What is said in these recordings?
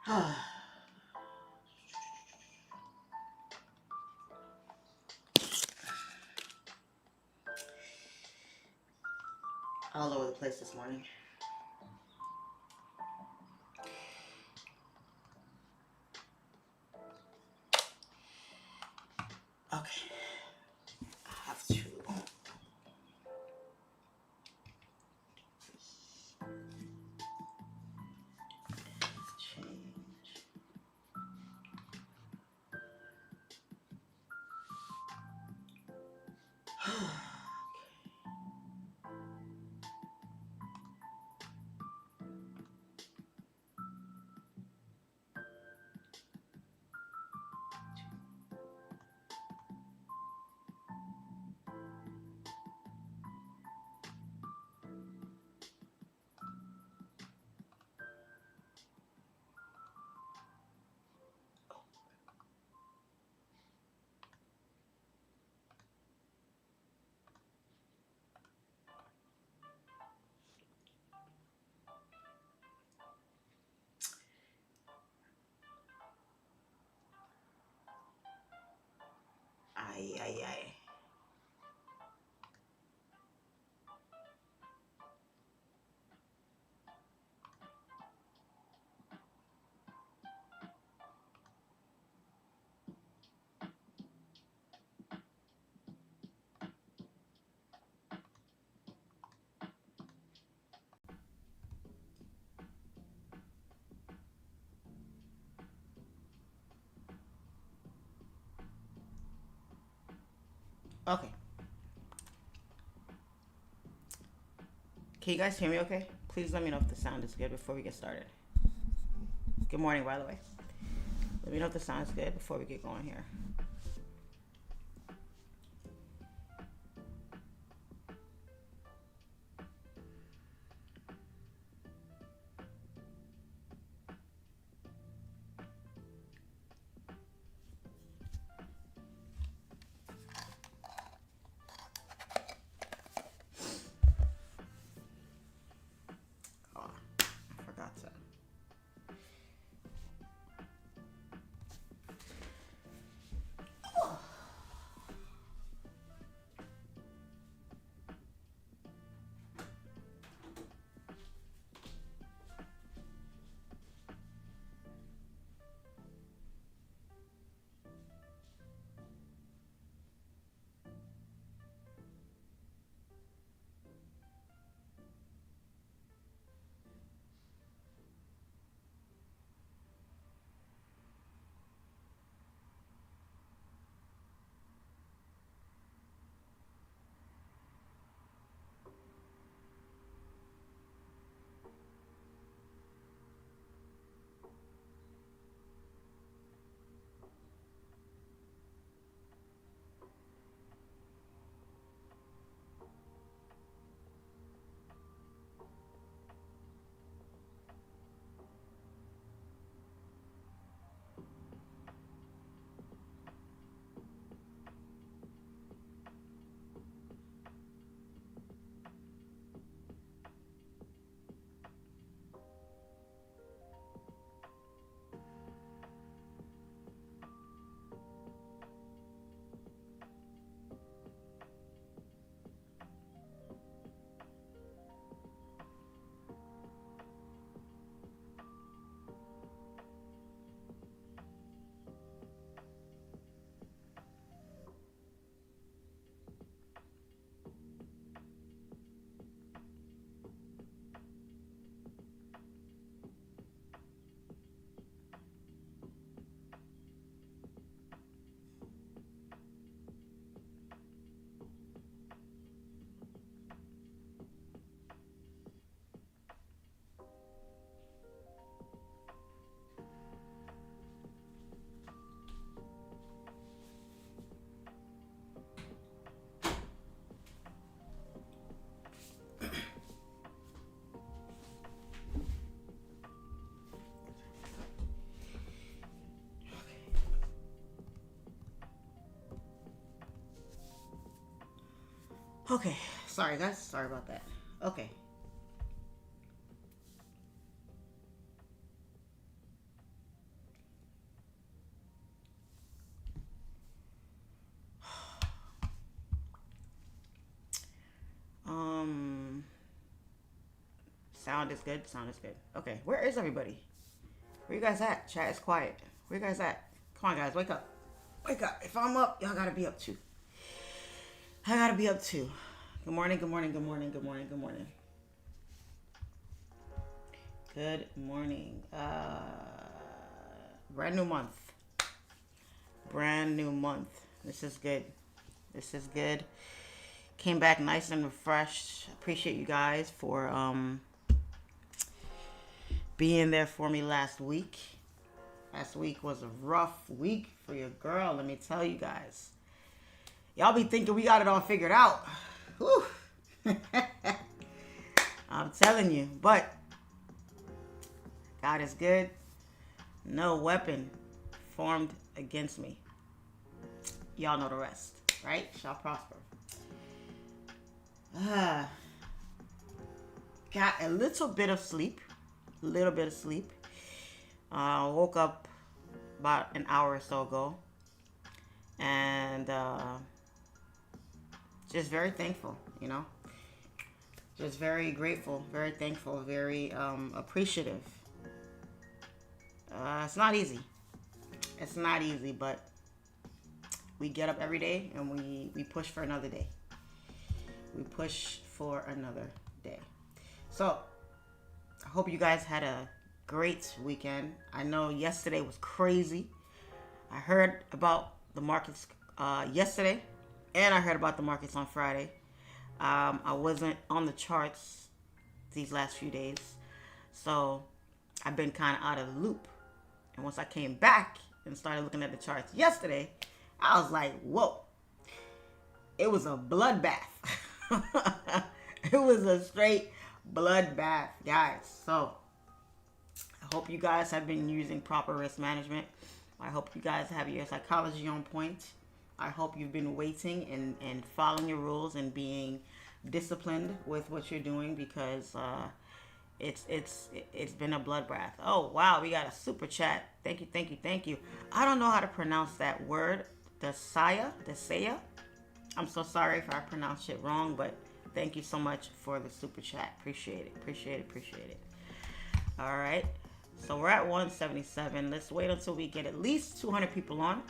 All over the place this morning. Okay. I have to. Ay. Okay. Can you guys hear me okay? Please let me know if the sound is good before we get started. Good morning, by the way. Let me know if the sound is good before we get going here. Oh, I forgot to. Okay, sorry guys, sorry about that. Okay. Sound is good. Sound is good. Okay, where is everybody? Where you guys at? Chat is quiet. Where you guys at? Come on, guys, wake up. Wake up. If I'm up, y'all gotta be up too. I gotta be up too. Good morning, good morning, good morning, good morning, good morning. Good morning. Brand new month. Brand new month. This is good. This is good. Came back nice and refreshed. Appreciate you guys for being there for me last week. Last week was a rough week for your girl, let me tell you guys. Y'all be thinking we got it all figured out. Whew. I'm telling you, but God is good. No weapon formed against me. Y'all know the rest, right? Shall prosper. Got a little bit of sleep. Woke up about an hour or so ago. And just very thankful, you know. Just very grateful, very thankful, very appreciative. It's not easy. It's not easy, but we get up every day and we push for another day. We push for another day. So, I hope you guys had a great weekend. I know yesterday was crazy. I heard about the markets yesterday, and I heard about the markets on Friday. I wasn't on the charts these last few days, so I've been kind of out of the loop. And once I came back and started looking at the charts yesterday, I was like, whoa. It was a bloodbath. It was a straight bloodbath, guys. So, I hope you guys have been using proper risk management. I hope you guys have your psychology on point. I hope you've been waiting and following your rules and being disciplined with what you're doing, because it's been a bloodbath. Oh wow, we got a super chat. Thank you. I don't know how to pronounce that word. Desaya. I'm so sorry if I pronounced it wrong, but thank you so much for the super chat. Appreciate it. All right. So we're at 177. Let's wait until we get at least 200 people on.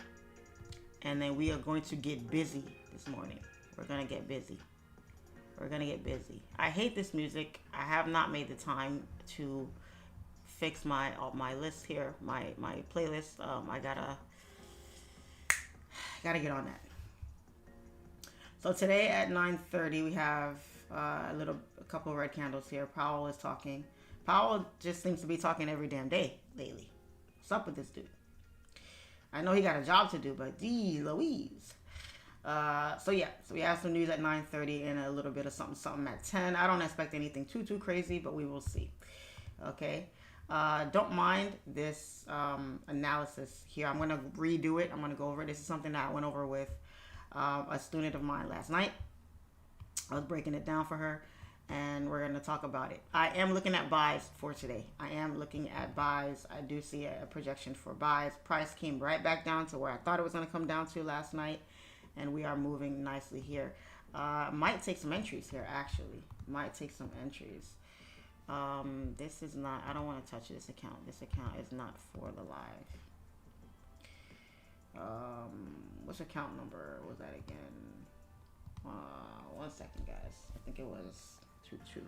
And then we are going to get busy this morning. We're going to get busy. I hate this music. I have not made the time to fix my list here, my playlist. I gotta get on that. So today at 9:30 we have a couple of red candles here. Powell is talking. Powell just seems to be talking every damn day lately. What's up with this dude? I know he got a job to do, but gee Louise. So we have some news at 9:30 and a little bit of something at 10. I don't expect anything too crazy, but we will see. Okay. Don't mind this analysis here. I'm going to redo it. I'm going to go over it. This is something that I went over with a student of mine last night. I was breaking it down for her, and we're going to talk about it. I am looking at buys for today. I do see a projection for buys. Price came right back down to where I thought it was going to come down to last night, and we are moving nicely here. Might take some entries here, actually. This is not, I don't want to touch this account. This account is not for the live. Which account number was that again? 1 second, guys. I think it was 22.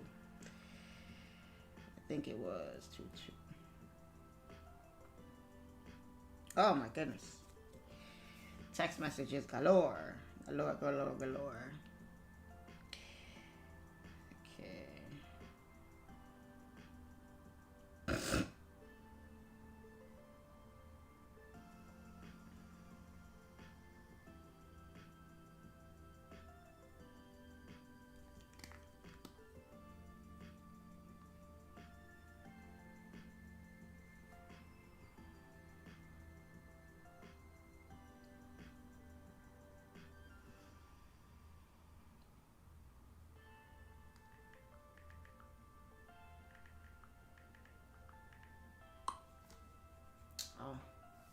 Oh my goodness. Text messages galore. Galore. Okay.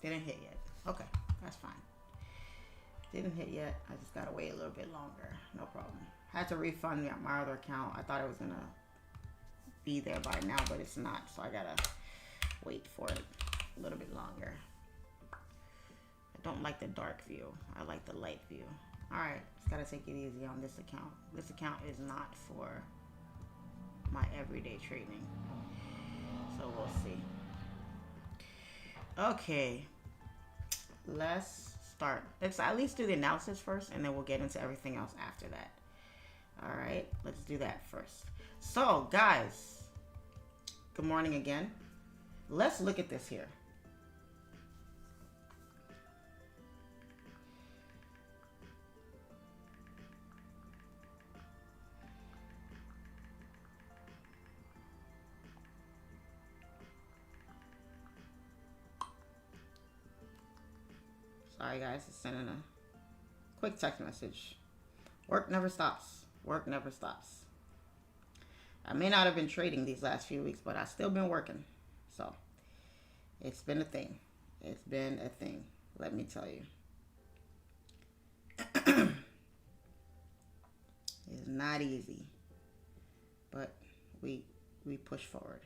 Didn't hit yet. Okay, that's fine. Didn't hit yet. I just gotta wait a little bit longer. No problem. Had to refund my other account. I thought it was gonna be there by now, but it's not. So I gotta wait for it a little bit longer. I don't like the dark view. I like the light view. All right, just gotta take it easy on this account. This account is not for my everyday trading. So we'll see. Okay, let's start. Let's at least do the analysis first, and then we'll get into everything else after that. All right, let's do that first. So guys, good morning again. Let's look at this here. Sorry guys, just sending a quick text message. Work never stops. Work never stops. I may not have been trading these last few weeks, but I've still been working. So it's been a thing. It's been a thing. Let me tell you. It's not easy, but we push forward.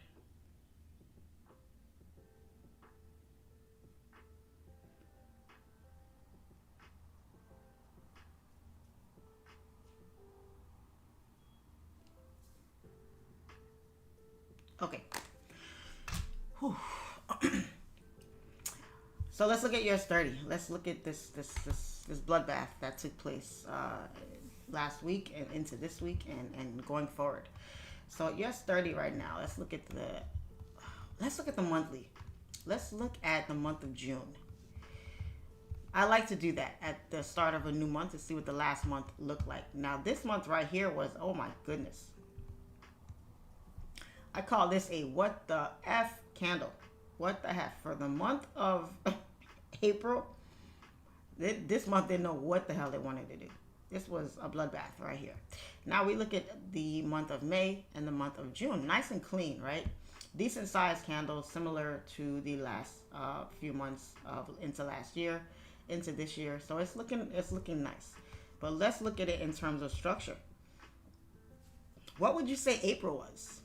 Okay. So let's look at US30. Let's look at this bloodbath that took place last week and into this week and going forward. So US30 right now. Let's look at the monthly. Let's look at the month of June. I like to do that at the start of a new month to see what the last month looked like. Now this month right here was, oh my goodness. I call this a what the F candle. What the F. For the month of April, this month didn't know what the hell they wanted to do. This was a bloodbath right here. Now we look at the month of May and the month of June. Nice and clean, right? Decent sized candles, similar to the last few months into last year, into this year. So it's looking nice. But let's look at it in terms of structure. What would you say April was?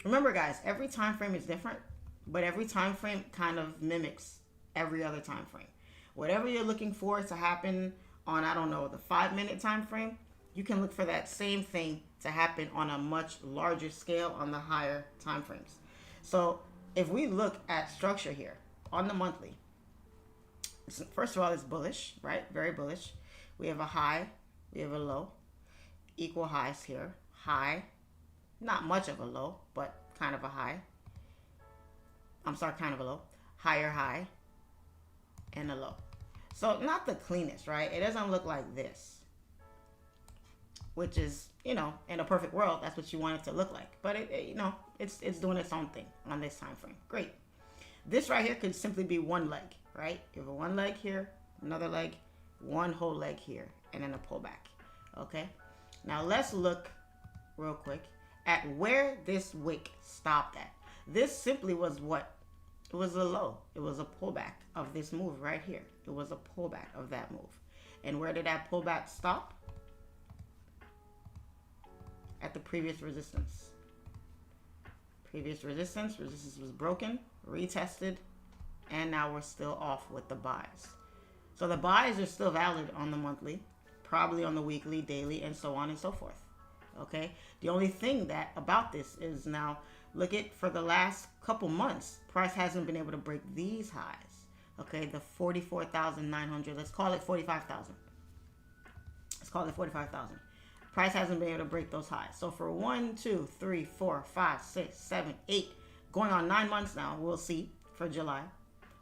Remember guys, every time frame is different, but every time frame kind of mimics every other time frame. Whatever you're looking for to happen on, I don't know, the 5-minute time frame, you can look for that same thing to happen on a much larger scale on the higher time frames. So if we look at structure here on the monthly, first of all, it's bullish, right? Very bullish. We have a high, we have a low, equal highs here, high, not much of a low, but kind of a high. I'm sorry, kind of a low. Higher high and a low. So not the cleanest, right? It doesn't look like this, which is, you know, in a perfect world, that's what you want it to look like. But you know, it's doing its own thing on this time frame. Great. This right here could simply be one leg, right? You have a one leg here, another leg, one whole leg here, and then a pullback. Okay. Now let's look real quick at where this wick stopped at. This simply was what? It was a low. It was a pullback of this move right here. It was a pullback of that move. And where did that pullback stop? At the previous resistance. Previous resistance was broken, retested, and now we're still off with the buys. So the buys are still valid on the monthly, probably on the weekly, daily, and so on and so forth. Okay, the only thing that about this is now look at for the last couple months, price hasn't been able to break these highs. Okay, the 44,900, let's call it 45,000. Let's call it 45,000. Price hasn't been able to break those highs. So for 1, 2, 3, 4, 5, 6, 7, 8, going on 9 months now, we'll see for July,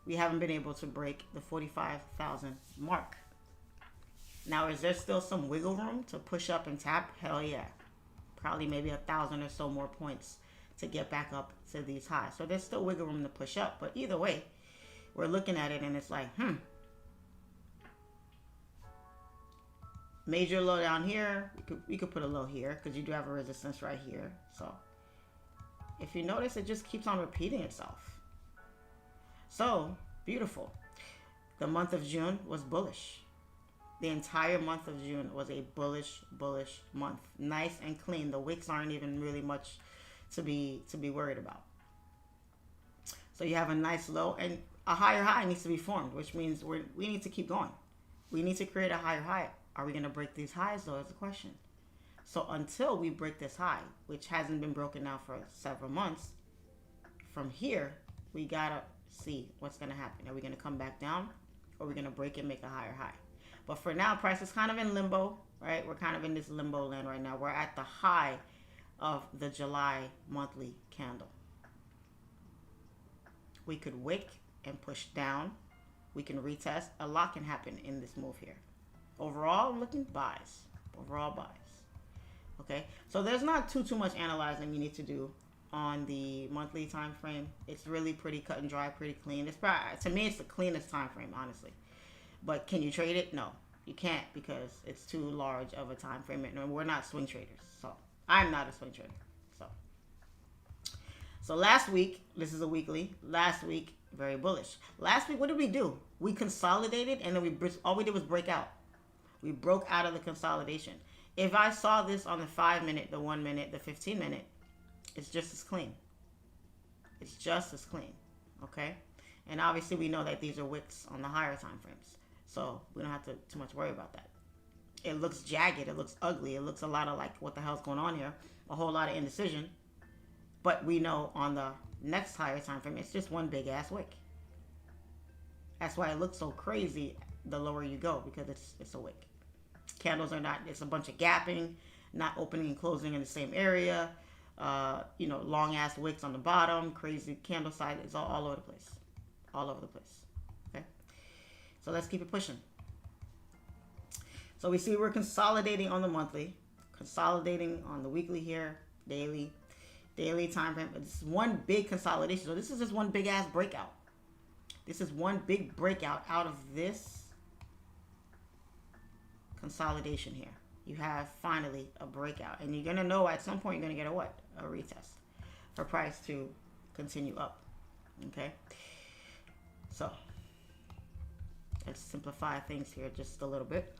we haven't been able to break the 45,000 mark. Now, is there still some wiggle room to push up and tap? Hell yeah. Probably maybe 1,000 or so more points to get back up to these highs. So there's still wiggle room to push up. But either way, we're looking at it and it's like, major low down here. We could put a low here because you do have a resistance right here. So if you notice, it just keeps on repeating itself. So beautiful. The month of June was bullish. The entire month of June was a bullish month. Nice and clean. The wicks aren't even really much to be worried about. So you have a nice low, and a higher high needs to be formed, which means we need to keep going. We need to create a higher high. Are we going to break these highs, though, is the question. So until we break this high, which hasn't been broken now for several months, from here, we got to see what's going to happen. Are we going to come back down, or are we going to break and make a higher high? But for now, price is kind of in limbo, right? We're kind of in this limbo land right now. We're at the high of the July monthly candle. We could wick and push down. We can retest. A lot can happen in this move here. Overall, I'm looking buys. Overall buys. Okay, so there's not too much analyzing you need to do on the monthly time frame. It's really pretty cut and dry, pretty clean. It's probably, to me, it's the cleanest time frame, honestly. But can you trade it? No, you can't, because it's too large of a time frame, and we're not swing traders. So I'm not a swing trader. So last week, this is a weekly. Last week, very bullish. Last week, what did we do? We consolidated, and then all we did was break out. We broke out of the consolidation. If I saw this on the 5-minute, the 1-minute, the 15-minute, it's just as clean. It's just as clean, okay? And obviously, we know that these are wicks on the higher time frames, so we don't have to too much worry about that. It looks jagged. It looks ugly. It looks a lot of like, what the hell's going on here? A whole lot of indecision. But we know on the next higher time frame, it's just one big ass wick. That's why it looks so crazy the lower you go, because it's a wick. Candles are not, it's a bunch of gapping, not opening and closing in the same area. You know, long ass wicks on the bottom, crazy candle side. It's all over the place. All over the place. Okay. So let's keep it pushing. So we see we're consolidating on the monthly, consolidating on the weekly here, daily time frame. It's one big consolidation. So this is just one big ass breakout. This is one big breakout out of this consolidation here. You have finally a breakout, and you're gonna know at some point you're gonna get a what? A retest for price to continue up. Okay. So let's simplify things here just a little bit.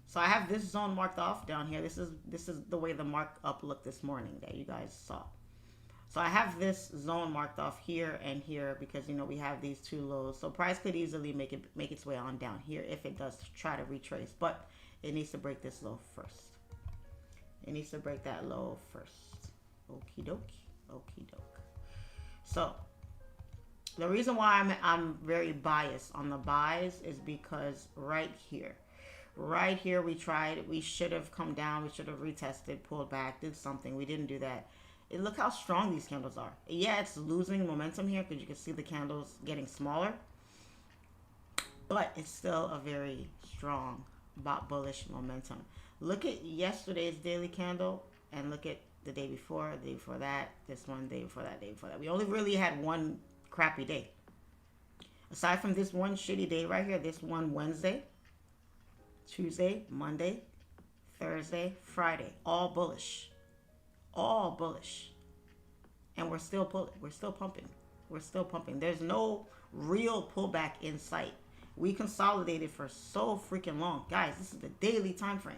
So I have this zone marked off down here. This is the way the markup looked this morning that you guys saw. So I have this zone marked off here and here because, you know, we have these two lows. So price could easily make its way on down here if it does try to retrace, but it needs to break this low first. It needs to break that low first. Okie dokie, okie doke. So the reason why I'm very biased on the buys is because right here we should have come down, we should have retested, pulled back, did something. We didn't do that. And look how strong these candles are. Yeah, it's losing momentum here because you can see the candles getting smaller, but it's still a very strong bullish momentum. Look at yesterday's daily candle and look at the day before that, this one, day before that, day before that. We only really had one crappy day. Aside from this one shitty day right here, this one Wednesday, Tuesday, Monday, Thursday, Friday, all bullish. All bullish. And we're still pulling. We're still pumping. We're still pumping. There's no real pullback in sight. We consolidated for so freaking long. Guys, this is the daily time frame.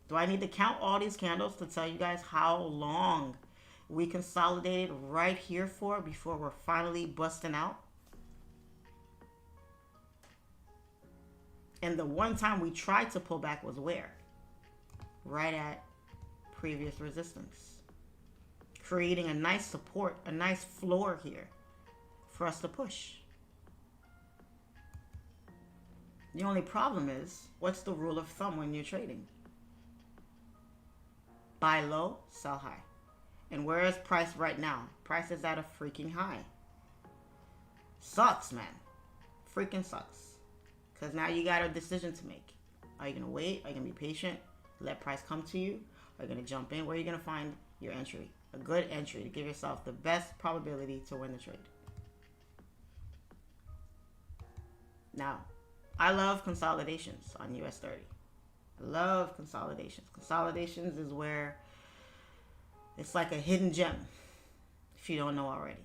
Do I need to count all these candles to tell you guys how long we consolidated right here for before we're finally busting out? And the one time we tried to pull back was where? Right at previous resistance. Creating a nice support, a nice floor here for us to push. The only problem is, what's the rule of thumb when you're trading? Buy low, sell high. And where is price right now? Price is at a freaking high. Sucks, man. Freaking sucks. Because now you got a decision to make. Are you going to wait? Are you going to be patient? Let price come to you? Are you going to jump in? Where are you going to find your entry? A good entry to give yourself the best probability to win the trade. Now, I love consolidations on US30. I love consolidations. Consolidations is where it's like a hidden gem, if you don't know already.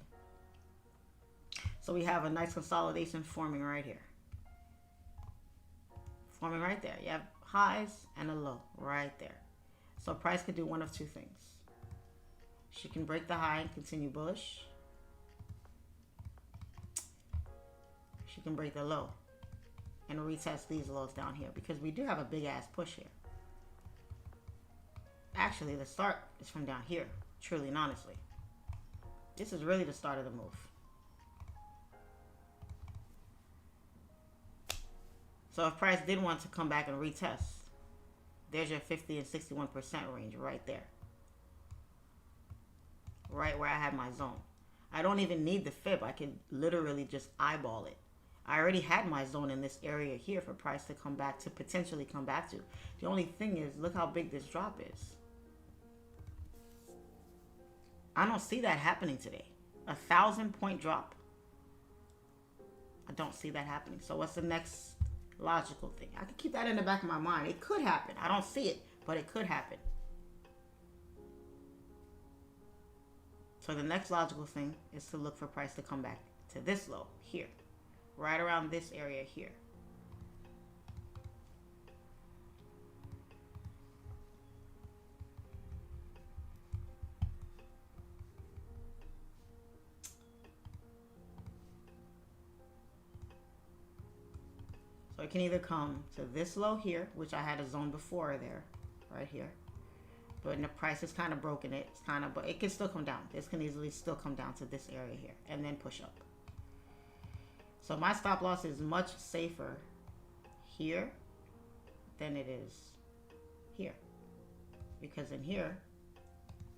So we have a nice consolidation forming right here. forming right there. You have highs and a low right there. So price could do one of two things. She can break the high and continue bullish. She can break the low and retest these lows down here, because we do have a big ass push here. Actually, the start is from down here, truly and honestly. This is really the start of the move. So if price did want to come back and retest, there's your 50 and 61% range right there. Right where I had my zone. I don't even need the fib. I can literally just eyeball it. I already had my zone in this area here for price to come back, to potentially come back to. The only thing is, look how big this drop is. I don't see that happening today. 1,000-point drop. I don't see that happening. So what's the next logical thing? I could keep that in the back of my mind. It could happen. I don't see it, but it could happen. So the next logical thing is to look for price to come back to this low here, right around this area here. So it can either come to this low here, which I had a zone before there, right here. But the price is kind of broken. It's kind of, but it can still come down. This can easily still come down to this area here and then push up. So my stop loss is much safer here than it is here. Because in here,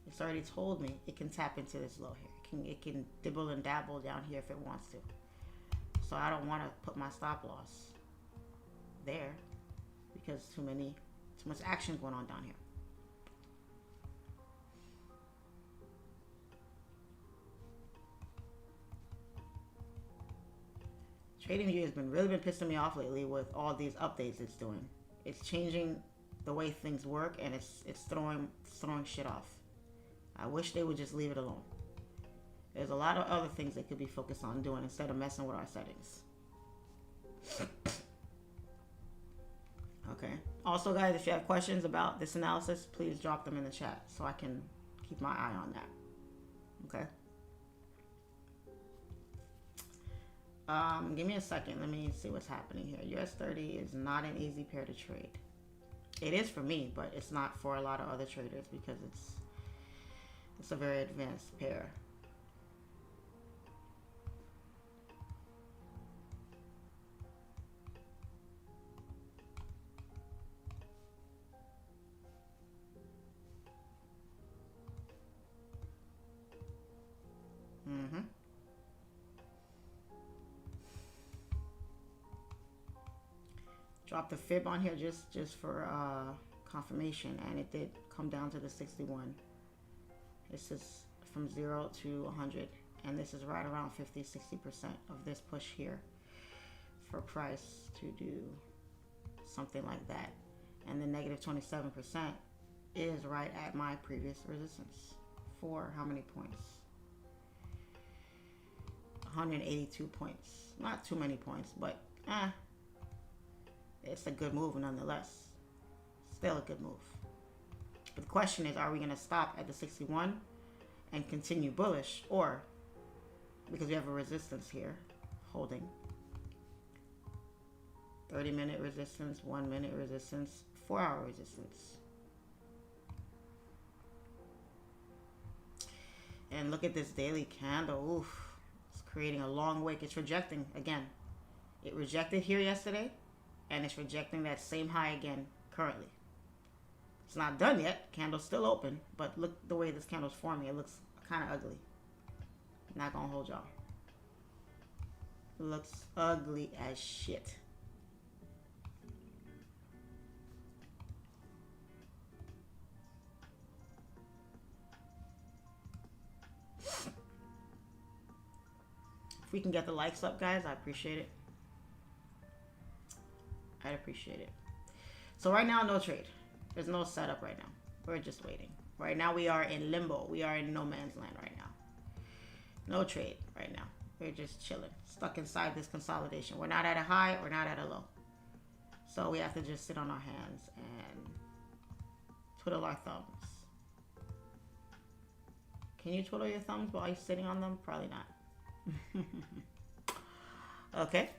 it's already told me it can tap into this low here. It can dibble and dabble down here if it wants to. So I don't want to put my stop loss there because too much action going on down here. TradingView has really been pissing me off lately with all these updates it's doing. It's changing the way things work, and it's throwing shit off. I wish they would just leave it alone. There's a lot of other things they could be focused on doing instead of messing with our settings. Okay. Also, guys, if you have questions about this analysis, please drop them in the chat so I can keep my eye on that. Okay. Give me a second. Let me see what's happening here. US30 is not an easy pair to trade. It is for me, but it's not for a lot of other traders because it's a very advanced pair. Drop the fib on here just for confirmation, and it did come down to the 61. This is from 0 to 100, and this is right around 50-60% of this push here for price to do something like that. And the negative 27% is right at my previous resistance for how many points? 182 points. Not too many points, but it's a good move nonetheless. Still a good move. But the question is, are we going to stop at the 61 and continue bullish, or because we have a resistance here holding 30-minute resistance, 1-minute resistance, 4-hour resistance. And look at this daily candle. Oof. It's creating a long wick. It's rejecting again. It rejected here yesterday, and it's rejecting that same high again currently. It's not done yet. Candle's still open, but look the way this candle's forming. It looks kind of ugly. Not gonna hold y'all. It looks ugly as shit. If we can get the likes up, guys, I appreciate it. I'd appreciate it. So right now, no trade. There's no setup right now. We're just waiting. Right now, we are in limbo. We are in no man's land right now. No trade right now. We're just chilling, stuck inside this consolidation. We're not at a high. We're not at a low. So we have to just sit on our hands and twiddle our thumbs. Can you twiddle your thumbs while you're sitting on them? Probably not. Okay.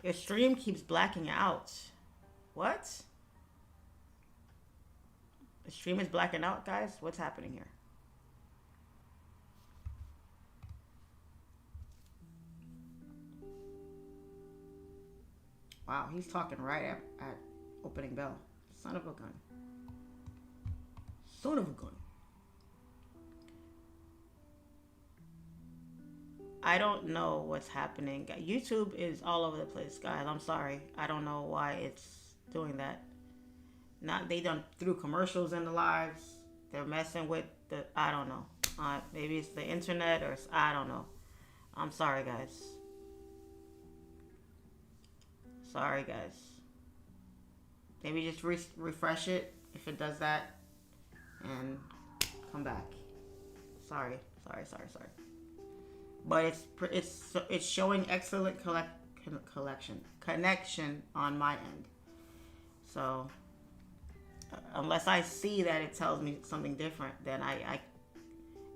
Your stream keeps blacking out. What? The stream is blacking out, guys? What's happening here? Wow, he's talking right at opening bell. Son of a gun. Son of a gun. I don't know what's happening. YouTube is all over the place, guys. I'm sorry. I don't know why it's doing that. Not they done threw commercials in the lives. They're messing with the, I don't know. Maybe it's the internet or I don't know. I'm sorry, guys. Sorry, guys. Maybe just refresh it if it does that and come back. Sorry. But it's showing excellent connection on my end. So unless I see that it tells me something different, then I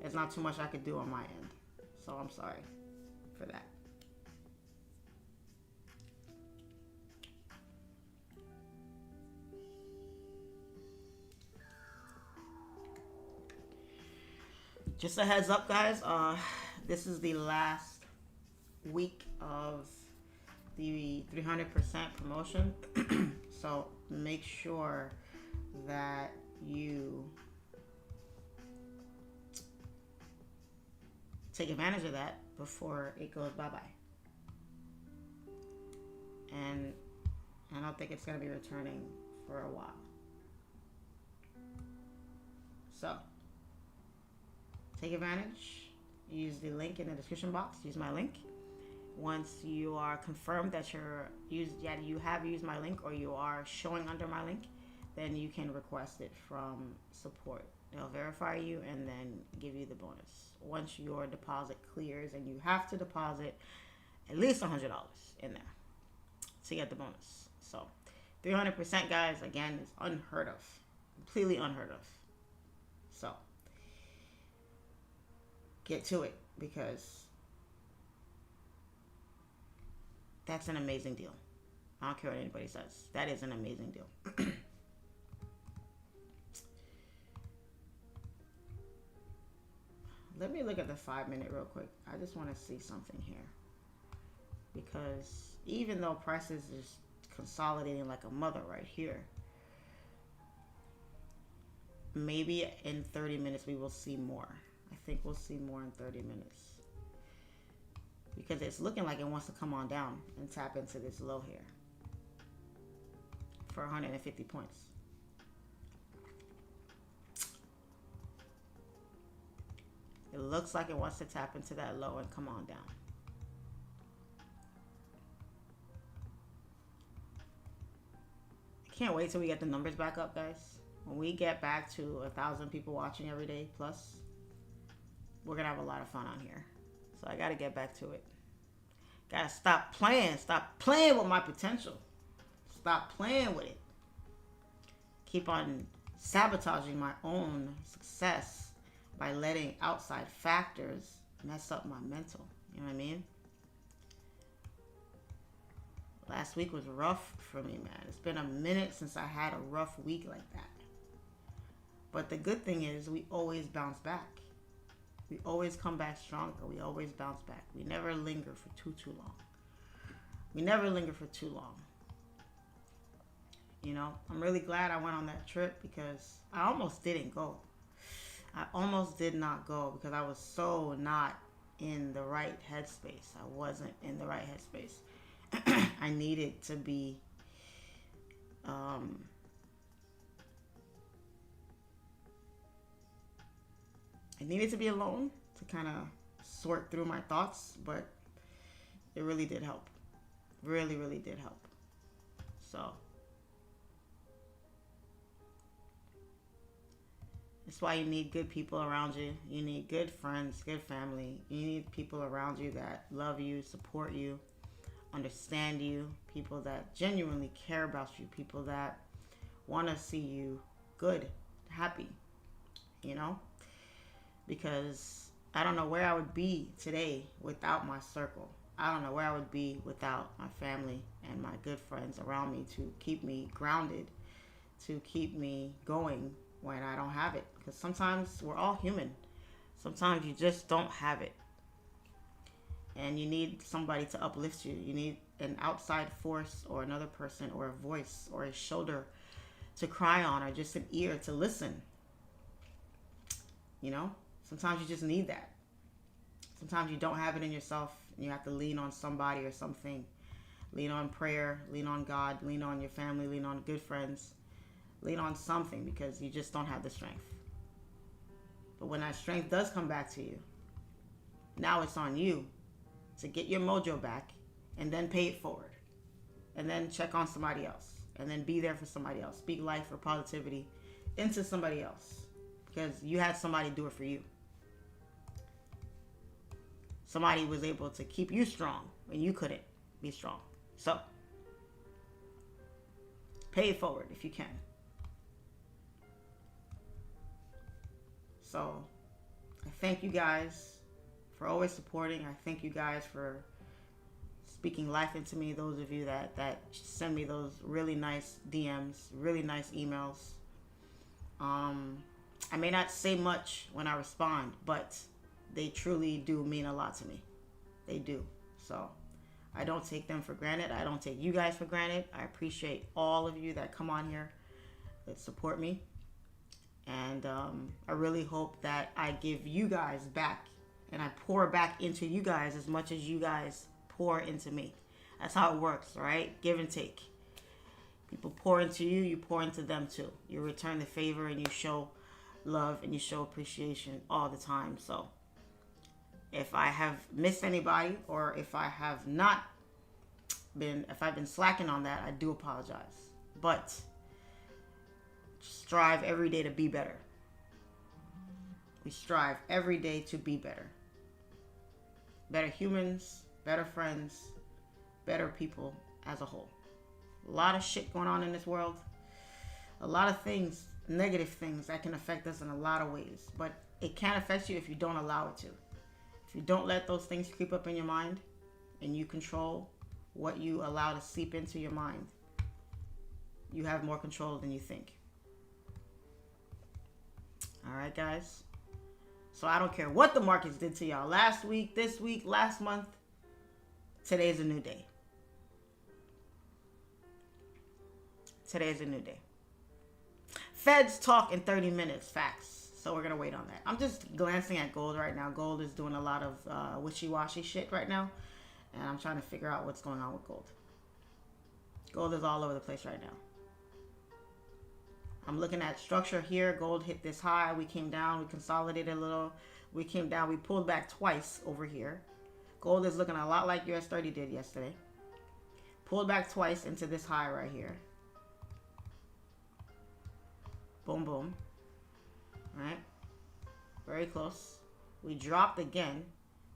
there's not too much I could do on my end. So I'm sorry for that. Just a heads up, guys. This is the last week of the 300% promotion. So make sure that you take advantage of that before it goes bye-bye. And I don't think it's going to be returning for a while. So take advantage. Use the link in the description box. Use my link. Once you are confirmed that you have used my link or you are showing under my link, then you can request it from support. They'll verify you and then give you the bonus. Once your deposit clears, and you have to deposit at least $100 in there to get the bonus. So 300%, guys, again, is unheard of. Completely unheard of. So get to it, because that's an amazing deal. I don't care what anybody says. That is an amazing deal. Let me look at the 5-minute real quick. I just want to see something here. Because even though prices is consolidating like a mother right here, maybe in 30 minutes we will see more. I think we'll see more in 30 minutes. Because it's looking like it wants to come on down and tap into this low here for 150 points. It looks like it wants to tap into that low and come on down. I can't wait till we get the numbers back up, guys. When we get back to 1,000 people watching every day plus, we're gonna have a lot of fun on here. So I gotta get back to it. Gotta stop playing. Stop playing with my potential. Stop playing with it. Keep on sabotaging my own success by letting outside factors mess up my mental. You know what I mean? Last week was rough for me, man. It's been a minute since I had a rough week like that. But the good thing is we always bounce back. We always come back stronger. We always bounce back. We never linger for too long. We never linger for too long. You know, I'm really glad I went on that trip, because I almost didn't go. I almost did not go because I was so not in the right headspace. I wasn't in the right headspace. I needed to be I needed to be alone to kind of sort through my thoughts, but it really did help. Really, really did help. So That's why you need good people around you. You need good friends, good family. You need people around you that love you, support you, understand you, people that genuinely care about you, people that want to see you good, happy, you know? Because I don't know where I would be today without my circle. I don't know where I would be without my family and my good friends around me to keep me grounded, to keep me going when I don't have it. Because sometimes we're all human. Sometimes you just don't have it. And you need somebody to uplift you. You need an outside force or another person or a voice or a shoulder to cry on or just an ear to listen. You know? Sometimes you just need that. Sometimes you don't have it in yourself and you have to lean on somebody or something. Lean on prayer, lean on God, lean on your family, lean on good friends. Lean on something because you just don't have the strength. But when that strength does come back to you, now it's on you to get your mojo back and then pay it forward. And then check on somebody else. And then be there for somebody else. Speak life or positivity into somebody else. Because you had somebody do it for you. Somebody was able to keep you strong when you couldn't be strong. So, pay it forward if you can. So, I thank you guys for always supporting. I thank you guys for speaking life into me. Those of you that send me those really nice DMs, really nice emails. I may not say much when I respond, but they truly do mean a lot to me. They do. So, I don't take them for granted. I don't take you guys for granted. I appreciate all of you that come on here, that support me. And I really hope that I give you guys back and I pour back into you guys as much as you guys pour into me. That's how it works, right? Give and take. People pour into you, you pour into them too. You return the favor and you show love and you show appreciation all the time. So if I have missed anybody or if I have not been, if I've been slacking on that, I do apologize. But strive every day to be better. We strive every day to be better. Better humans, better friends, better people as a whole. A lot of shit going on in this world. A lot of things, negative things that can affect us in a lot of ways. But it can't affect you if you don't allow it to. If you don't let those things creep up in your mind and you control what you allow to seep into your mind, you have more control than you think. Alright, guys. So I don't care what the markets did to y'all last week, this week, last month. Today's a new day. Today's a new day. Feds talk in 30 minutes. Facts. So we're going to wait on that. I'm just glancing at gold right now. Gold is doing a lot of wishy-washy shit right now. And I'm trying to figure out what's going on with gold. Gold is all over the place right now. I'm looking at structure here. Gold hit this high. We came down. We consolidated a little. We came down. We pulled back twice over here. Gold is looking a lot like US30 did yesterday. Pulled back twice into this high right here. Boom, boom. All right. Very close. We dropped again.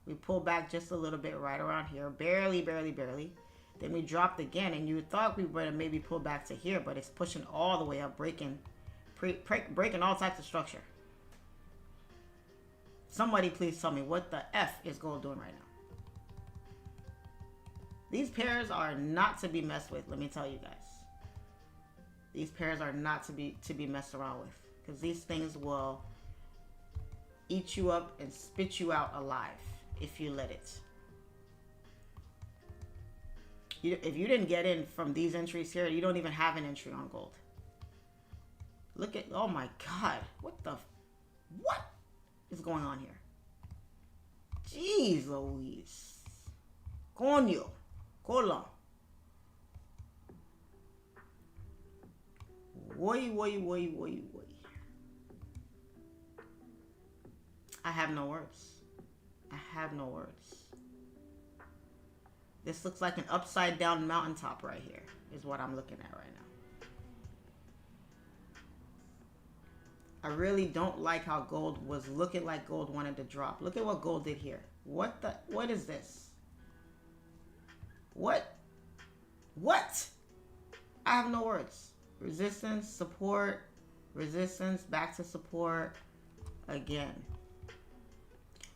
We pulled back just a little bit right around here. Barely, barely, barely. Then we dropped again, and you thought we would have maybe pulled back to here, but it's pushing all the way up, breaking all types of structure. Somebody please tell me what the F is gold doing right now. These pairs are not to be messed with, let me tell you guys. These pairs are not to be messed around with, because these things will eat you up and spit you out alive if you let it. If you didn't get in from these entries here, you don't even have an entry on gold. Look at, oh my God, what is going on here? Jeez Louise. Coño. Cola. Woy. I have no words. I have no words. This looks like an upside down mountaintop right here, is what I'm looking at right now. I really don't like how gold was looking like gold wanted to drop. Look at what gold did here. What is this? What? I have no words. Resistance, support, resistance, back to support again.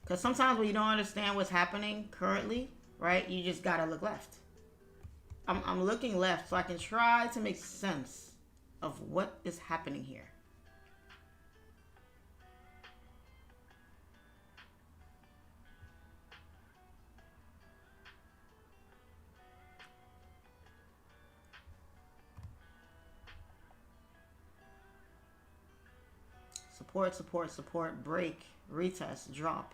Because sometimes when you don't understand what's happening currently, right, you just gotta look left. I'm looking left so I can try to make sense of what is happening here. Support, support, support, break, retest, drop.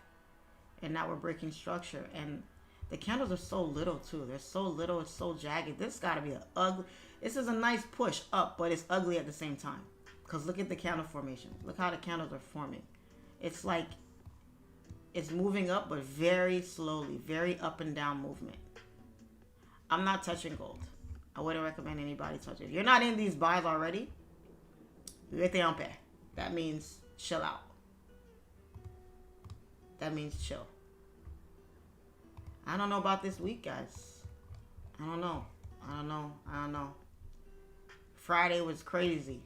And now we're breaking structure. And the candles are so little too. They're so little, it's so jagged. This gotta be an ugly, this is a nice push up, but it's ugly at the same time. Because look at the candle formation. Look how the candles are forming. It's like, it's moving up, but very slowly, very up and down movement. I'm not touching gold. I wouldn't recommend anybody touch it. If you're not in these buys already, vete en paix. That means chill out. That means chill. I don't know about this week, guys. I don't know. Friday was crazy.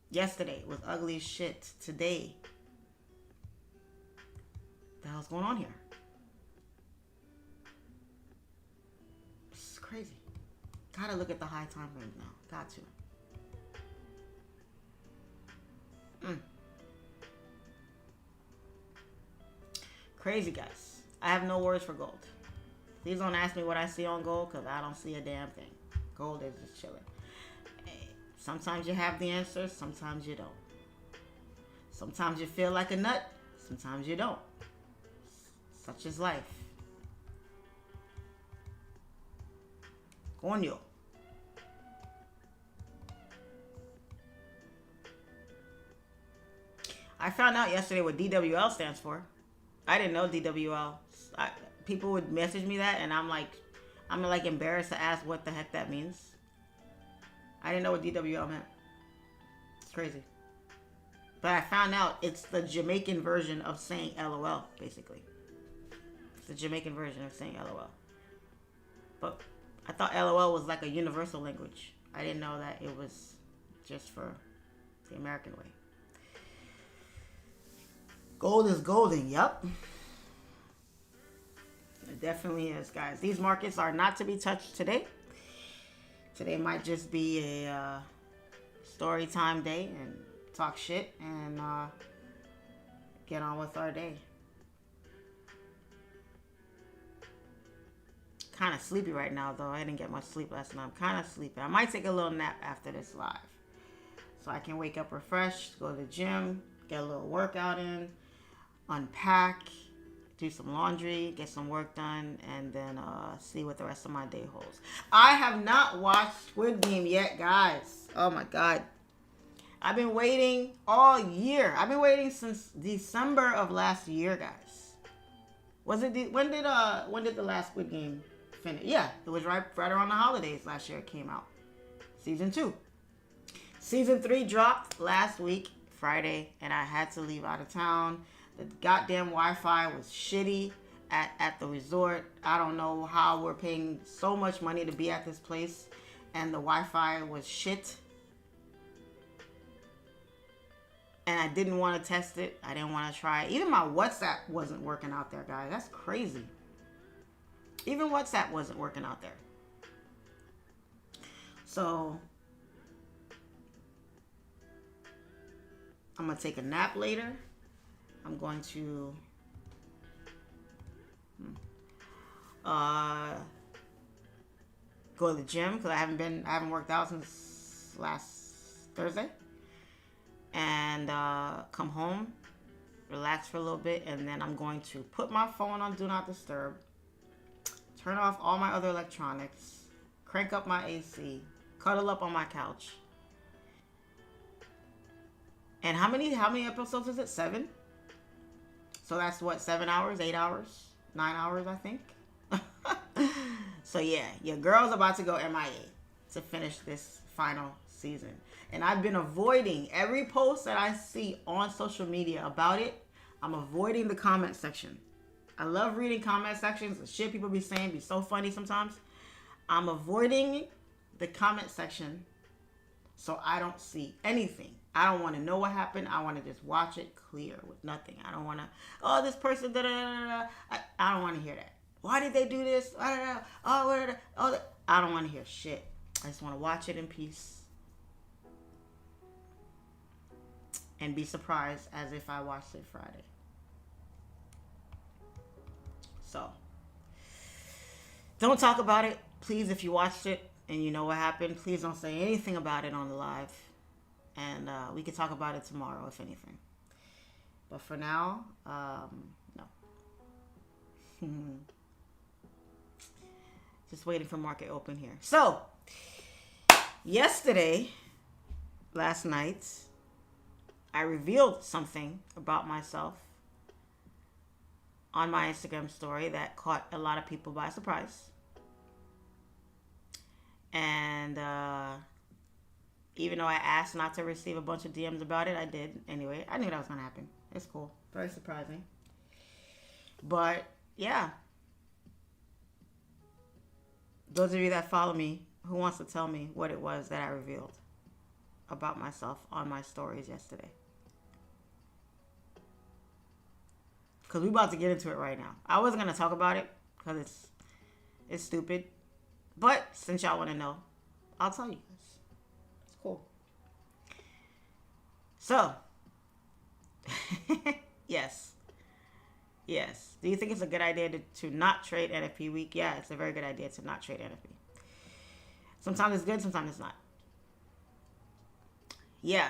Yesterday was ugly as shit. Today, what the hell's going on here? This is crazy. Gotta look at the high time frames now. Got to. Crazy, guys. I have no words for gold. Please don't ask me what I see on gold, because I don't see a damn thing. Gold is just chilling. Hey, sometimes you have the answers, sometimes you don't. Sometimes you feel like a nut, sometimes you don't. Such is life. Coño. I found out yesterday what DWL stands for. I didn't know DWL. People would message me that, and I'm like embarrassed to ask what the heck that means. I didn't know what DWL meant. It's crazy. But I found out it's the Jamaican version of saying LOL, basically. It's the Jamaican version of saying LOL. But I thought LOL was like a universal language. I didn't know that it was just for the American way. Gold is golden, yep. It definitely is, guys. These markets are not to be touched today. Today might just be a story time day and talk shit and get on with our day. Kind of sleepy right now, though. I didn't get much sleep last night. I'm kind of sleepy. I might take a little nap after this live, so I can wake up refreshed, go to the gym, get a little workout in, unpack, do some laundry, get some work done, and then see what the rest of my day holds. I have not watched Squid Game yet, guys. Oh my god. I've been waiting all year. I've been waiting since December of last year, guys. Was it when did the last Squid Game finish? Yeah, it was right around the holidays last year it came out. Season 2. Season 3 dropped last week, Friday, and I had to leave out of town. The goddamn Wi-Fi was shitty at the resort. I don't know how we're paying so much money to be at this place, and the Wi-Fi was shit. And I didn't want to test it. I didn't want to try it. Even my WhatsApp wasn't working out there, guys. That's crazy. Even WhatsApp wasn't working out there. So I'm going to take a nap later. I'm going to go to the gym because I haven't worked out since last Thursday. And come home, relax for a little bit, and then I'm going to put my phone on Do Not Disturb, turn off all my other electronics, crank up my AC, cuddle up on my couch. And how many episodes is it? 7? So that's what, 7 hours, 8 hours, 9 hours, I think. So yeah, your girl's about to go MIA to finish this final season. And I've been avoiding every post that I see on social media about it. I'm avoiding the comment section. I love reading comment sections. The shit people be saying be so funny sometimes. I'm avoiding the comment section so I don't see anything. I don't want to know what happened. I want to just watch it clear with nothing. I don't want to, oh, this person, da da da da. I don't want to hear that. Why did they do this? Oh, I don't want to hear shit. I just want to watch it in peace and be surprised as if I watched it Friday. So, don't talk about it. Please, if you watched it and you know what happened, please don't say anything about it on the live. And we can talk about it tomorrow, if anything. But for now, no. Just waiting for market open here. So, last night, I revealed something about myself on my Instagram story that caught a lot of people by surprise. And even though I asked not to receive a bunch of DMs about it, I did. Anyway, I knew that was going to happen. It's cool. Very surprising. But, yeah. Those of you that follow me, who wants to tell me what it was that I revealed about myself on my stories yesterday? Because we're about to get into it right now. I wasn't going to talk about it because it's stupid. But since y'all want to know, I'll tell you guys. It's cool. So, yes. Do you think it's a good idea to not trade NFP week? Yeah, it's a very good idea to not trade NFP. Sometimes it's good, sometimes it's not. Yeah.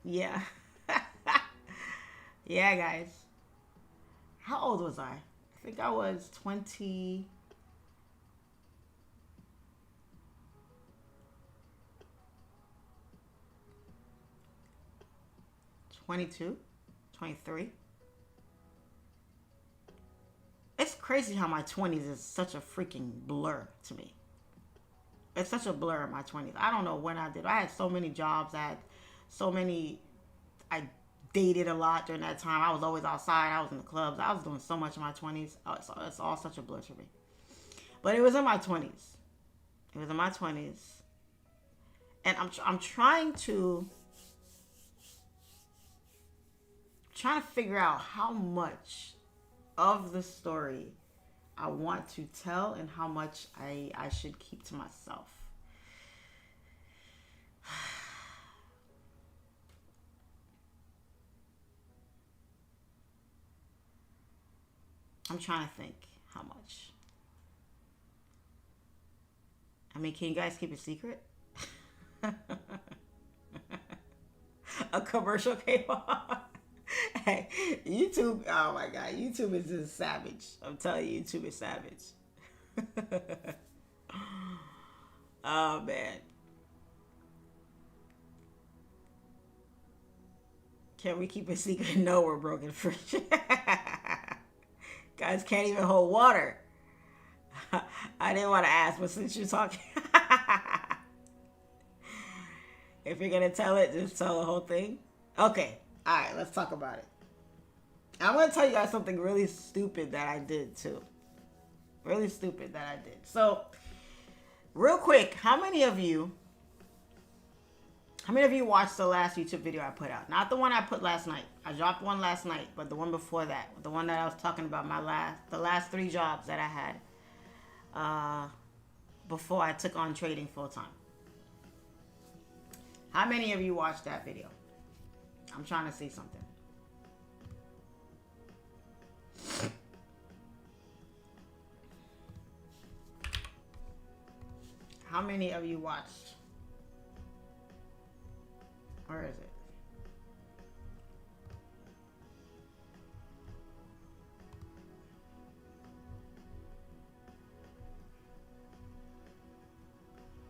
Yeah, guys. How old was I? I think I was 20... 22, 23. It's crazy how my 20s is such a freaking blur to me. It's such a blur in my 20s. I don't know when I did. I had so many jobs. I dated a lot during that time. I was always outside. I was in the clubs. I was doing so much in my 20s. It's all such a blur to me. But it was in my 20s. It was in my 20s. And I'm trying to figure out how much of the story I want to tell and how much I should keep to myself. I'm trying to think how much. I mean, can you guys keep it secret? A commercial came on. Hey, YouTube, oh my God, YouTube is just savage. I'm telling you, YouTube is savage. Oh, man. Can we keep it secret? No, we're broken free. Guys can't even hold water. I didn't want to ask, but since you're talking, if you're going to tell it, just tell the whole thing. Okay. All right, let's talk about it. I want to tell you guys something really stupid that I did too. Really stupid that I did. So, real quick, how many of you watched the last YouTube video I put out? Not the one I put last night. I dropped one last night, but the one before that. The one that I was talking about, the last 3 jobs that I had before I took on trading full time. How many of you watched that video? I'm trying to see something. How many of you watched? Where is it?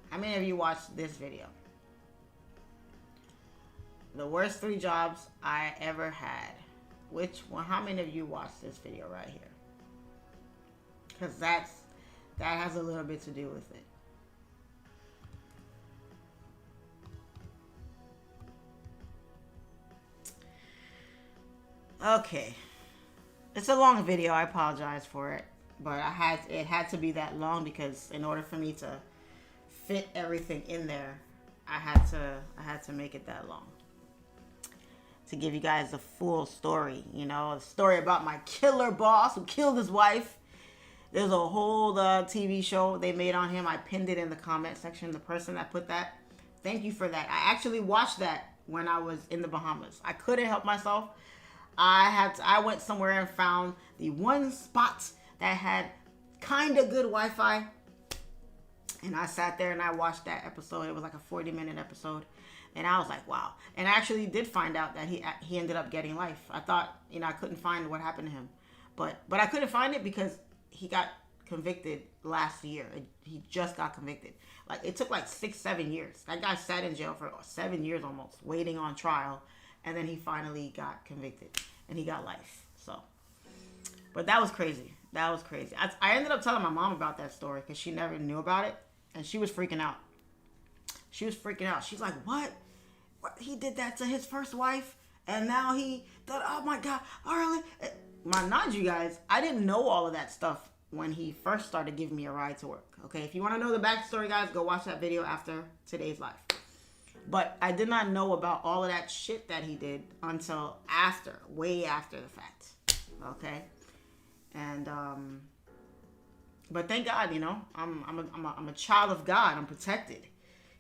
How many of you watched this video? The worst 3 jobs I ever had. Which one? How many of you watched this video right here? Because that has a little bit to do with it. Okay. It's a long video. I apologize for it. But it had to be that long because in order for me to fit everything in there, I had to make it that long. To give you guys the full story, you know, a story about my killer boss who killed his wife. There's a whole TV show they made on him. I pinned it in the comment section. The person that put that, thank you for that. I actually watched that when I was in the Bahamas. I couldn't help myself. I went somewhere and found the one spot that had kind of good Wi-Fi. And I sat there and I watched that episode. It was like a 40-minute episode. And I was like, wow. And I actually did find out that he ended up getting life. I thought, you know, I couldn't find what happened to him. But I couldn't find it because he got convicted last year. He just got convicted. Like, it took like 6-7 years. That guy sat in jail for 7 years almost, waiting on trial. And then he finally got convicted. And he got life. So, but that was crazy. That was crazy. I ended up telling my mom about that story because she never knew about it. And she was freaking out. She was freaking out. She's like, what? He did that to his first wife? And now he thought, oh my God, Arlen. Mind you guys, I didn't know all of that stuff when he first started giving me a ride to work. Okay, if you want to know the backstory, guys, go watch that video after today's live. But I did not know about all of that shit that he did until after, way after the fact. Okay? And, but thank God, you know, I'm a child of God. I'm protected.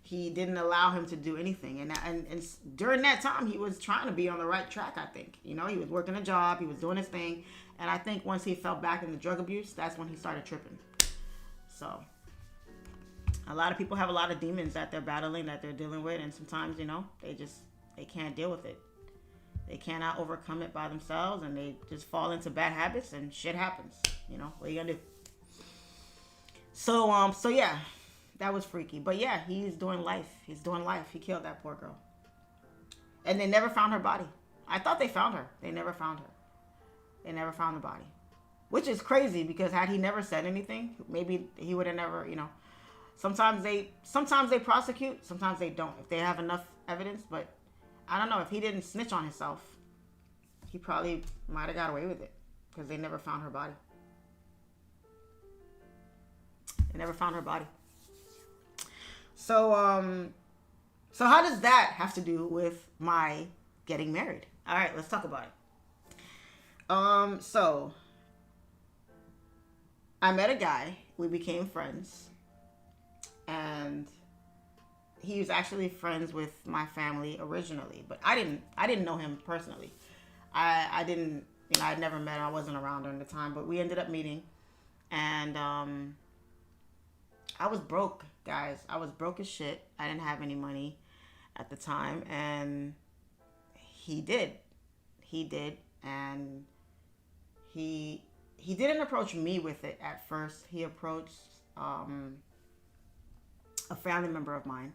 He didn't allow him to do anything. And during that time, he was trying to be on the right track, I think. You know, he was working a job. He was doing his thing. And I think once he fell back in the drug abuse, that's when he started tripping. So, a lot of people have a lot of demons that they're battling, that they're dealing with. And sometimes, you know, they can't deal with it. They cannot overcome it by themselves. And they just fall into bad habits and shit happens. You know, what are you going to do? So yeah. That was freaky. But yeah, he's doing life. He's doing life. He killed that poor girl. And they never found her body. I thought they found her. They never found her. They never found the body. Which is crazy because had he never said anything, maybe he would have never, you know. Sometimes they prosecute. Sometimes they don't. If they have enough evidence. But I don't know. If he didn't snitch on himself, he probably might have got away with it. Because they never found her body. They never found her body. So how does that have to do with my getting married? All right, let's talk about it. So I met a guy. We became friends. And he was actually friends with my family originally, but I didn't know him personally. I didn't, you know, I'd never met him. I wasn't around during the time, but we ended up meeting. And I was broke, guys. I was broke as shit. I didn't have any money at the time, and he did. And he didn't approach me with it at first. He approached a family member of mine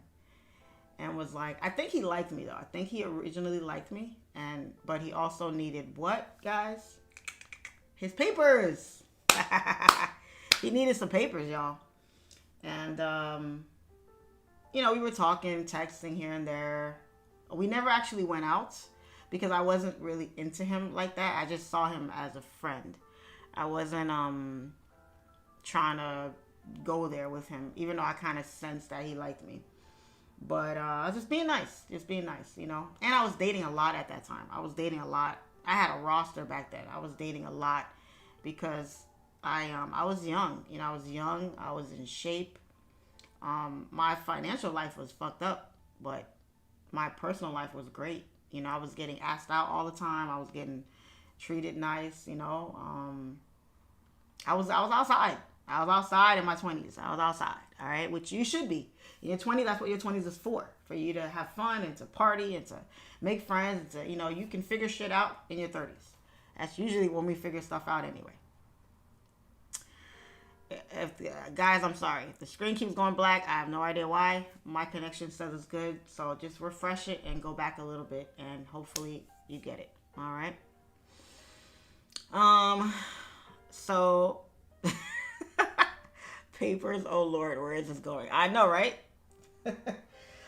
and was like, I think he liked me though. I think he originally liked me, but he also needed what, guys? His papers. He needed some papers, y'all. And, you know, we were talking, texting here and there. We never actually went out because I wasn't really into him like that. I just saw him as a friend. I wasn't trying to go there with him, even though I kind of sensed that he liked me. But I was just being nice, you know. And I was dating a lot at that time. I had a roster back then. I was dating a lot because I was young. You know, I was young. I was in shape. My financial life was fucked up, but my personal life was great. You know, I was getting asked out all the time. I was getting treated nice, you know. I was outside. I was outside in my 20s. I was outside, all right, which you should be. In your 20s, that's what your 20s is for you to have fun and to party and to make friends. And to, you know, you can figure shit out in your 30s. That's usually when we figure stuff out anyway. Guys, I'm sorry. If the screen keeps going black, I have no idea why. My connection says it's good. So just refresh it and go back a little bit. And hopefully you get it. All right. So... papers, oh Lord, where is this going? I know, right?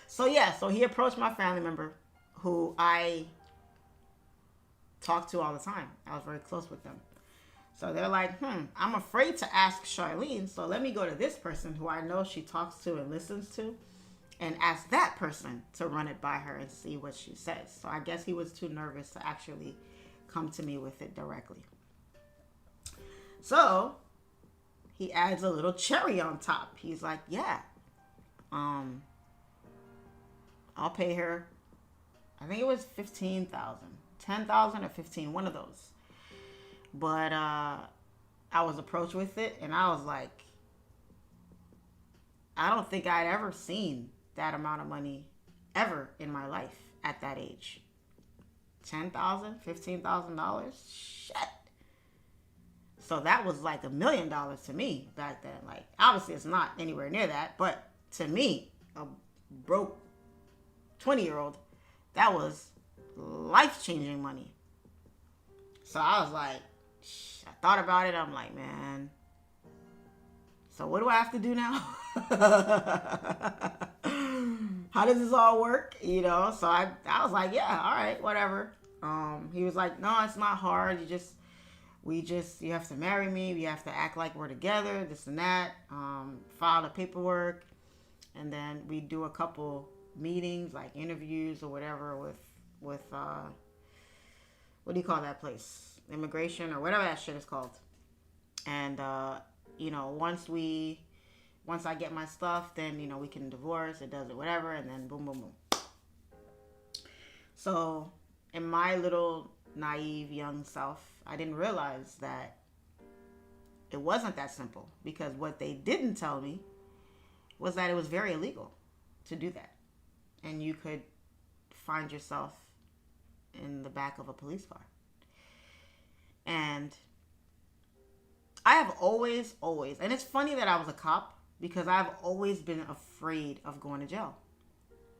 So yeah, so he approached my family member who I talked to all the time. I was very close with them. So they're like, I'm afraid to ask Charlene, so let me go to this person who I know she talks to and listens to, and ask that person to run it by her and see what she says. So I guess he was too nervous to actually come to me with it directly. So he adds a little cherry on top. He's like, yeah, I'll pay her, I think it was 15,000, 10,000 or 15, one of those. But I was approached with it, and I was like, I don't think I'd ever seen that amount of money ever in my life at that age. $10,000, $15,000, shit. So that was like $1 million to me back then. Like, obviously it's not anywhere near that, but to me, a broke 20-year-old, that was life-changing money. So I was like, I thought about it. I'm like, man, so what do I have to do now? How does this all work? You know, so I was like, yeah, all right, whatever. He was like, no, it's not hard. You have to marry me. We have to act like we're together, this and that. File the paperwork. And then we do a couple meetings, like interviews or whatever with what do you call that place? Immigration or whatever that shit is called. And, you know, once I get my stuff, then, you know, we can divorce, it does it, whatever, and then boom, boom, boom. So in my little naive young self, I didn't realize that it wasn't that simple, because what they didn't tell me was that it was very illegal to do that. And you could find yourself in the back of a police car. And I have always, and it's funny that I was a cop, because I've always been afraid of going to jail.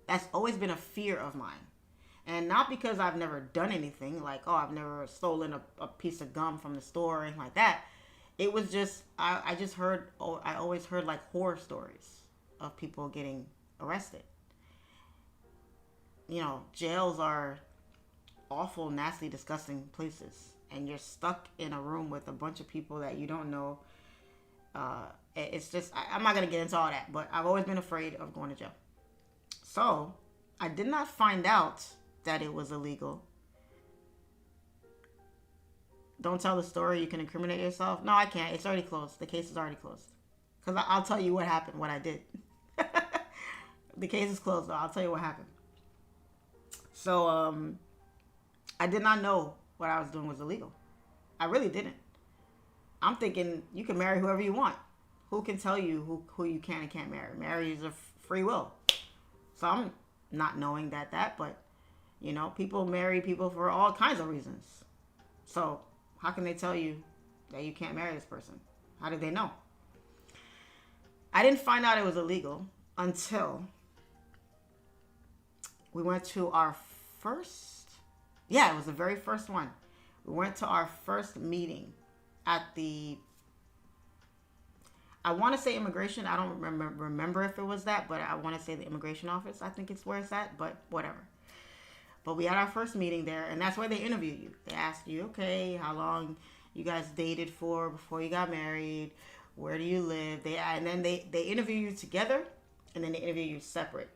That's always been a fear of mine. And not because I've never done anything, like, oh, I've never stolen a piece of gum from the store or anything like that. It was just, I always heard like horror stories of people getting arrested. You know, jails are awful, nasty, disgusting places. And you're stuck in a room with a bunch of people that you don't know. It's just, I'm not going to get into all that, but I've always been afraid of going to jail. So I did not find out that it was illegal. Don't tell the story, you can incriminate yourself. No, I can't. It's already closed. The case is already closed. Because I'll tell you what happened, what I did. The case is closed, though. I'll tell you what happened. So I did not know what I was doing was illegal. I really didn't. I'm thinking you can marry whoever you want. Who can tell you who you can and can't marry? Marriage is a free will. So I'm not knowing that, but, you know, people marry people for all kinds of reasons. So how can they tell you that you can't marry this person? How did they know? I didn't find out it was illegal until we went to our first, it was the very first one. We went to our first meeting at the, I want to say immigration. I don't remember if it was that, but I want to say the immigration office. I think it's where it's at, but whatever. But we had our first meeting there, and that's where they interview you. They ask you, okay, how long you guys dated for before you got married? Where do you live? And then they interview you together, and then they interview you separate.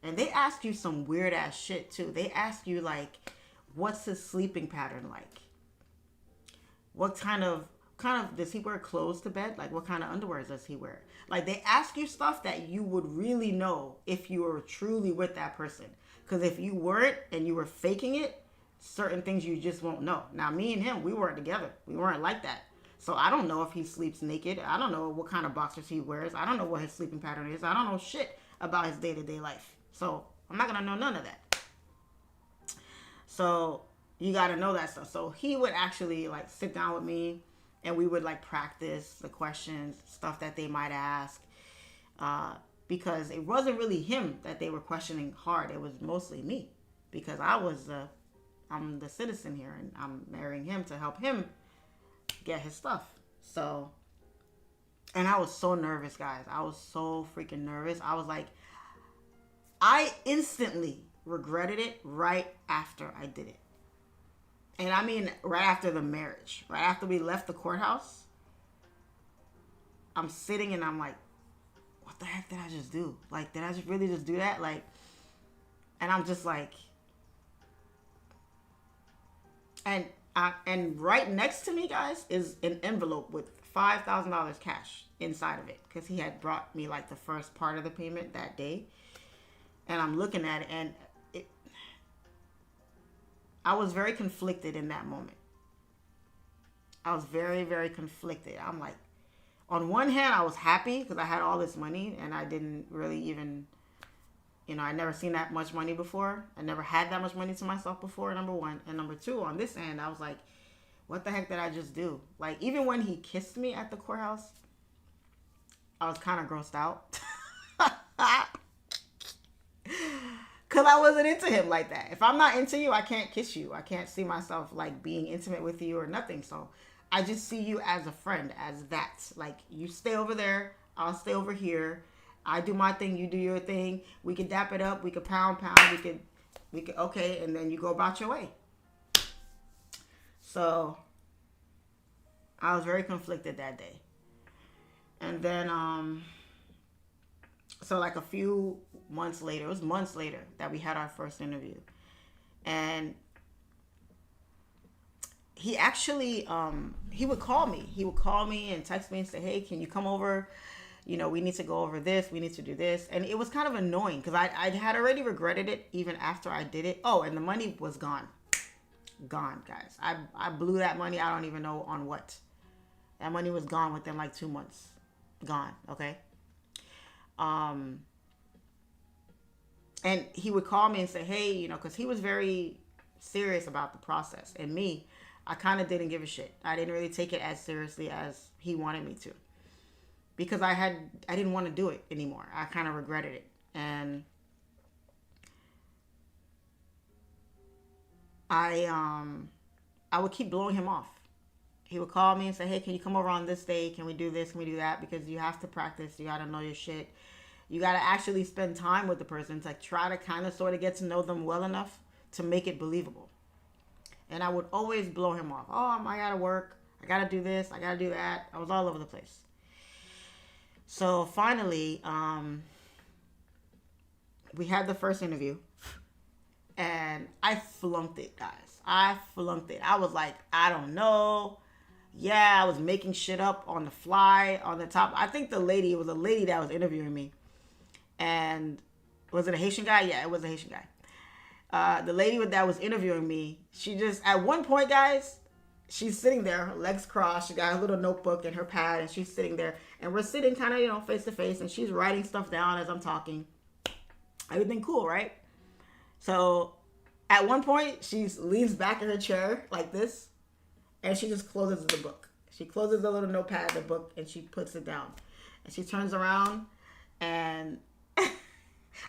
And they ask you some weird ass shit too. They ask you like, what's his sleeping pattern like? What kind of does he wear clothes to bed? Like, what kind of underwear does he wear? Like, they ask you stuff that you would really know if you were truly with that person. Because if you weren't and you were faking it, certain things you just won't know. Now, me and him, we weren't together. We weren't like that. So I don't know if he sleeps naked. I don't know what kind of boxers he wears. I don't know what his sleeping pattern is. I don't know shit about his day-to-day life. So I'm not going to know none of that. So you got to know that stuff. So he would actually like sit down with me, and we would like practice the questions, stuff that they might ask. Because it wasn't really him that they were questioning hard. It was mostly me, because I'm the citizen here, and I'm marrying him to help him get his stuff. So, and I was so nervous, guys. I was so freaking nervous. I was like, I instantly regretted it right after I did it. And I mean, right after the marriage, right after we left the courthouse, I'm sitting and I'm like, what the heck did I just do? Like, did I just really just do that? Like, and I'm just like, and right next to me, guys, is an envelope with $5,000 cash inside of it, because he had brought me like the first part of the payment that day. And I'm looking at it, and I was very conflicted in that moment. I was very, very conflicted. I'm like, on one hand, I was happy because I had all this money and I didn't really even, I never seen that much money before. I never had that much money to myself before, number one. And number two, on this end, I was like, what the heck did I just do? Like, even when he kissed me at the courthouse, I was kind of grossed out. Because I wasn't into him like that. If I'm not into you, I can't kiss you. I can't see myself like being intimate with you or nothing. So I just see you as a friend, as that. Like, you stay over there, I'll stay over here. I do my thing, you do your thing. We could dap it up, we could pound, we could, okay, and then you go about your way. So I was very conflicted that day. And then, so like a few months later, it was months later that we had our first interview. And he actually, he would call me. He would call me and text me and say, hey, can you come over? We need to go over this. We need to do this. And it was kind of annoying because I had already regretted it even after I did it. Oh, and the money was gone. Gone, guys. I blew that money. I don't even know on what. That money was gone within like 2 months. Gone, okay? And he would call me and say, hey, because he was very serious about the process. And me, I kind of didn't give a shit. I didn't really take it as seriously as he wanted me to. Because I didn't want to do it anymore. I kind of regretted it. And I would keep blowing him off. He would call me and say, hey, can you come over on this day? Can we do this? Can we do that? Because you have to practice. You got to know your shit. You got to actually spend time with the person to try to kind of sort of get to know them well enough to make it believable. And I would always blow him off. Oh, I got to work. I got to do this. I got to do that. I was all over the place. So finally, we had the first interview. And I flunked it, guys. I flunked it. I was like, I don't know. Yeah, I was making shit up on the fly, on the top. I think it was a lady that was interviewing me. And was it a Haitian guy? Yeah, it was a Haitian guy. The lady that was interviewing me, she just, at one point, guys, she's sitting there, her legs crossed. She got a little notebook and her pad, and she's sitting there. And we're sitting kind of, face to face, and she's writing stuff down as I'm talking. Everything cool, right? So at one point, she leans back in her chair like this, and she just closes the book. She closes the little notepad, the book, and she puts it down. And she turns around, and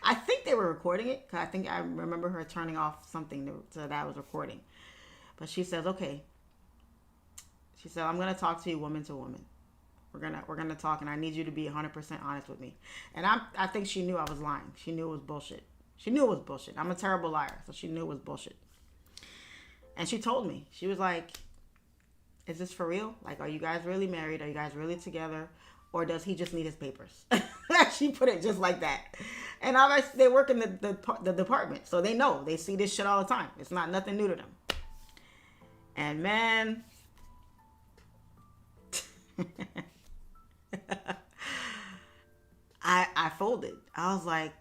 I think they were recording it, because I remember her turning off something so that I was recording. But she says, okay. She said, I'm going to talk to you woman to woman. We're gonna talk, and I need you to be 100% honest with me. And I think she knew I was lying. She knew it was bullshit. She knew it was bullshit. I'm a terrible liar, so she knew it was bullshit. And she told me. She was like, is this for real? Like, are you guys really married? Are you guys really together? Or does he just need his papers? She put it just like that. And they work in the department, so they know. They see this shit all the time. It's not nothing new to them. And man... I folded. I was like,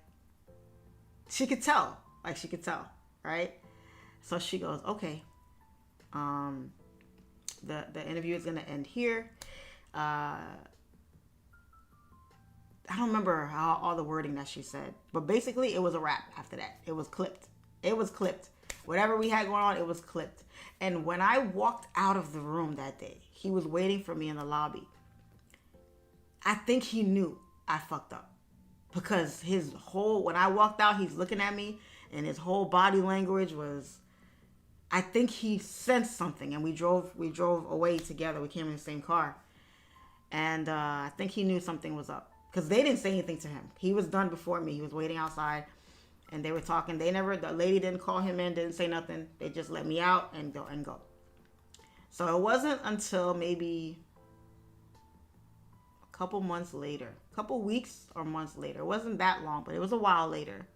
she could tell. Like, she could tell, right? So she goes, okay. The interview is going to end here. I don't remember all the wording that she said. But basically, it was a wrap after that. It was clipped. It was clipped. Whatever we had going on, it was clipped. And when I walked out of the room that day, he was waiting for me in the lobby. I think he knew I fucked up. Because when I walked out, he's looking at me, and his whole body language was, I think he sensed something, and we drove away together. We came in the same car. And I think he knew something was up. Because they didn't say anything to him. He was done before me. He was waiting outside. And they were talking. The lady didn't call him in, didn't say nothing. They just let me out and go. So it wasn't until maybe a couple months later, a couple weeks or months later. It wasn't that long, but it was a while later.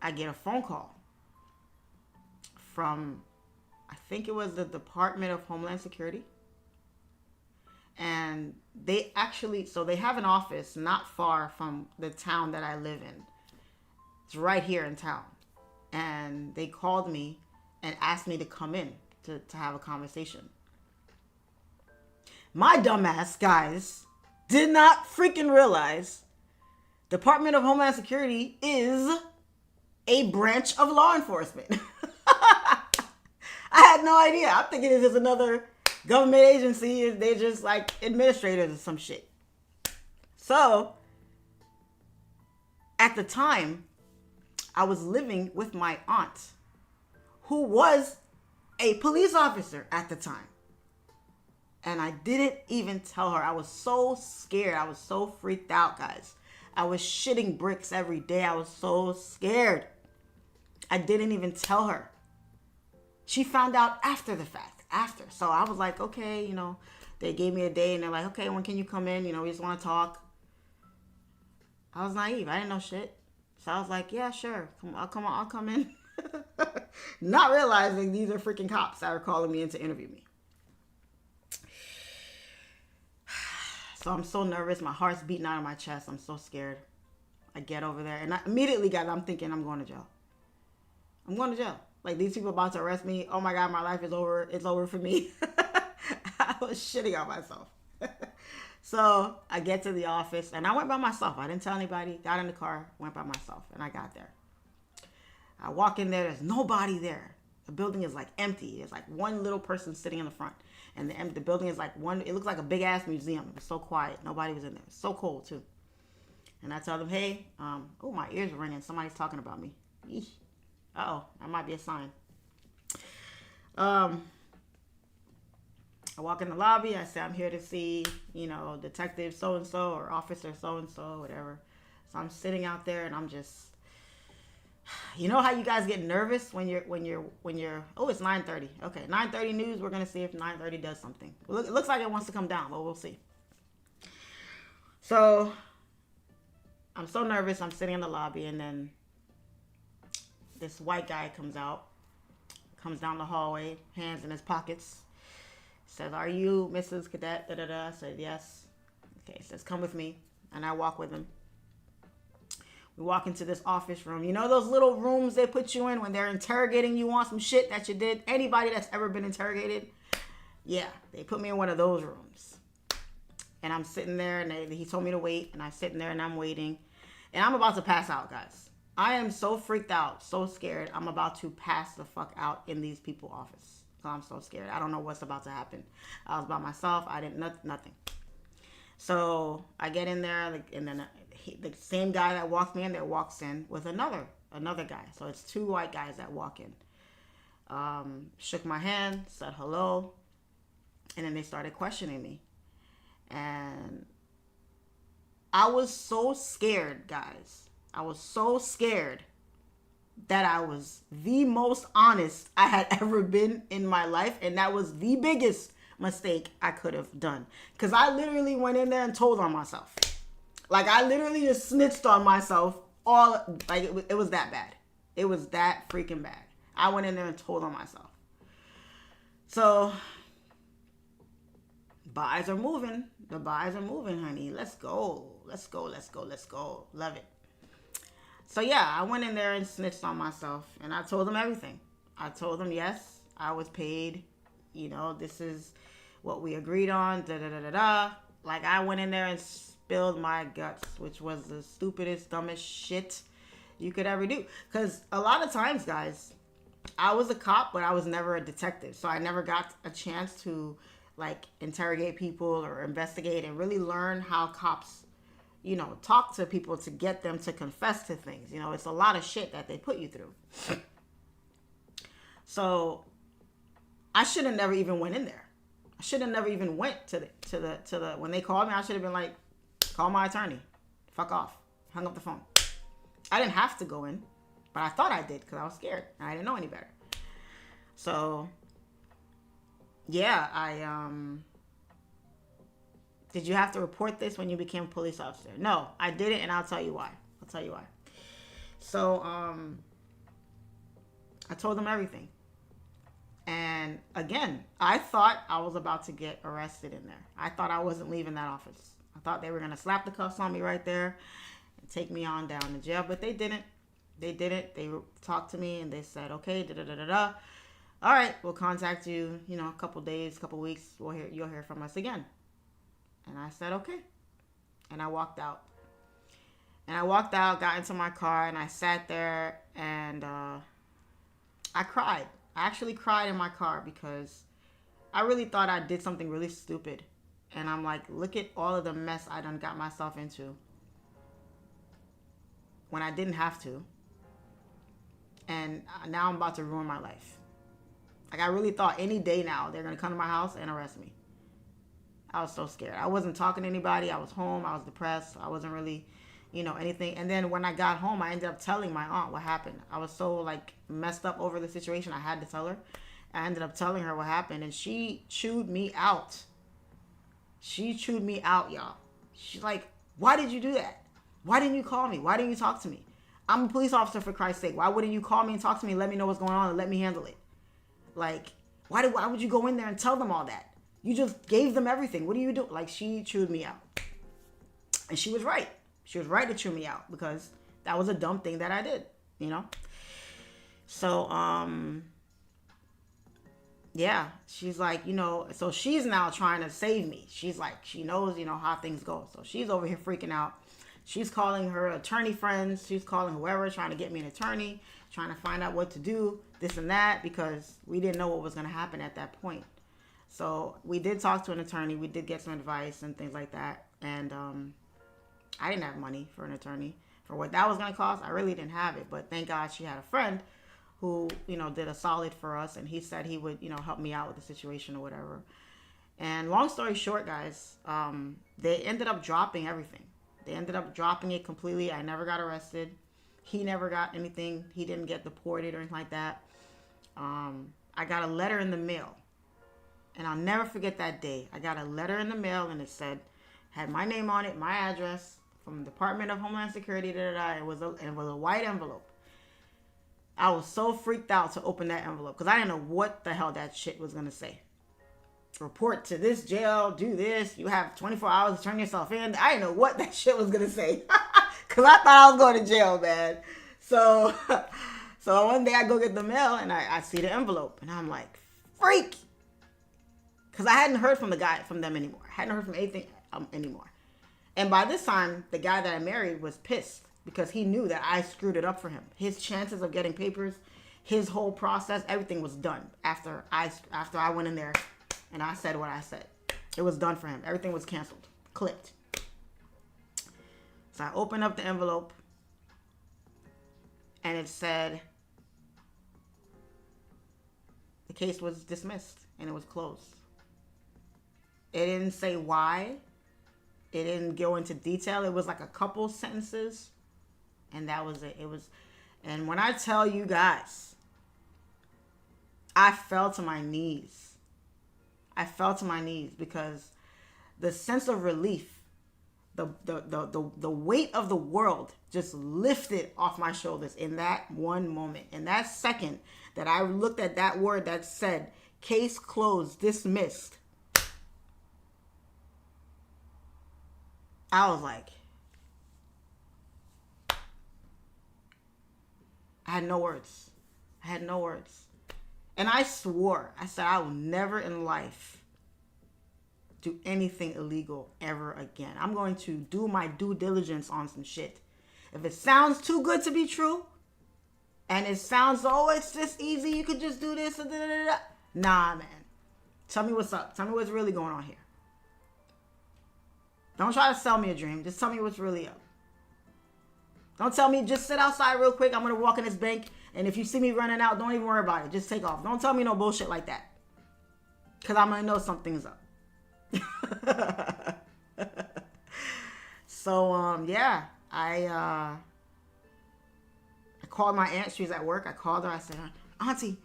I get a phone call from, I think it was the Department of Homeland Security. And they actually, so they have an office not far from the town that I live in. It's right here in town. And they called me and asked me to come in to have a conversation. My dumbass, guys, did not freaking realize Department of Homeland Security is a branch of law enforcement. I had no idea. I'm thinking it's just another government agency. They're just like administrators or some shit. So, at the time, I was living with my aunt, who was a police officer at the time. And I didn't even tell her. I was so scared. I was so freaked out, guys. I was shitting bricks every day. I was so scared. I didn't even tell her. She found out after the fact. So I was like, okay, they gave me a day and they're like, okay, when can you come in? We just want to talk. I was naive. I didn't know shit. So I was like, yeah, sure. I'll come in. Not realizing these are freaking cops that are calling me in to interview me. So I'm so nervous. My heart's beating out of my chest. I'm so scared. I get over there and immediately, guys, I'm thinking I'm going to jail. I'm going to jail. Like, these people about to arrest me. Oh my God, my life is over. It's over for me. I was shitting on myself. So I get to the office and I went by myself. I didn't tell anybody. Got in the car, went by myself, and I got there. I walk in there. There's nobody there. The building is like empty. There's like one little person sitting in the front. And the building is like it looks like a big ass museum. It was so quiet. Nobody was in there. So cold too. And I tell them, hey, oh, my ears are ringing. Somebody's talking about me. Eesh. Uh-oh, that might be a sign. I walk in the lobby. I say, I'm here to see, Detective so-and-so or Officer so-and-so, whatever. So I'm sitting out there and I'm just, how you guys get nervous when you're, oh, it's 9:30. Okay, 9:30 news. We're going to see if 9:30 does something. It looks like it wants to come down, but we'll see. So I'm so nervous. I'm sitting in the lobby and then this white guy comes down the hallway, hands in his pockets, says, are you Mrs. Cadet? I said, yes. Okay, says, come with me. And I walk with him. We walk into this office room. Those little rooms they put you in when they're interrogating you on some shit that you did? Anybody that's ever been interrogated? Yeah, they put me in one of those rooms. And I'm sitting there and he told me to wait. And I'm sitting there and I'm waiting. And I'm about to pass out, guys. I am so freaked out, so scared. I'm about to pass the fuck out in these people's office. So I'm so scared. I don't know what's about to happen. I was by myself. I didn't, nothing. So I get in there, and then the same guy that walked me in there walks in with another guy. So it's two white guys that walk in. Shook my hand, said hello, and then they started questioning me. And I was so scared, guys. I was so scared that I was the most honest I had ever been in my life. And that was the biggest mistake I could have done. Because I literally went in there and told on myself. Like, I literally just snitched on myself. It was that bad. It was that freaking bad. I went in there and told on myself. So, buys are moving. The buys are moving, honey. Let's go. Let's go. Love it. So yeah, I went in there and snitched on myself and I told them everything. I told them, yes, I was paid. This is what we agreed on. Like, I went in there and spilled my guts, which was the stupidest, dumbest shit you could ever do. Because a lot of times, guys, I was a cop, but I was never a detective. So I never got a chance to interrogate people or investigate and really learn how cops talk to people to get them to confess to things. It's a lot of shit that they put you through. So I should have never even went in there. I should have never even went to the when they called me. I should have been like, call my attorney. Fuck off. hung up the phone. I didn't have to go in, but I thought I did because I was scared and I didn't know any better. So, yeah, did you have to report this when you became a police officer? No, I didn't, and I'll tell you why. So, I told them everything. And again, I thought I was about to get arrested in there. I thought I wasn't leaving that office. I thought they were going to slap the cuffs on me right there and take me on down to jail, but they didn't. They talked to me and they said, okay, da-da-da-da-da. All right, we'll contact you, a couple days, couple weeks. You'll hear from us again. And I said, okay. And I walked out. Got into my car, and I sat there, and I cried. I actually cried in my car because I really thought I did something really stupid. And I'm like, look at all of the mess I done got myself into when I didn't have to. And now I'm about to ruin my life. Like, I really thought any day now they're going to come to my house and arrest me. I was so scared. I wasn't talking to anybody. I was home. I was depressed. I wasn't really, anything. And then when I got home, I ended up telling my aunt what happened. I was so, messed up over the situation. I had to tell her. I ended up telling her what happened, and she chewed me out. Y'all. She's like, why did you do that? Why didn't you call me? Why didn't you talk to me? I'm a police officer, for Christ's sake. Why wouldn't you call me and talk to me and let me know what's going on and let me handle it? Like, why would you go in there and tell them all that? You just gave them everything. What do you do? Like, she chewed me out. And she was right. She was right to chew me out because that was a dumb thing that I did, So, yeah, she's like, so she's now trying to save me. She's like, she knows, how things go. So she's over here freaking out. She's calling her attorney friends. She's calling whoever, trying to get me an attorney, trying to find out what to do, this and that, because we didn't know what was going to happen at that point. So we did talk to an attorney. We did get some advice and things like that. And I didn't have money for an attorney. For what that was going to cost, I really didn't have it. But thank God she had a friend who, did a solid for us. And he said he would, help me out with the situation or whatever. And long story short, guys, they ended up dropping everything. They ended up dropping it completely. I never got arrested. He never got anything. He didn't get deported or anything like that. I got a letter in the mail. And I'll never forget that day. I got a letter in the mail, and it had my name on it, my address, from the Department of Homeland Security, It was a white envelope. I was so freaked out to open that envelope because I didn't know what the hell that shit was going to say. Report to this jail, do this, you have 24 hours to turn yourself in. I didn't know what that shit was going to say because I thought I was going to jail, man. So one day I go get the mail, and I see the envelope, and I'm like, freak. Because I hadn't heard from them anymore. I hadn't heard from anything anymore. And by this time, the guy that I married was pissed because he knew that I screwed it up for him. His chances of getting papers, his whole process, everything was done after I went in there and I said what I said. It was done for him. Everything was canceled, clipped. So I opened up the envelope, and it said the case was dismissed and it was closed. It didn't say why. It didn't go into detail. It was like a couple sentences, and that was it. And when I tell you guys, I fell to my knees. Because the sense of relief, the weight of the world just lifted off my shoulders in that one moment. In that second that I looked at that word that said, case closed, dismissed, I was like, I had no words. And I swore, I said, I will never in life do anything illegal ever again. I'm going to do my due diligence on some shit. If it sounds too good to be true, and it sounds, it's just easy, you could just do this, nah, man. Tell me what's up. Tell me what's really going on here. Don't try to sell me a dream. Just tell me what's really up. Don't tell me, just sit outside real quick. I'm going to walk in this bank. And if you see me running out, don't even worry about it. Just take off. Don't tell me no bullshit like that. Because I'm going to know something's up. So, yeah. I called my aunt. She was at work. I called her. I said, Auntie,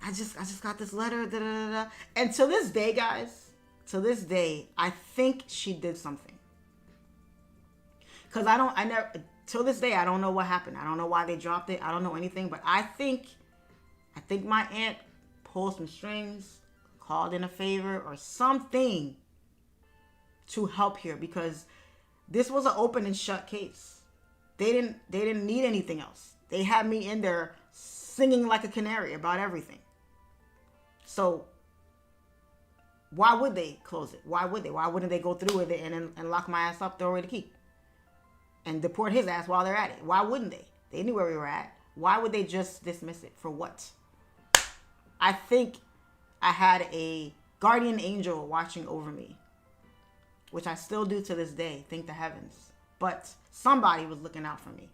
I just got this letter. Da, da, da, da. And to this day, guys, to this day, I think she did something. Because till this day, I don't know what happened. I don't know why they dropped it. I don't know anything. But I think my aunt pulled some strings, called in a favor or something to help here, because this was an open and shut case. They didn't need anything else. They had me in there singing like a canary about everything. So why would they close it? Why would they? Why wouldn't they go through with it and lock my ass up, throw away the key, and deport his ass while they're at it? Why wouldn't they? They knew where we were at. Why would they just dismiss it? For what? I think I had a guardian angel watching over me, which I still do to this day, thank the heavens. But somebody was looking out for me.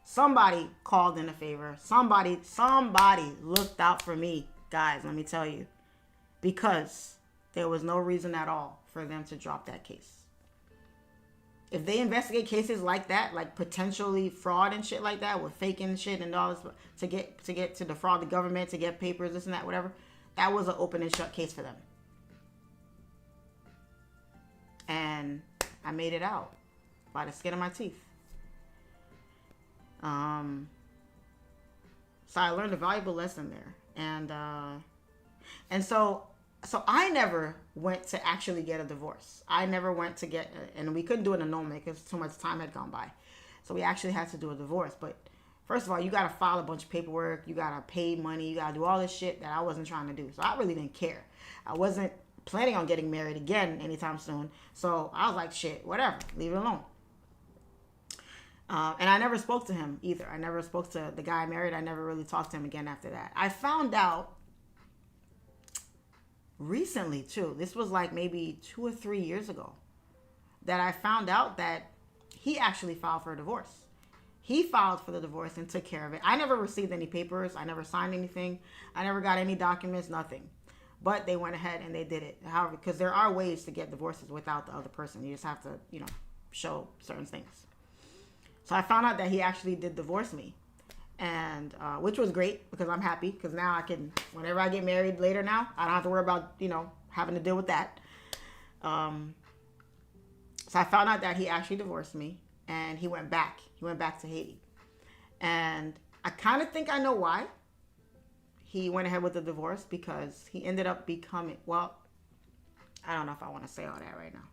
Somebody called in a favor. Somebody looked out for me, guys, let me tell you. Because there was no reason at all for them to drop that case. If they investigate cases like that, like potentially fraud and shit like that, with faking shit and all this to get to defraud the government, to get papers, this and that, whatever, that was an open and shut case for them. And I made it out by the skin of my teeth. So I learned a valuable lesson there, and so I never went to actually get a divorce. I never went to get, and we couldn't do an annulment because too much time had gone by. So we actually had to do a divorce. But first of all, you got to file a bunch of paperwork. You got to pay money. You got to do all this shit that I wasn't trying to do. So I really didn't care. I wasn't planning on getting married again anytime soon. So I was like, shit, whatever, leave it alone. And I never spoke to him either. I never spoke to the guy I married. I never really talked to him again after that. I found out recently too, this was like maybe 2 or 3 years ago, that I found out that he actually filed for a divorce. He filed for the divorce and took care of it. I never received any papers. I never signed anything. I never got any documents, nothing. But they went ahead and they did it. However, because there are ways to get divorces without the other person. You just have to, show certain things. So I found out that he actually did divorce me, and which was great, because I'm happy, because now I can, whenever I get married later now, I don't have to worry about, having to deal with that. So I found out that he actually divorced me, and he went back. He went back to Haiti. And I kind of think I know why he went ahead with the divorce, because he ended up becoming, well, I don't know if I want to say all that right now.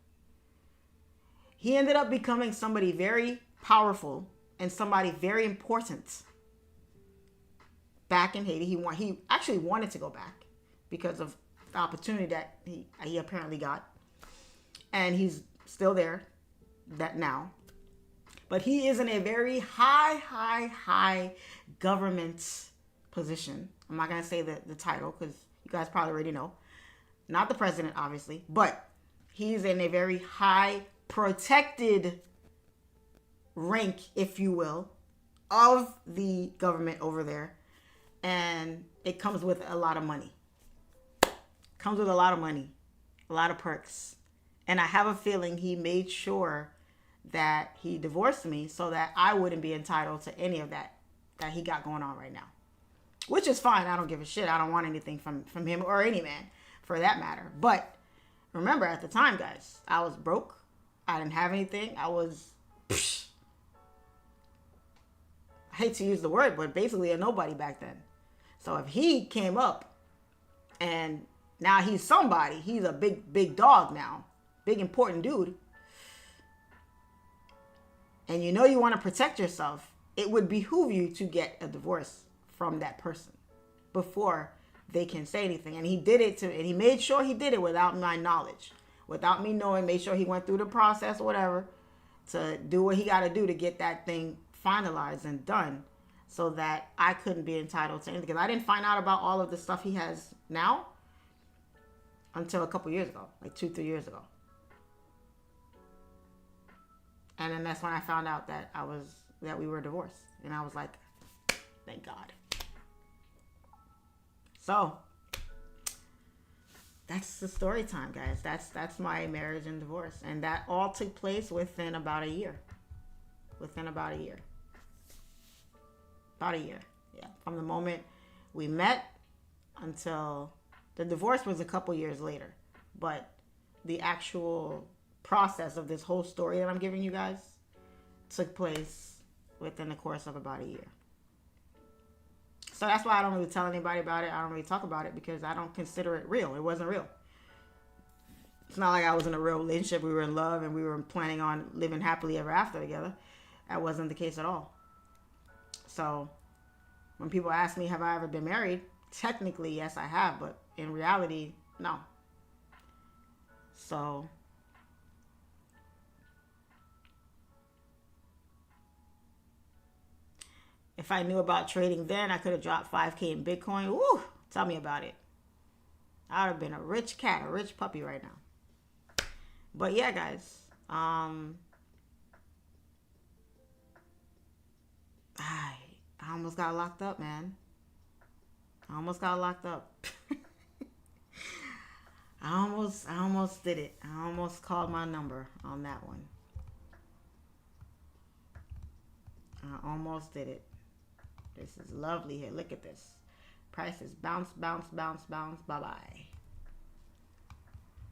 He ended up becoming somebody very powerful and somebody very important back in Haiti. He actually wanted to go back because of the opportunity that he apparently got, and he's still there now. But he is in a very high government position. I'm not gonna say the title, because you guys probably already know. Not the president, obviously, but he's in a very high protected rank, if you will, of the government over there. And it comes with a lot of money. Comes with a lot of money, a lot of perks. And I have a feeling he made sure that he divorced me so that I wouldn't be entitled to any of that he got going on right now. Which is fine. I don't give a shit. I don't want anything from him or any man for that matter. But remember, at the time, guys, I was broke. I didn't have anything. I was, I hate to use the word, but basically a nobody back then. So if he came up and now he's somebody, he's a big dog now, big important dude, and you want to protect yourself, it would behoove you to get a divorce from that person before they can say anything. And he did it and he made sure he did it without my knowledge, without me knowing, made sure he went through the process or whatever to do what he got to do to get that thing finalized and done, so that I couldn't be entitled to anything. Because I didn't find out about all of the stuff he has now until a couple years ago, like 2-3 years ago. And then that's when I found out that we were divorced. And I was like, thank God. So that's the story time, guys. That's my marriage and divorce. And that all took place within about a year. within about a year. About a year. Yeah. From the moment we met until the divorce was a couple years later. But the actual process of this whole story that I'm giving you guys took place within the course of about a year. So that's why I don't really tell anybody about it. I don't really talk about it because I don't consider it real. It wasn't real. It's not like I was in a real relationship. We were in love and we were planning on living happily ever after together. That wasn't the case at all. So when people ask me, have I ever been married? Technically, yes, I have. But in reality, no. So if I knew about trading then, I could have dropped 5K in Bitcoin. Woo! Tell me about it. I would have been a rich cat, a rich puppy right now. But yeah, guys. I almost got locked up, man. I almost got locked up. I almost did it. I almost called my number on that one. I almost did it. This is lovely here. Look at this. Prices bounce, bounce, bounce, bounce. Bye-bye.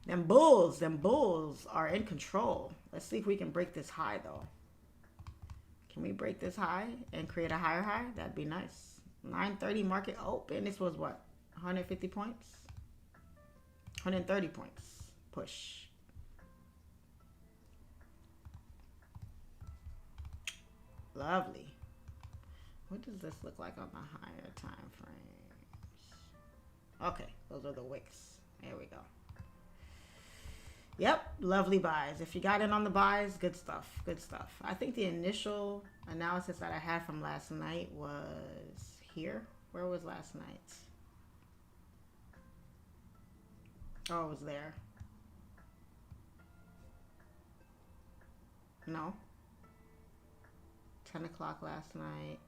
Them bulls are in control. Let's see if we can break this high, though. Can we break this high and create a higher high? That'd be nice. 930 market open. This was what? 150 points? 130 points. Push. Lovely. What does this look like on the higher time frames? Okay, those are the wicks. There we go. Yep, lovely buys. If you got in on the buys, good stuff. Good stuff. I think the initial analysis that I had from last night was here. Where was last night? Oh, it was there. No. 10 o'clock last night.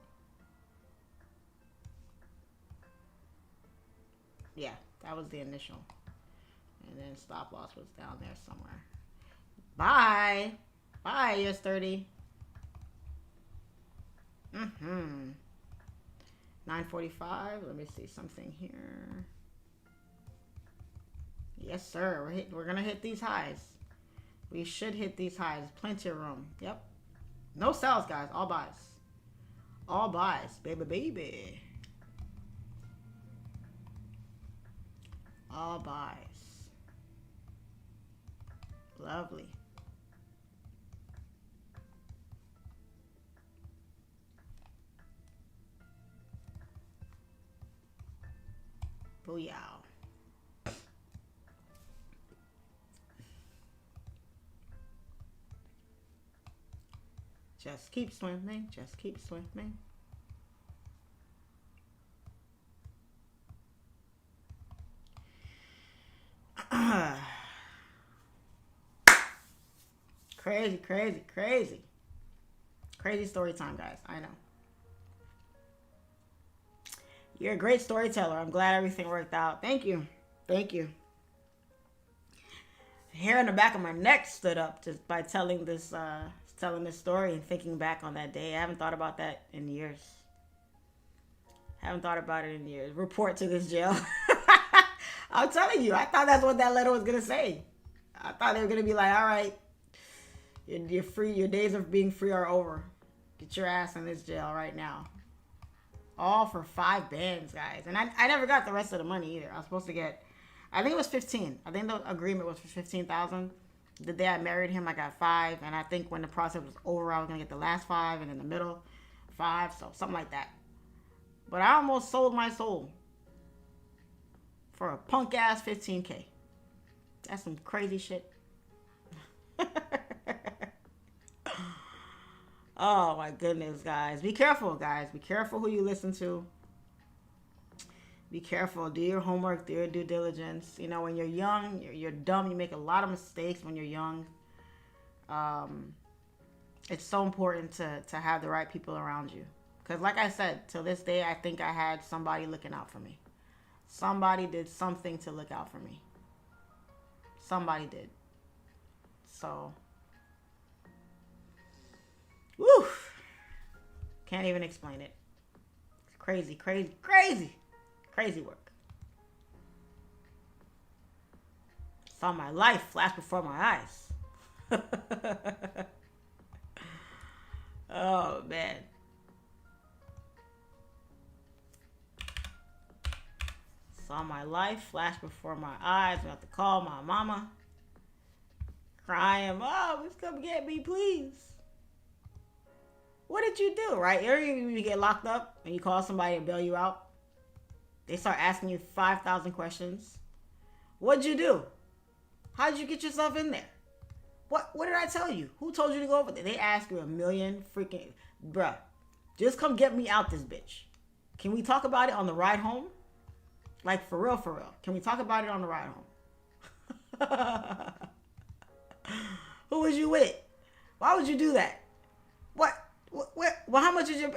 Yeah, that was the initial. And then stop loss was down there somewhere. Bye. Bye, US30. 945. Let me see something here. Yes, sir. We're going to hit these highs. We should hit these highs. Plenty of room. Yep. No sells, guys. All buys. All buys. Baby, baby. All buys. Lovely. Booyah. Just keep swimming. Just keep swimming. Crazy, crazy, crazy. Crazy story time, guys. I know. You're a great storyteller. I'm glad everything worked out. Thank you. Thank you. Hair in the back of my neck stood up just by telling this story and thinking back on that day. I haven't thought about that in years. Haven't thought about it in years. Report to this jail. I'm telling you, I thought that's what that letter was going to say. I thought they were going to be like, all right, you're free. Your days of being free are over. Get your ass in this jail right now. All for 5 bands, guys. And I never got the rest of the money either. I was supposed to get, I think it was 15. I think the agreement was for 15,000. The day I married him, I got 5. And I think when the process was over, I was going to get the last 5. And in the middle, 5. So something like that. But I almost sold my soul for a punk ass 15K. That's some crazy shit. Oh my goodness, guys. Be careful, guys. Be careful who you listen to. Be careful. Do your homework. Do your due diligence. You know, when you're young, you're dumb. You make a lot of mistakes when you're young. It's so important to have the right people around you. Because like I said, till this day, I think I had somebody looking out for me. Somebody did something to look out for me. Somebody did. So Woo! Can't even explain it. It's crazy, crazy, crazy. Crazy work. Saw my life flash before my eyes. Oh, man. Saw my life flash before my eyes. I have to call my mama. Crying, Mom, just come get me, please. What did you do, right? You get locked up and you call somebody to bail you out. They start asking you 5,000 questions. What'd you do? How'd you get yourself in there? What did I tell you? Who told you to go over there? They ask you a million freaking... Bruh, just come get me out this bitch. Can we talk about it on the ride home? Like, for real, for real. Can we talk about it on the ride home? Who was you with? Why would you do that? What? Well, how much is your...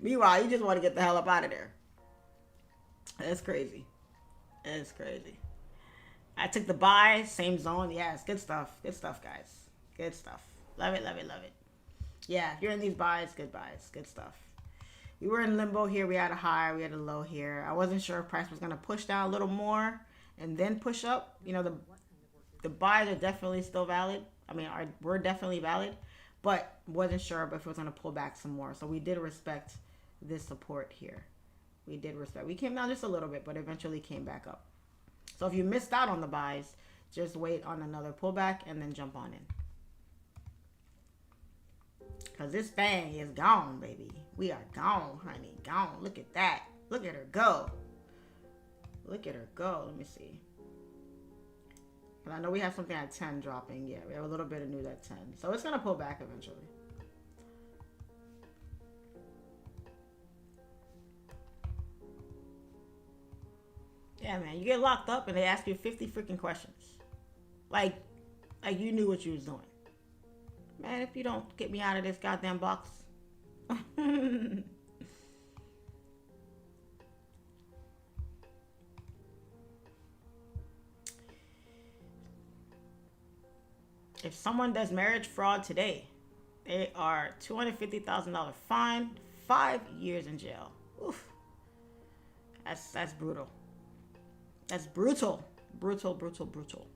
Meanwhile, you just want to get the hell up out of there. That's crazy. That's crazy. I took the buy, same zone. Yeah, it's good stuff. Good stuff, guys. Good stuff. Love it, love it, love it. Yeah, if you're in these buys, good buys. Good stuff. We were in limbo here. We had a high. We had a low here. I wasn't sure if price was going to push down a little more and then push up. You know, the buys are definitely still valid. I mean, we're definitely valid. But wasn't sure if it was going to pull back some more. So we did respect this support here. We did respect. We came down just a little bit, but eventually came back up. So if you missed out on the buys, just wait on another pullback and then jump on in. Because this thing is gone, baby. We are gone, honey. Gone. Look at that. Look at her go. Look at her go. Let me see. But I know we have something at 10 dropping. Yeah, we have a little bit of news at 10. So it's going to pull back eventually. Yeah, man. You get locked up and they ask you 50 freaking questions. Like you knew what you was doing. Man, if you don't get me out of this goddamn box. If someone does marriage fraud today, they are $250,000 fine, 5 years in jail. Oof. That's brutal. That's brutal. Brutal, brutal, brutal.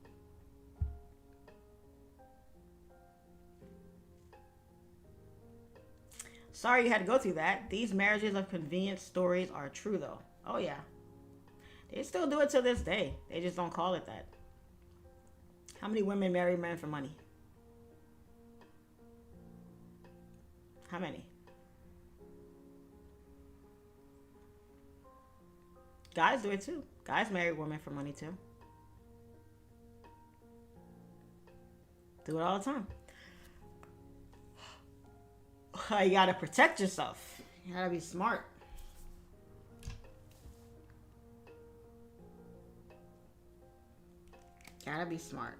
Sorry you had to go through that. These marriages of convenience stories are true, though. Oh, yeah. They still do it to this day. They just don't call it that. How many women marry men for money? How many? Guys do it, too. Guys marry women for money, too. Do it all the time. You gotta protect yourself. You gotta be smart. Gotta be smart.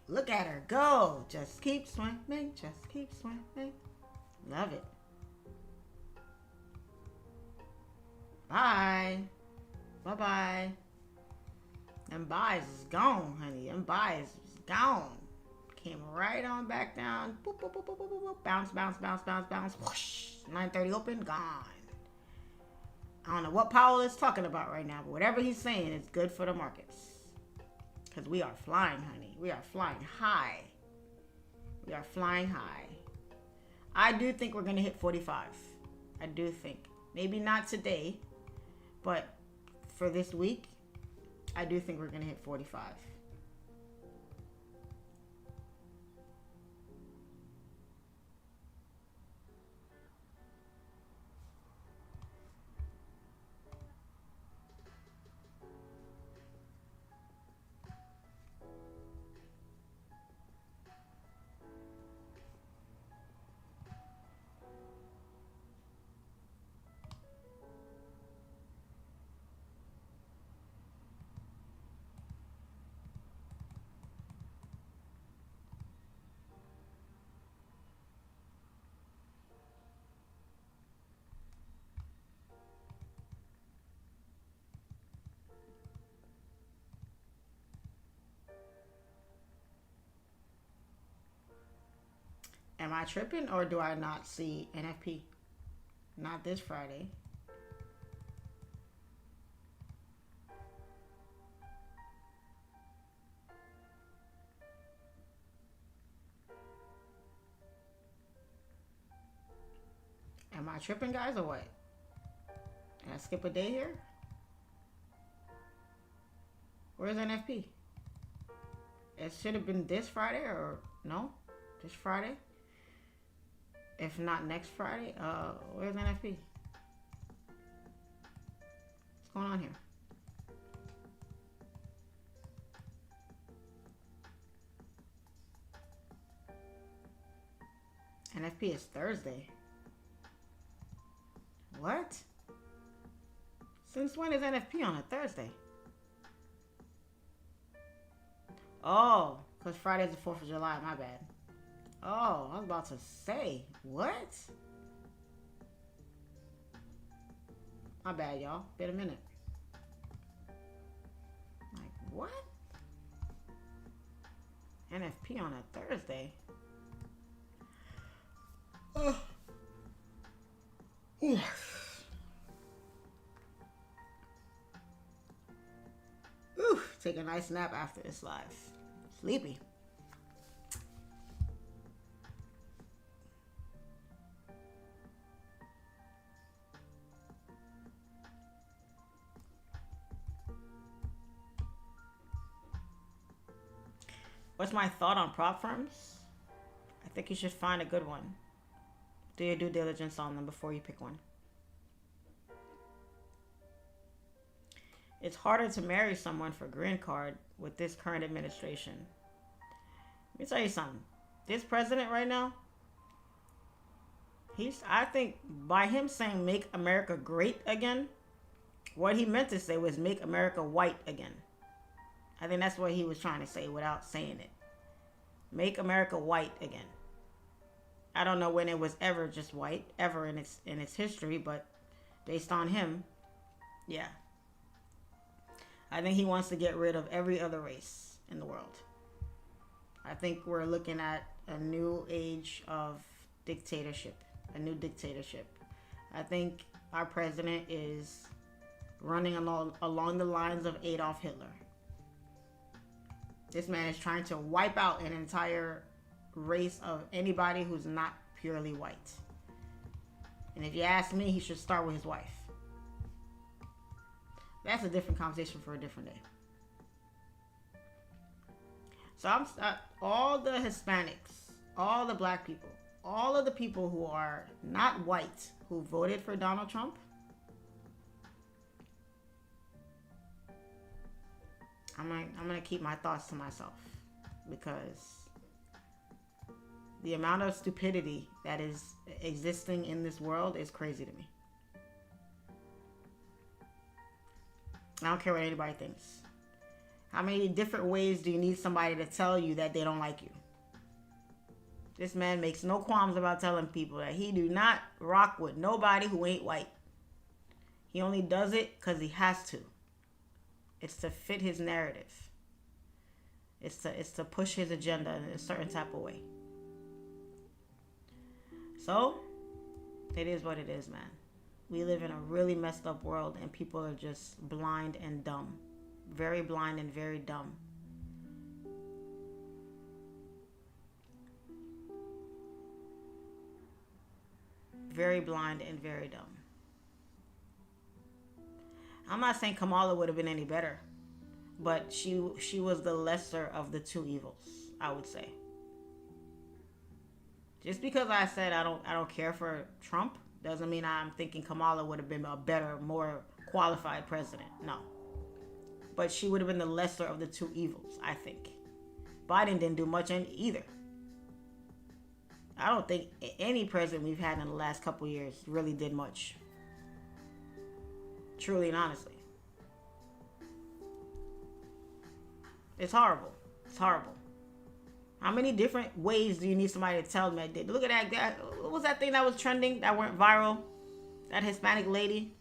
Look at her go. Just keep swimming. Just keep swimming. Love it. Bye. Bye-bye. Them buys is gone, honey. Them buys is gone. Came right on back down. Boop, boop, boop, boop, boop, boop. Bounce, bounce, bounce, bounce, bounce. Whoosh. 9:30 open. Gone. I don't know what Powell is talking about right now, but whatever he's saying is good for the markets. Because we are flying, honey. We are flying high. We are flying high. I do think we're going to hit 45. I do think. Maybe not today, but for this week, I do think we're going to hit 45. Am I tripping or do I not see NFP? Not this Friday. Am I tripping, guys, or what? Did I skip a day here? Where's NFP? It should have been this Friday, or no? This Friday? If not next Friday, where's NFP? What's going on here? NFP is Thursday. What? Since when is NFP on a Thursday? Oh, because Friday's the 4th of July, my bad. Oh, I was about to say, what? My bad, y'all. Been a minute. Like, what? NFP on a Thursday? Oh. Ooh. Ooh, take a nice nap after this live. Sleepy. What's my thought on prop firms? I think you should find a good one. Do your due diligence on them before you pick one. It's harder to marry someone for green card with this current administration. Let me tell you something. This president right now, I think by him saying make America great again, what he meant to say was make America white again. I think that's what he was trying to say without saying it. Make America white again. I don't know when it was ever just white, ever in its history, but based on him, yeah. I think he wants to get rid of every other race in the world. I think we're looking at a new age of dictatorship, a new dictatorship. I think our president is running along the lines of Adolf Hitler. This man is trying to wipe out an entire race of anybody who's not purely white. And if you ask me, he should start with his wife. That's a different conversation for a different day. So all the Hispanics, all the black people, all of the people who are not white who voted for Donald Trump, I'm gonna keep my thoughts to myself, because the amount of stupidity that is existing in this world is crazy to me. I don't care what anybody thinks. How many different ways do you need somebody to tell you that they don't like you? This man makes no qualms about telling people that he do not rock with nobody who ain't white. He only does it because he has to. It's to fit his narrative. It's to push his agenda in a certain type of way. So, it is what it is, man. We live in a really messed up world, and people are just blind and dumb. Very blind and very dumb. Very blind and very dumb. I'm not saying Kamala would have been any better, but she was the lesser of the two evils, I would say. Just because I said I don't care for Trump doesn't mean I'm thinking Kamala would have been a better, more qualified president. No. But she would have been the lesser of the two evils, I think. Biden didn't do much either. I don't think any president we've had in the last couple years really did much. Truly and honestly. It's horrible. It's horrible. How many different ways do you need somebody to tell them that did? Look at that guy. What was that thing that was trending that went viral? That Hispanic lady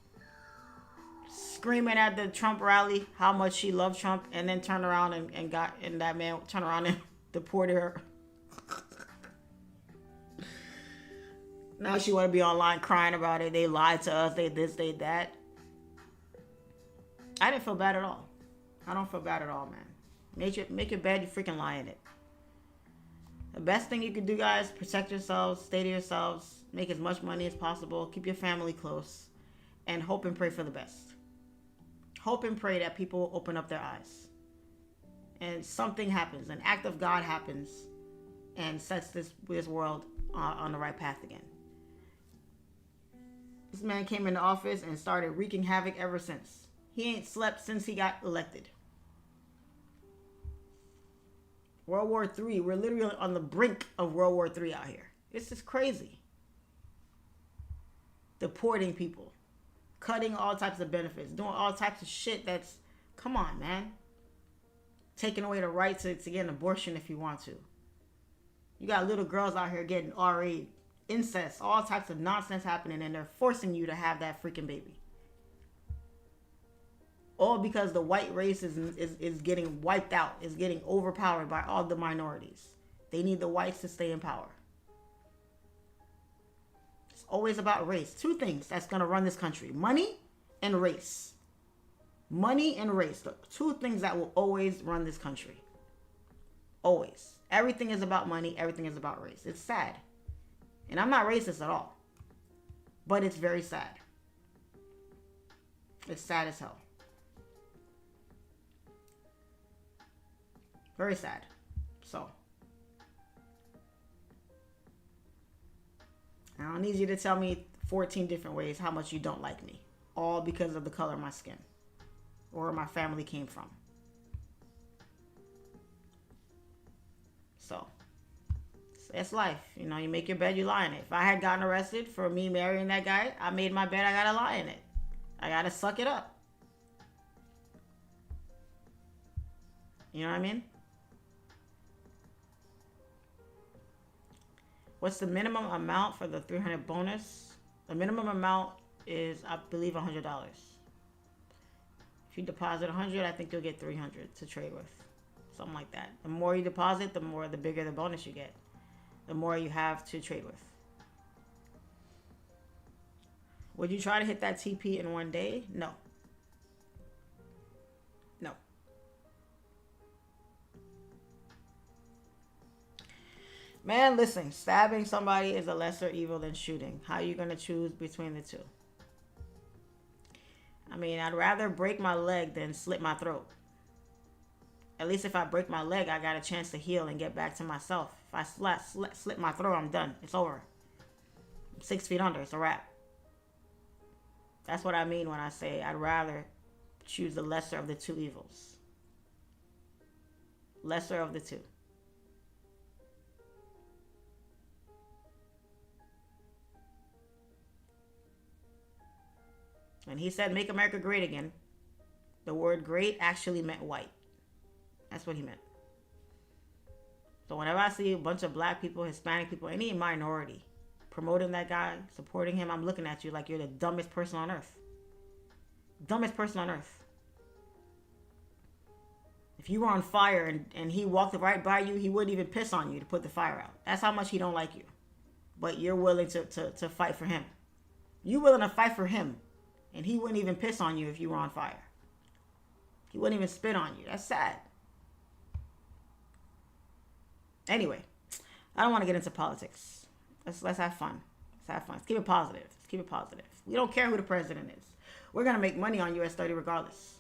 screaming at the Trump rally how much she loved Trump, and then turned around and that man turned around and deported her. Now she want to be online crying about it. They lied to us. They this, they that. I didn't feel bad at all. I don't feel bad at all, man. Make your bed, you freaking lie in it. The best thing you can do, guys, protect yourselves, stay to yourselves, make as much money as possible, keep your family close, and hope and pray for the best. Hope and pray that people open up their eyes. And something happens, an act of God happens, and sets this world on the right path again. This man came into office and started wreaking havoc ever since. He ain't slept since he got elected. World War III, we're literally on the brink of World War III out here. This is crazy. Deporting people, cutting all types of benefits, doing all types of shit that's, come on, man. Taking away the right to get an abortion if you want to. You got little girls out here getting RA, incest, all types of nonsense happening, and they're forcing you to have that freaking baby. All because the white race is getting wiped out, is getting overpowered by all the minorities. They need the whites to stay in power. It's always about race. Two things that's going to run this country. Money and race. Money and race. The two things that will always run this country. Always. Everything is about money. Everything is about race. It's sad. And I'm not racist at all. But it's very sad. It's sad as hell. Very sad. So, I don't need you to tell me 14 different ways how much you don't like me. All because of the color of my skin. Or where my family came from. So, it's life. You know, you make your bed, you lie in it. If I had gotten arrested for me marrying that guy, I made my bed, I gotta lie in it. I gotta suck it up. You know what I mean? What's the minimum amount for the 300 bonus? The minimum amount is, I believe, $100. If you deposit 100, I think you'll get 300 to trade with. Something like that. The more you deposit, the bigger the bonus you get. The more you have to trade with. Would you try to hit that TP in one day? No. No. Man, listen, stabbing somebody is a lesser evil than shooting. How are you going to choose between the two? I mean, I'd rather break my leg than slit my throat. At least if I break my leg, I got a chance to heal and get back to myself. If I slit my throat, I'm done. It's over. I'm 6 feet under. It's a wrap. That's what I mean when I say I'd rather choose the lesser of the two evils. Lesser of the two. And he said, make America great again. The word great actually meant white. That's what he meant. So whenever I see a bunch of black people, Hispanic people, any minority promoting that guy, supporting him, I'm looking at you like you're the dumbest person on earth. Dumbest person on earth. If you were on fire and he walked right by you, he wouldn't even piss on you to put the fire out. That's how much he don't like you. But you're willing to fight for him. You're willing to fight for him. And he wouldn't even piss on you if you were on fire. He wouldn't even spit on you. That's sad. Anyway, I don't want to get into politics. Let's have fun. Let's have fun. Let's keep it positive. Let's keep it positive. We don't care who the president is. We're going to make money on US30 regardless.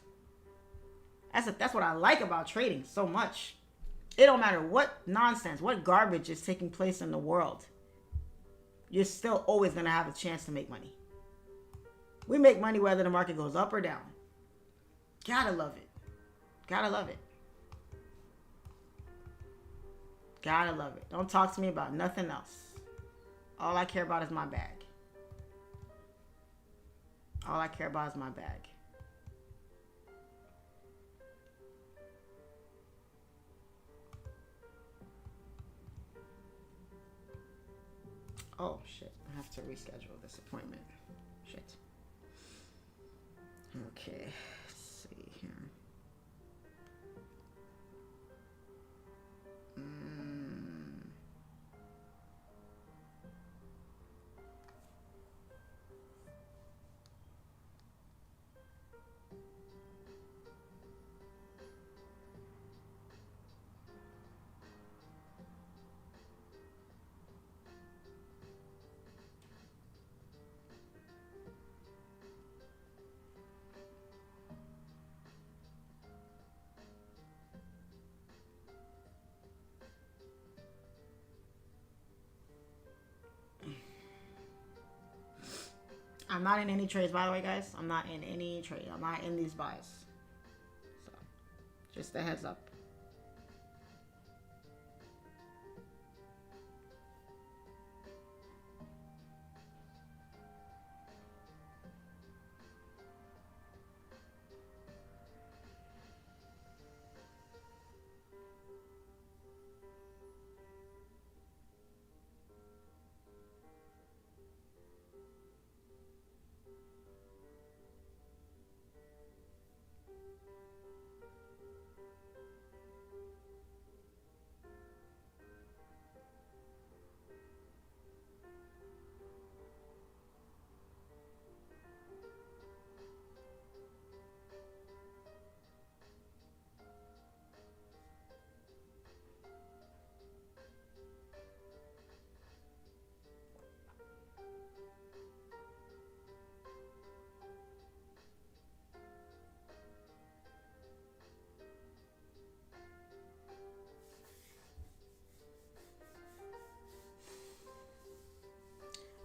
That's what I like about trading so much. It don't matter what nonsense, what garbage is taking place in the world. You're still always going to have a chance to make money. We make money whether the market goes up or down. Gotta love it. Gotta love it. Gotta love it. Don't talk to me about nothing else. All I care about is my bag. All I care about is my bag. Oh, shit. I have to reschedule this appointment. Shit. Okay. Let's see here. I'm not in any trades, by the way, guys. I'm not in any trade. I'm not in these buys. So, just a heads up.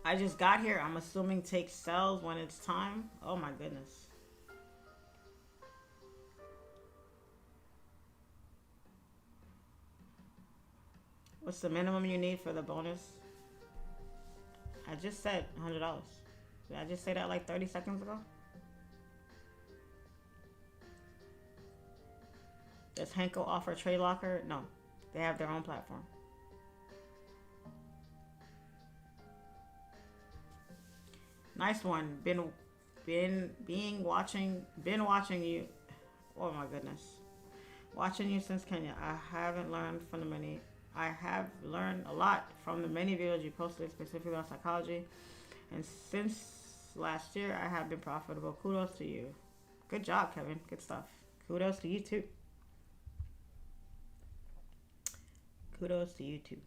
I just got here. I'm assuming take sells when it's time. Oh my goodness. What's the minimum you need for the bonus? I just said $100. Did I just say that like 30 seconds ago? Does Henkel offer Trade Locker? No. They have their own platform. Nice one. Been watching you. Oh my goodness. Watching you since Kenya. I have learned a lot from the many videos you posted specifically on psychology. And since last year, I have been profitable. Kudos to you. Good job, Kevin. Good stuff. Kudos to you too. Kudos to you too.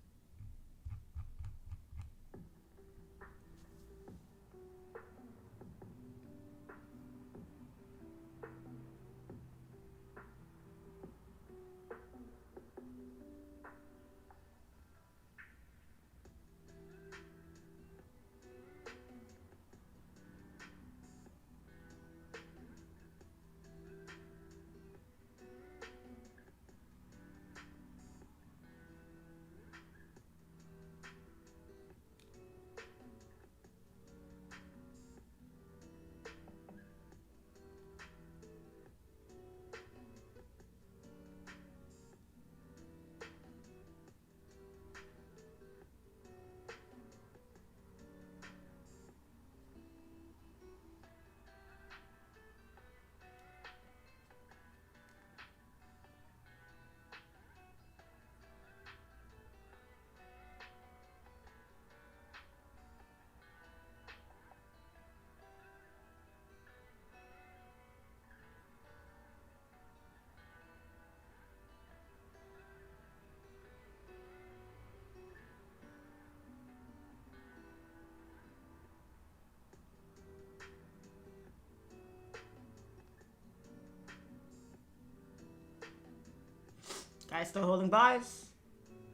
guys still holding buys?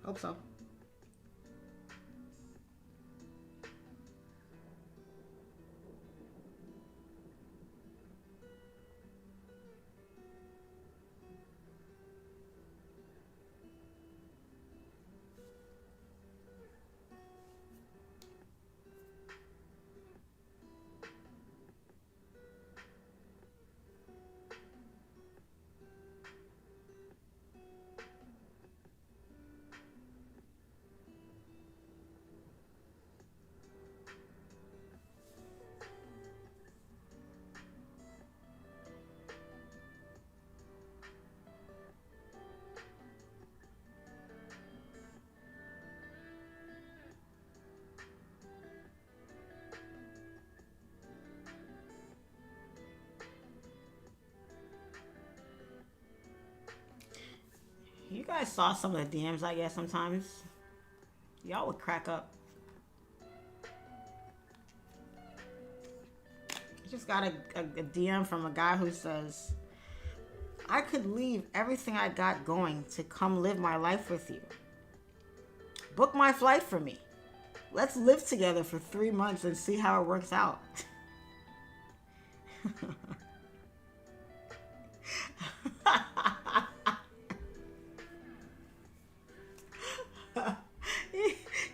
Hope so. You guys saw some of the DMs I get sometimes. Y'all would crack up. I just got a DM from a guy who says, I could leave everything I got going to come live my life with you. Book my flight for me. Let's live together for 3 months and see how it works out.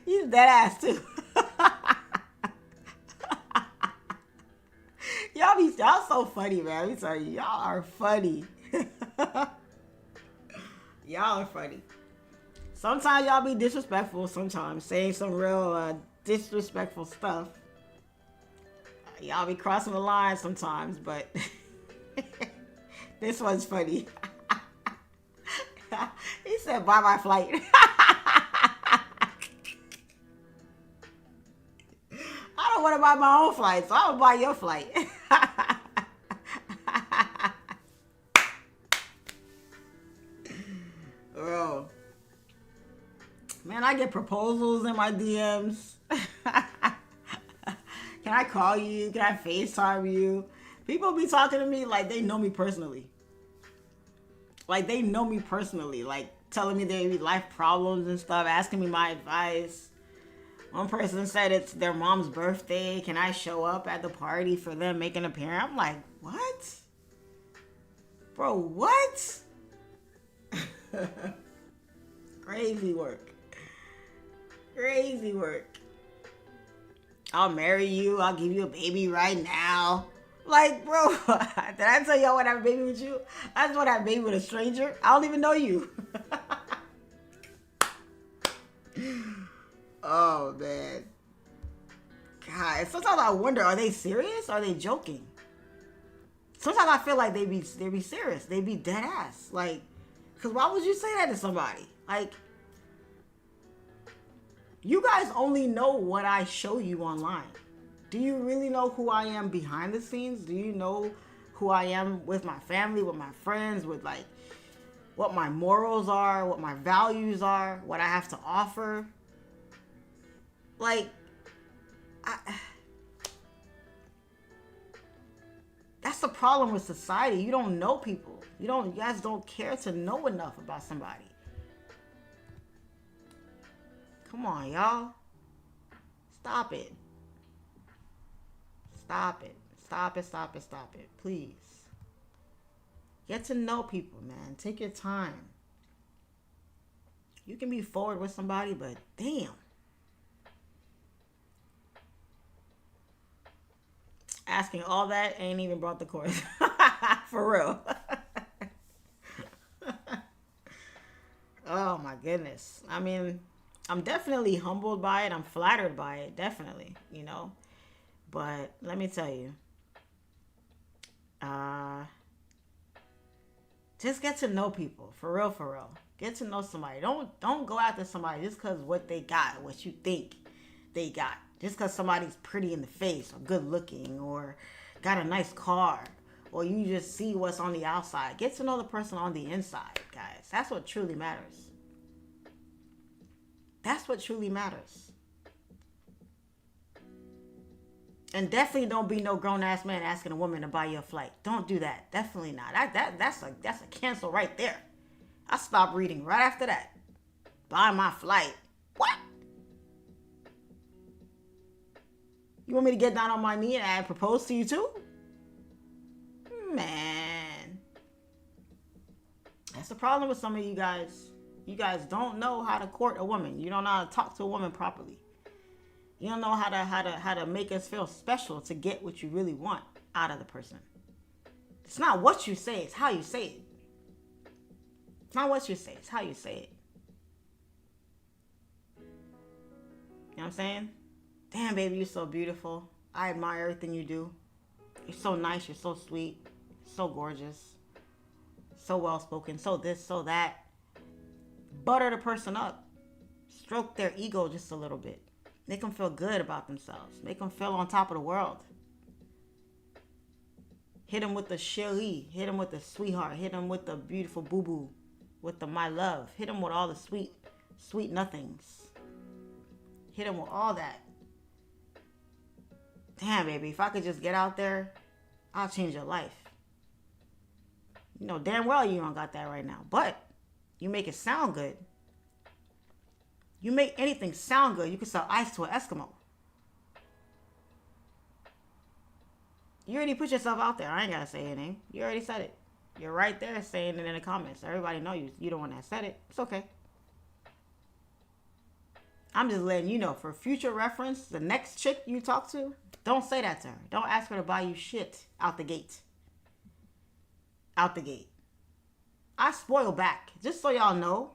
He's dead ass too. Y'all so funny, man. Let me tell you, y'all are funny. Y'all are funny. Sometimes y'all be disrespectful. Sometimes saying some real disrespectful stuff. Y'all be crossing the line sometimes, but this one's funny. He said, "Buy my flight." I don't want to buy my own flight, so I'll buy your flight. Bro. Man, I get proposals in my DMs. Can I call you? Can I FaceTime you? People be talking to me like they know me personally. Like they know me personally. Like telling me their life problems and stuff, asking me my advice. One person said it's their mom's birthday. Can I show up at the party for them, make an appearance? I'm like, what? Bro, what? Crazy work. Crazy work. I'll marry you. I'll give you a baby right now. Like, bro, did I tell you I want to have a baby with you? I just want to have a baby with a stranger. I don't even know you. Oh, man. God, sometimes I wonder, are they serious? Or are they joking? Sometimes I feel like they be serious. They be dead ass. Like, because why would you say that to somebody? Like, you guys only know what I show you online. Do you really know who I am behind the scenes? Do you know who I am with my family, with my friends, with like what my morals are, what my values are, what I have to offer? Like, that's the problem with society. You don't know people. You guys don't care to know enough about somebody. Come on, y'all. Stop it. Stop it. Stop it, stop it, stop it. Please. Get to know people, man. Take your time. You can be forward with somebody, but damn. Asking all that ain't even brought the course. For real. Oh my goodness. I mean, I'm definitely humbled by it. I'm flattered by it. Definitely, you know. But let me tell you. Just get to know people. For real, for real. Get to know somebody. Don't go after somebody just because what they got, what you think they got. Just because somebody's pretty in the face or good looking or got a nice car or you just see what's on the outside. Get to know the person on the inside, guys. That's what truly matters. That's what truly matters. And definitely don't be no grown-ass man asking a woman to buy you a flight. Don't do that. Definitely not. That's a cancel right there. I stopped reading right after that. Buy my flight. What? You want me to get down on my knee and propose to you too? Man. That's the problem with some of you guys. You guys don't know how to court a woman. You don't know how to talk to a woman properly. You don't know how to make us feel special to get what you really want out of the person. It's not what you say, it's how you say it. It's not what you say, it's how you say it. You know what I'm saying? Damn, baby, you're so beautiful. I admire everything you do. You're so nice, you're so sweet, so gorgeous, so well-spoken, so this, so that. Butter the person up. Stroke their ego just a little bit. Make them feel good about themselves. Make them feel on top of the world. Hit them with the chérie. Hit them with the sweetheart. Hit them with the beautiful boo-boo. With the my love. Hit them with all the sweet nothings. Hit them with all that. Damn, baby, if I could just get out there, I'll change your life. You know damn well you don't got that right now. But you make it sound good. You make anything sound good. You can sell ice to an Eskimo. You already put yourself out there. I ain't got to say your name. You already said it. You're right there saying it in the comments. Everybody know you. You the one that said it. It's okay. I'm just letting you know for future reference, the next chick you talk to, don't say that to her. Don't ask her to buy you shit out the gate. Out the gate. I spoil back. Just so y'all know,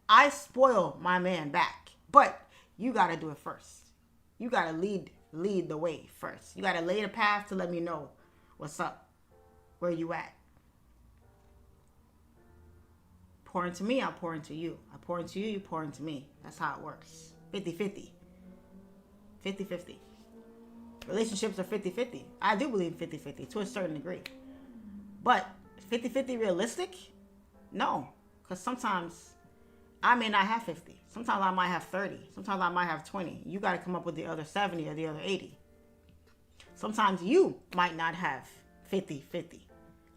I spoil my man back. But you got to do it first. You got to lead the way first. You got to lay the path to let me know what's up. Where you at. Pour into me, I'll pour into you. I pour into you, you pour into me. That's how it works. 50-50. 50-50. Relationships are 50-50. I do believe 50-50 to a certain degree. But 50-50 realistic? No. Because sometimes I may not have 50. Sometimes I might have 30. Sometimes I might have 20. You got to come up with the other 70 or the other 80. Sometimes you might not have 50-50.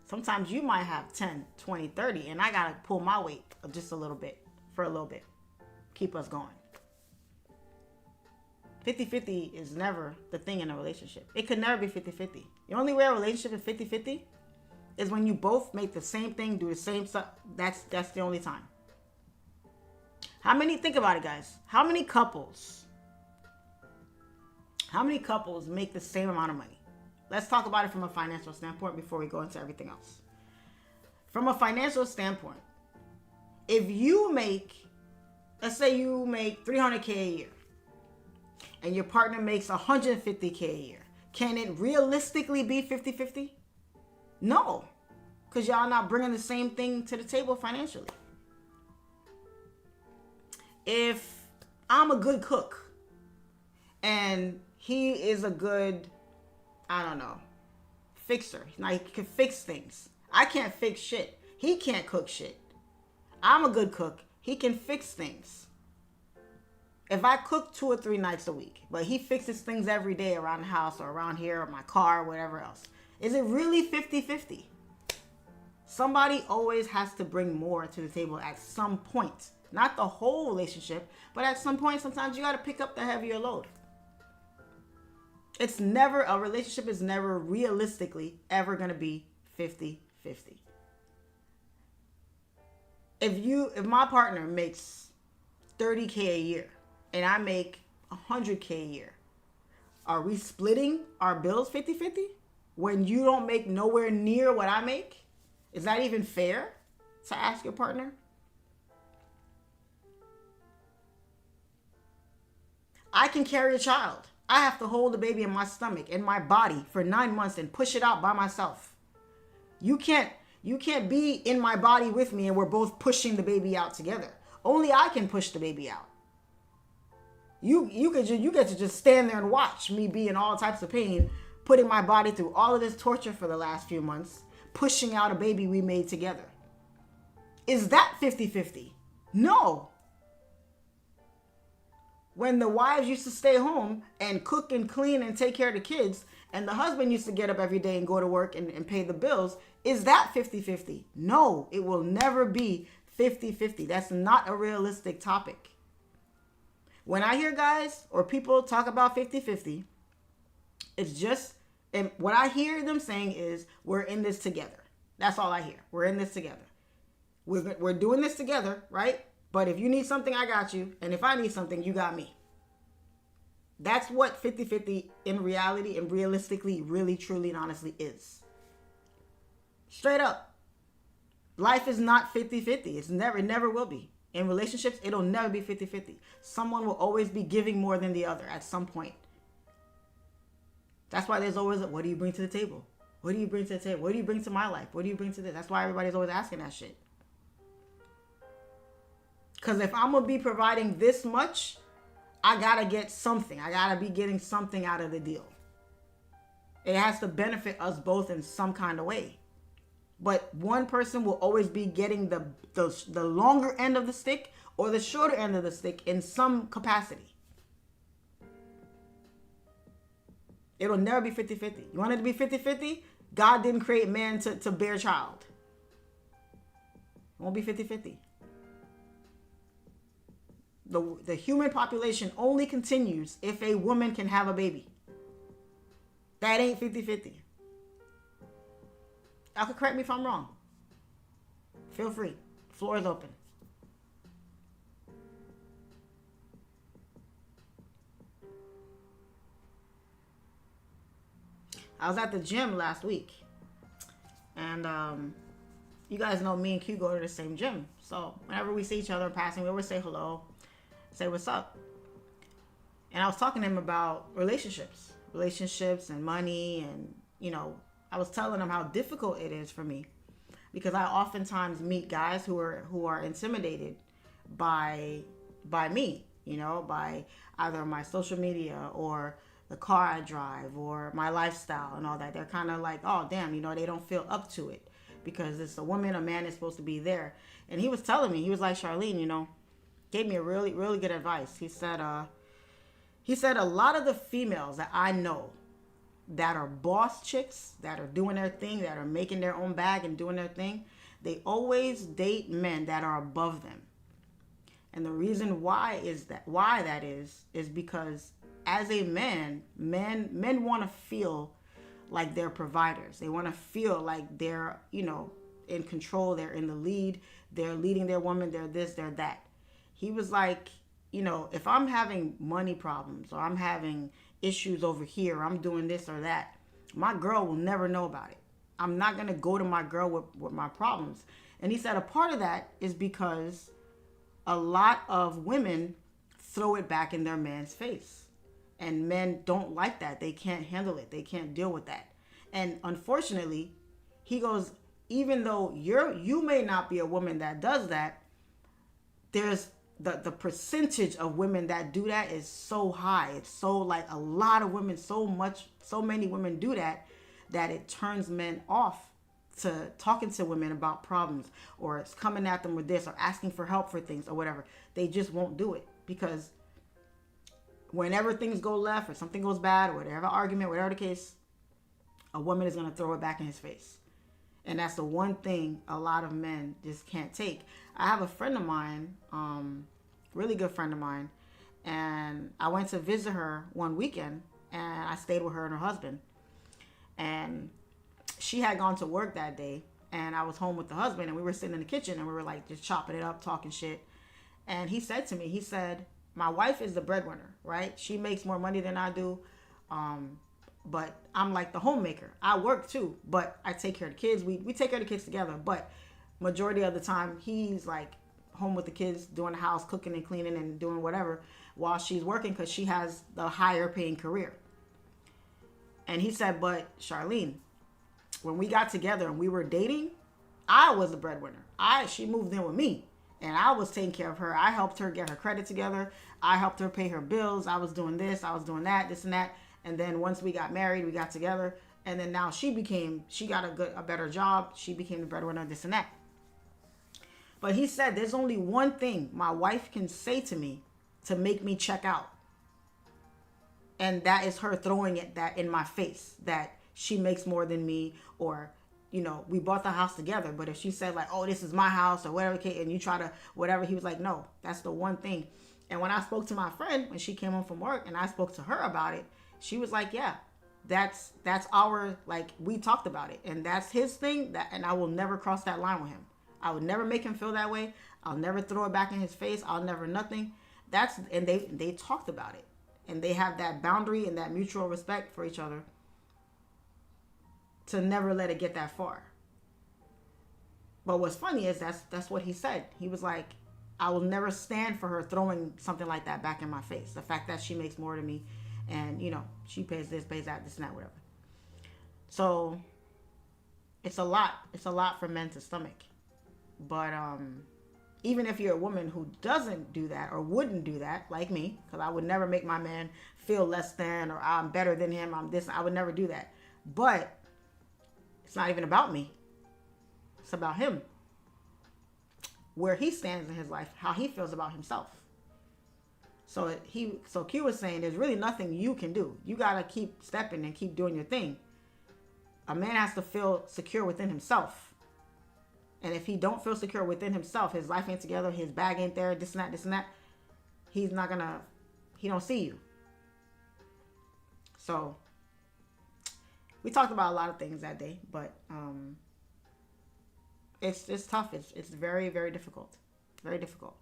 Sometimes you might have 10, 20, 30. And I got to pull my weight just a little bit for a little bit. Keep us going. 50-50 is never the thing in a relationship. It could never be 50-50. The only way a relationship is 50-50 is when you both make the same thing, do the same stuff. That's the only time. Think about it, guys. How many couples make the same amount of money? Let's talk about it from a financial standpoint before we go into everything else. From a financial standpoint, if you make, let's say you make $300K a year and your partner makes $150K a year, can it realistically be 50-50? No, because y'all not bringing the same thing to the table financially. If I'm a good cook and he is a good, I don't know, fixer. Like, he can fix things. I can't fix shit. He can't cook shit. I'm a good cook. He can fix things. If I cook 2 or 3 nights a week, but he fixes things every day around the house or around here or my car or whatever else, is it really 50-50? Somebody always has to bring more to the table at some point. Not the whole relationship, but at some point, sometimes you got to pick up the heavier load. A relationship is never realistically ever going to be 50-50. If my partner makes $30K a year and I make $100K a year, are we splitting our bills 50-50 when you don't make nowhere near what I make? Is that even fair to ask your partner? I can carry a child. I have to hold the baby in my stomach, in my body for 9 months and push it out by myself. You can't be in my body with me and we're both pushing the baby out together. Only I can push the baby out. You get to just stand there and watch me be in all types of pain, putting my body through all of this torture for the last few months, pushing out a baby we made together. Is that 50-50? No. When the wives used to stay home and cook and clean and take care of the kids, and the husband used to get up every day and go to work and pay the bills, is that 50-50? No, it will never be 50-50. That's not a realistic topic. When I hear guys or people talk about 50-50, it's just, and what I hear them saying is, we're in this together. That's all I hear. We're in this together. We're doing this together, right? But if you need something, I got you. And if I need something, you got me. That's what 50-50 in reality and realistically, really, truly, and honestly is. Straight up. Life is not 50-50. It never will be. In relationships, it'll never be 50-50. Someone will always be giving more than the other at some point. That's why there's always, what do you bring to the table? What do you bring to the table? What do you bring to my life? What do you bring to this? That's why everybody's always asking that shit. Because if I'm going to be providing this much, I got to get something. I got to be getting something out of the deal. It has to benefit us both in some kind of way. But one person will always be getting the longer end of the stick or the shorter end of the stick in some capacity. It'll never be 50-50. You want it to be 50-50? God didn't create man to bear a child. It won't be 50-50. The human population only continues if a woman can have a baby. That ain't 50-50. Y'all can correct me if I'm wrong. Feel free. Floor is open. I was at the gym last week. And you guys know me and Q go to the same gym. So whenever we see each other in passing, we always say hello. Say what's up. And I was talking to him about relationships and money, and I was telling him how difficult it is for me, because I oftentimes meet guys who are intimidated by me, by either my social media or the car I drive or my lifestyle and all that. They're kind of like, oh damn, they don't feel up to it because it's a woman, a man is supposed to be there. And he was telling me, he was like, Charlene, gave me a really, really good advice. He said a lot of the females that I know that are boss chicks, that are doing their thing, that are making their own bag and doing their thing, they always date men that are above them. And the reason why that is because as a man, men want to feel like they're providers. They want to feel like they're, in control, they're in the lead, they're leading their woman, they're this, they're that. He was like, if I'm having money problems or I'm having issues over here, I'm doing this or that, my girl will never know about it. I'm not going to go to my girl with my problems. And he said a part of that is because a lot of women throw it back in their man's face. And men don't like that. They can't handle it. They can't deal with that. And unfortunately, he goes, even though you may not be a woman that does that, there's the percentage of women that do that is so high. It's so like a lot of women, so many women do that it turns men off to talking to women about problems, or it's coming at them with this or asking for help for things or whatever. They just won't do it because whenever things go left or something goes bad or whatever argument, whatever the case, a woman is going to throw it back in his face. And that's the one thing a lot of men just can't take. I have a friend of mine, really good friend of mine, and I went to visit her one weekend, and I stayed with her and her husband. And she had gone to work that day, and I was home with the husband, and we were sitting in the kitchen, and we were like just chopping it up, talking shit. And he said to me, he said, my wife is the breadwinner, right? She makes more money than I do. But I'm like the homemaker. I work too, but I take care of the kids. We take care of the kids together, but majority of the time he's like home with the kids, doing the house, cooking and cleaning and doing whatever while she's working because she has the higher paying career. And he said, but Charlene, when we got together and we were dating, I was the breadwinner. She moved in with me and I was taking care of her. I helped her get her credit together. I helped her pay her bills. I was doing this, I was doing that, this and that. And then once we got married, we got together. And then now she got a better job. She became the breadwinner, this and that. But he said, there's only one thing my wife can say to me to make me check out. And that is her throwing it that in my face, that she makes more than me, or, you know, we bought the house together. But if she said like, oh, this is my house or whatever, and you try to whatever, he was like, no, that's the one thing. And when I spoke to my friend, when she came home from work and I spoke to her about it, she was like, yeah, that's our, like, we talked about it, and that's his thing, that, and I will never cross that line with him. I would never make him feel that way. I'll never throw it back in his face. I'll never nothing. That's, and they talked about it, and they have that boundary and that mutual respect for each other to never let it get that far. But what's funny is that's what he said. He was like, I will never stand for her throwing something like that back in my face. The fact that she makes more than me, and, you know, she pays this, pays that, this and that, whatever. So it's a lot. It's a lot for men to stomach. But even if you're a woman who doesn't do that or wouldn't do that, like me, because I would never make my man feel less than, or I'm better than him, I'm this, I would never do that. But it's not even about me. It's about him. Where he stands in his life, how he feels about himself. So Q was saying there's really nothing you can do. You got to keep stepping and keep doing your thing. A man has to feel secure within himself. And if he don't feel secure within himself, his life ain't together, his bag ain't there, this and that, he's not gonna, he don't see you. So we talked about a lot of things that day, but it's tough. It's very, very difficult. Very difficult.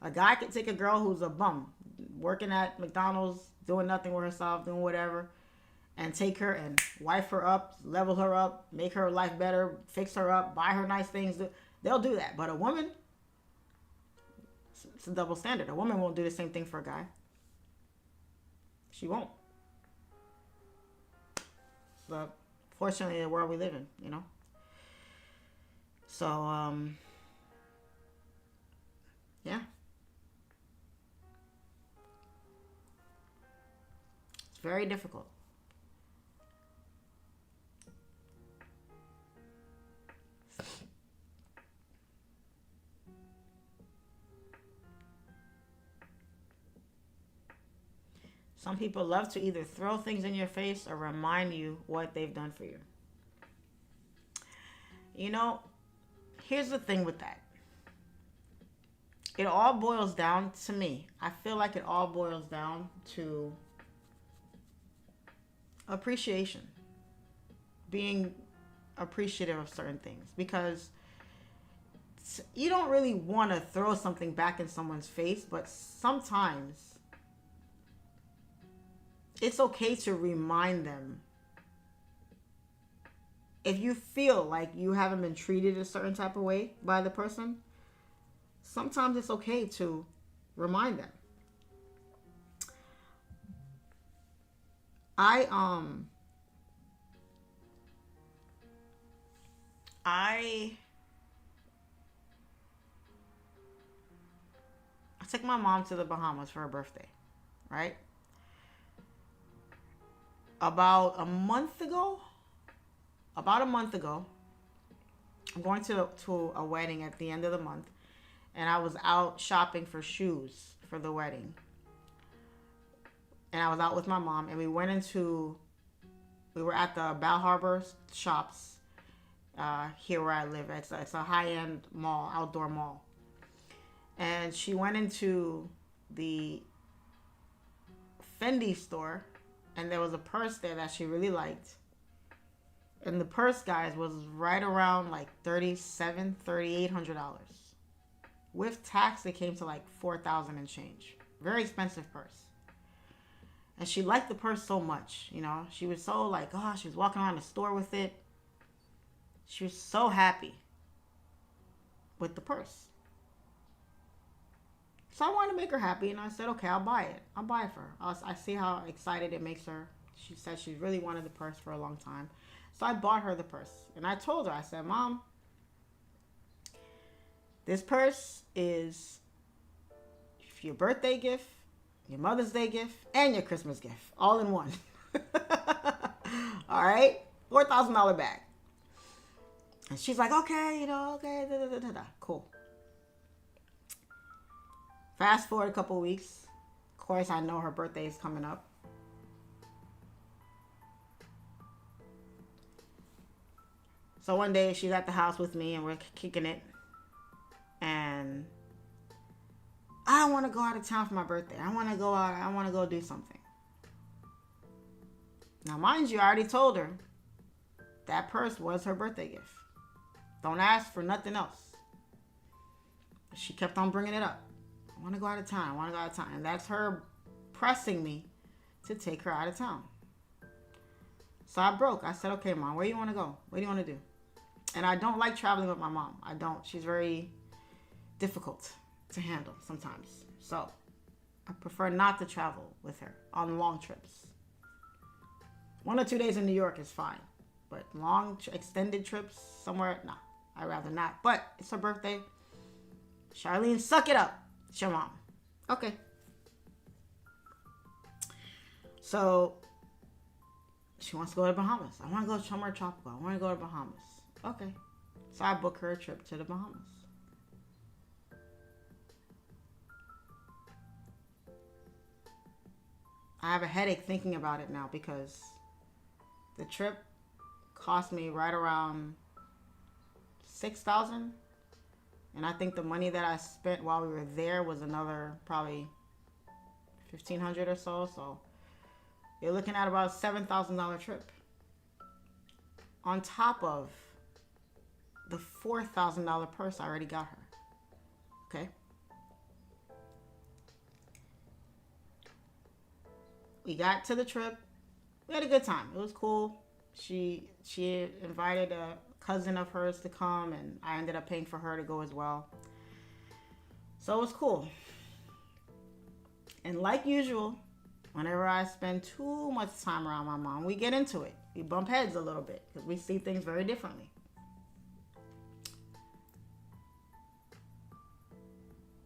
A guy could take a girl who's a bum, working at McDonald's, doing nothing with herself, doing whatever, and take her and wife her up, level her up, make her life better, fix her up, buy her nice things. They'll do that. But a woman, it's a double standard. A woman won't do the same thing for a guy. She won't. So, fortunately, the world we live in, you know. So, yeah. It's very difficult. Some people love to either throw things in your face or remind you what they've done for you. You know, here's the thing with that. It all boils down to me. I feel like it all boils down to appreciation. Being appreciative of certain things. Because you don't really want to throw something back in someone's face, but sometimes it's okay to remind them. If you feel like you haven't been treated a certain type of way by the person, sometimes it's okay to remind them. I took my mom to the Bahamas for her birthday, right? About a month ago, I'm going to a wedding at the end of the month, and I was out shopping for shoes for the wedding. And I was out with my mom, and we were at the Bal Harbor shops here where I live. It's a high-end mall, outdoor mall. And she went into the Fendi store, and there was a purse there that she really liked. And the purse, guys, was right around like $3,800. With tax, it came to like $4,000 and change. Very expensive purse. And she liked the purse so much, you know. She was so like, oh, she was walking around the store with it. She was so happy with the purse. So I wanted to make her happy, and I said, okay, I'll buy it. I'll buy it for her. I see how excited it makes her. She said she really wanted the purse for a long time. So I bought her the purse. And I told her, I said, Mom, this purse is your birthday gift, your Mother's Day gift, and your Christmas gift. All in one. All right? $4,000 bag. And she's like, okay, you know, okay, cool. Fast forward a couple of weeks. Of course, I know her birthday is coming up. So one day she's at the house with me and we're kicking it. And I want to go out of town for my birthday. I want to go out. I want to go do something. Now, mind you, I already told her that purse was her birthday gift. Don't ask for nothing else. She kept on bringing it up. I want to go out of town. I want to go out of town. And that's her pressing me to take her out of town. So I broke. I said, okay, Mom, where do you want to go? What do you want to do? And I don't like traveling with my mom. I don't. She's very difficult to handle sometimes. So I prefer not to travel with her on long trips. 1 or 2 days in New York is fine. But long, extended trips somewhere, no. I'd rather not. But it's her birthday. Charlene, suck it up. It's your mom. Okay. So she wants to go to Bahamas. I want to go somewhere tropical. I want to go to Bahamas. Okay. So I book her a trip to the Bahamas. I have a headache thinking about it now because the trip cost me right around $6,000. And I think the money that I spent while we were there was another probably $1,500 or so. So you're looking at about a $7,000 trip. On top of the $4,000 purse I already got her. Okay. We got to the trip. We had a good time. It was cool. She invited a cousin of hers to come, and I ended up paying for her to go as well. So it was cool. And like usual, whenever I spend too much time around my mom, we get into it. We bump heads a little bit because we see things very differently.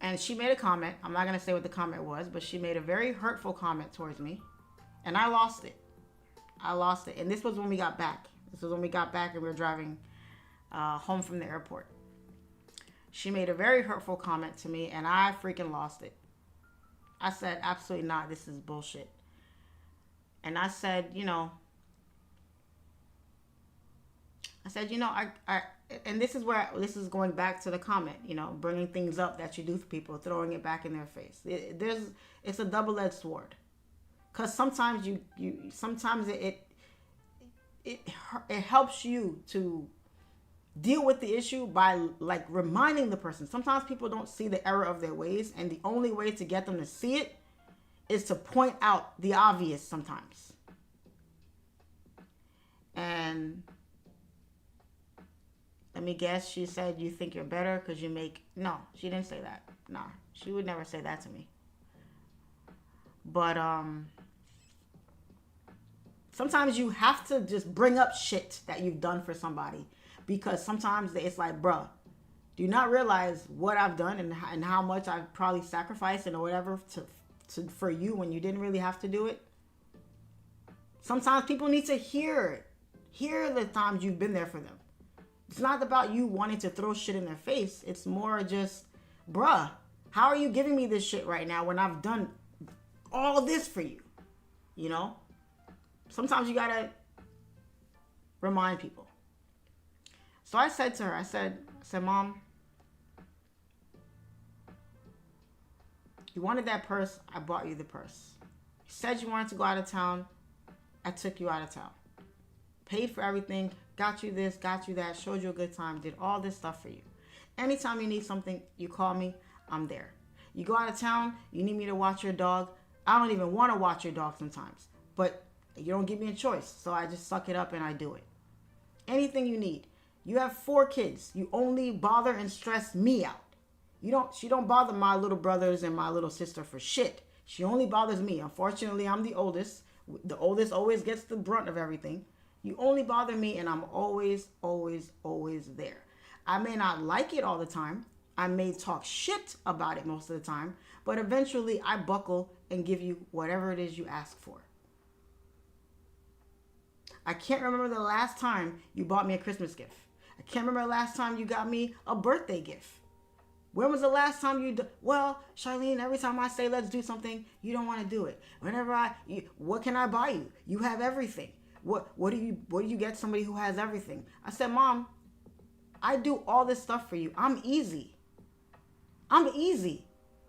And she made a comment. I'm not going to say what the comment was, but she made a very hurtful comment towards me. And I lost it. I lost it. And this was when we got back. This was when we got back and we were driving home from the airport. She made a very hurtful comment to me and I freaking lost it. I said, absolutely not. This is bullshit. And I said, and this is going back to the comment, bringing things up that you do for people, throwing it back in their face. It's a double-edged sword. Because sometimes it helps you to deal with the issue by like reminding the person. Sometimes people don't see the error of their ways, and the only way to get them to see it is to point out the obvious sometimes. And let me guess, she said, you think you're better because you make... No, she didn't say that. No, she would never say that to me. But sometimes you have to just bring up shit that you've done for somebody, because sometimes it's like, bruh, do you not realize what I've done and how much I've probably sacrificed and whatever for you when you didn't really have to do it? Sometimes people need to hear the times you've been there for them. It's not about you wanting to throw shit in their face. It's more just, bruh, how are you giving me this shit right now when I've done all this for you? Sometimes you gotta remind people. So I said to her, I said, Mom, you wanted that purse, I bought you the purse. You said you wanted to go out of town, I took you out of town. Paid for everything, got you this, got you that, showed you a good time, did all this stuff for you. Anytime you need something, you call me, I'm there. You go out of town, you need me to watch your dog. I don't even want to watch your dog sometimes, but you don't give me a choice, so I just suck it up and I do it. Anything you need. You have 4 kids. You only bother and stress me out. She don't bother my little brothers and my little sister for shit. She only bothers me. Unfortunately, I'm the oldest. The oldest always gets the brunt of everything. You only bother me, and I'm always, always, always there. I may not like it all the time. I may talk shit about it most of the time, but eventually I buckle and give you whatever it is you ask for. I can't remember the last time you bought me a Christmas gift. I can't remember the last time you got me a birthday gift. When was the last time well, Charlene, every time I say let's do something, you don't want to do it. What can I buy you? You have everything. what do you get somebody who has everything? I said, Mom, I do all this stuff for you. I'm easy. I'm easy.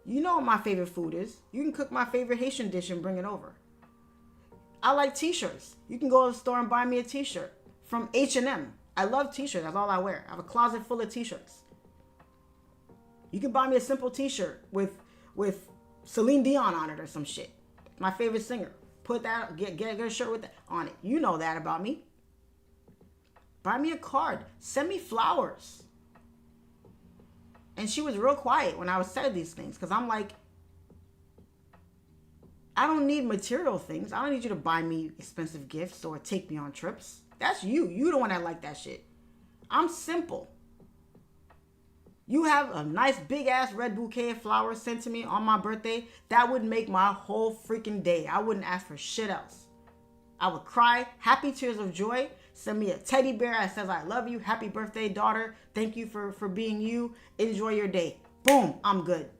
You know what my favorite food is. You can cook my favorite Haitian dish and bring it over. I like t-shirts. You can go to the store and buy me a t-shirt from H&M. I love t-shirts. That's all I wear. I have a closet full of t-shirts. You can buy me a simple t-shirt with Celine Dion on it or some shit. My favorite singer. Put that, get a shirt with that on it. You know that about me. Buy me a card. Send me flowers. And she was real quiet when I was saying these things, because I'm like, I don't need material things. I don't need you to buy me expensive gifts or take me on trips. That's you. You the one that like that shit. I'm simple. You have a nice big ass red bouquet of flowers sent to me on my birthday. That would make my whole freaking day. I wouldn't ask for shit else. I would cry happy tears of joy. Send me a teddy bear that says, I love you. Happy birthday, daughter. Thank you for being you. Enjoy your day. Boom. I'm good.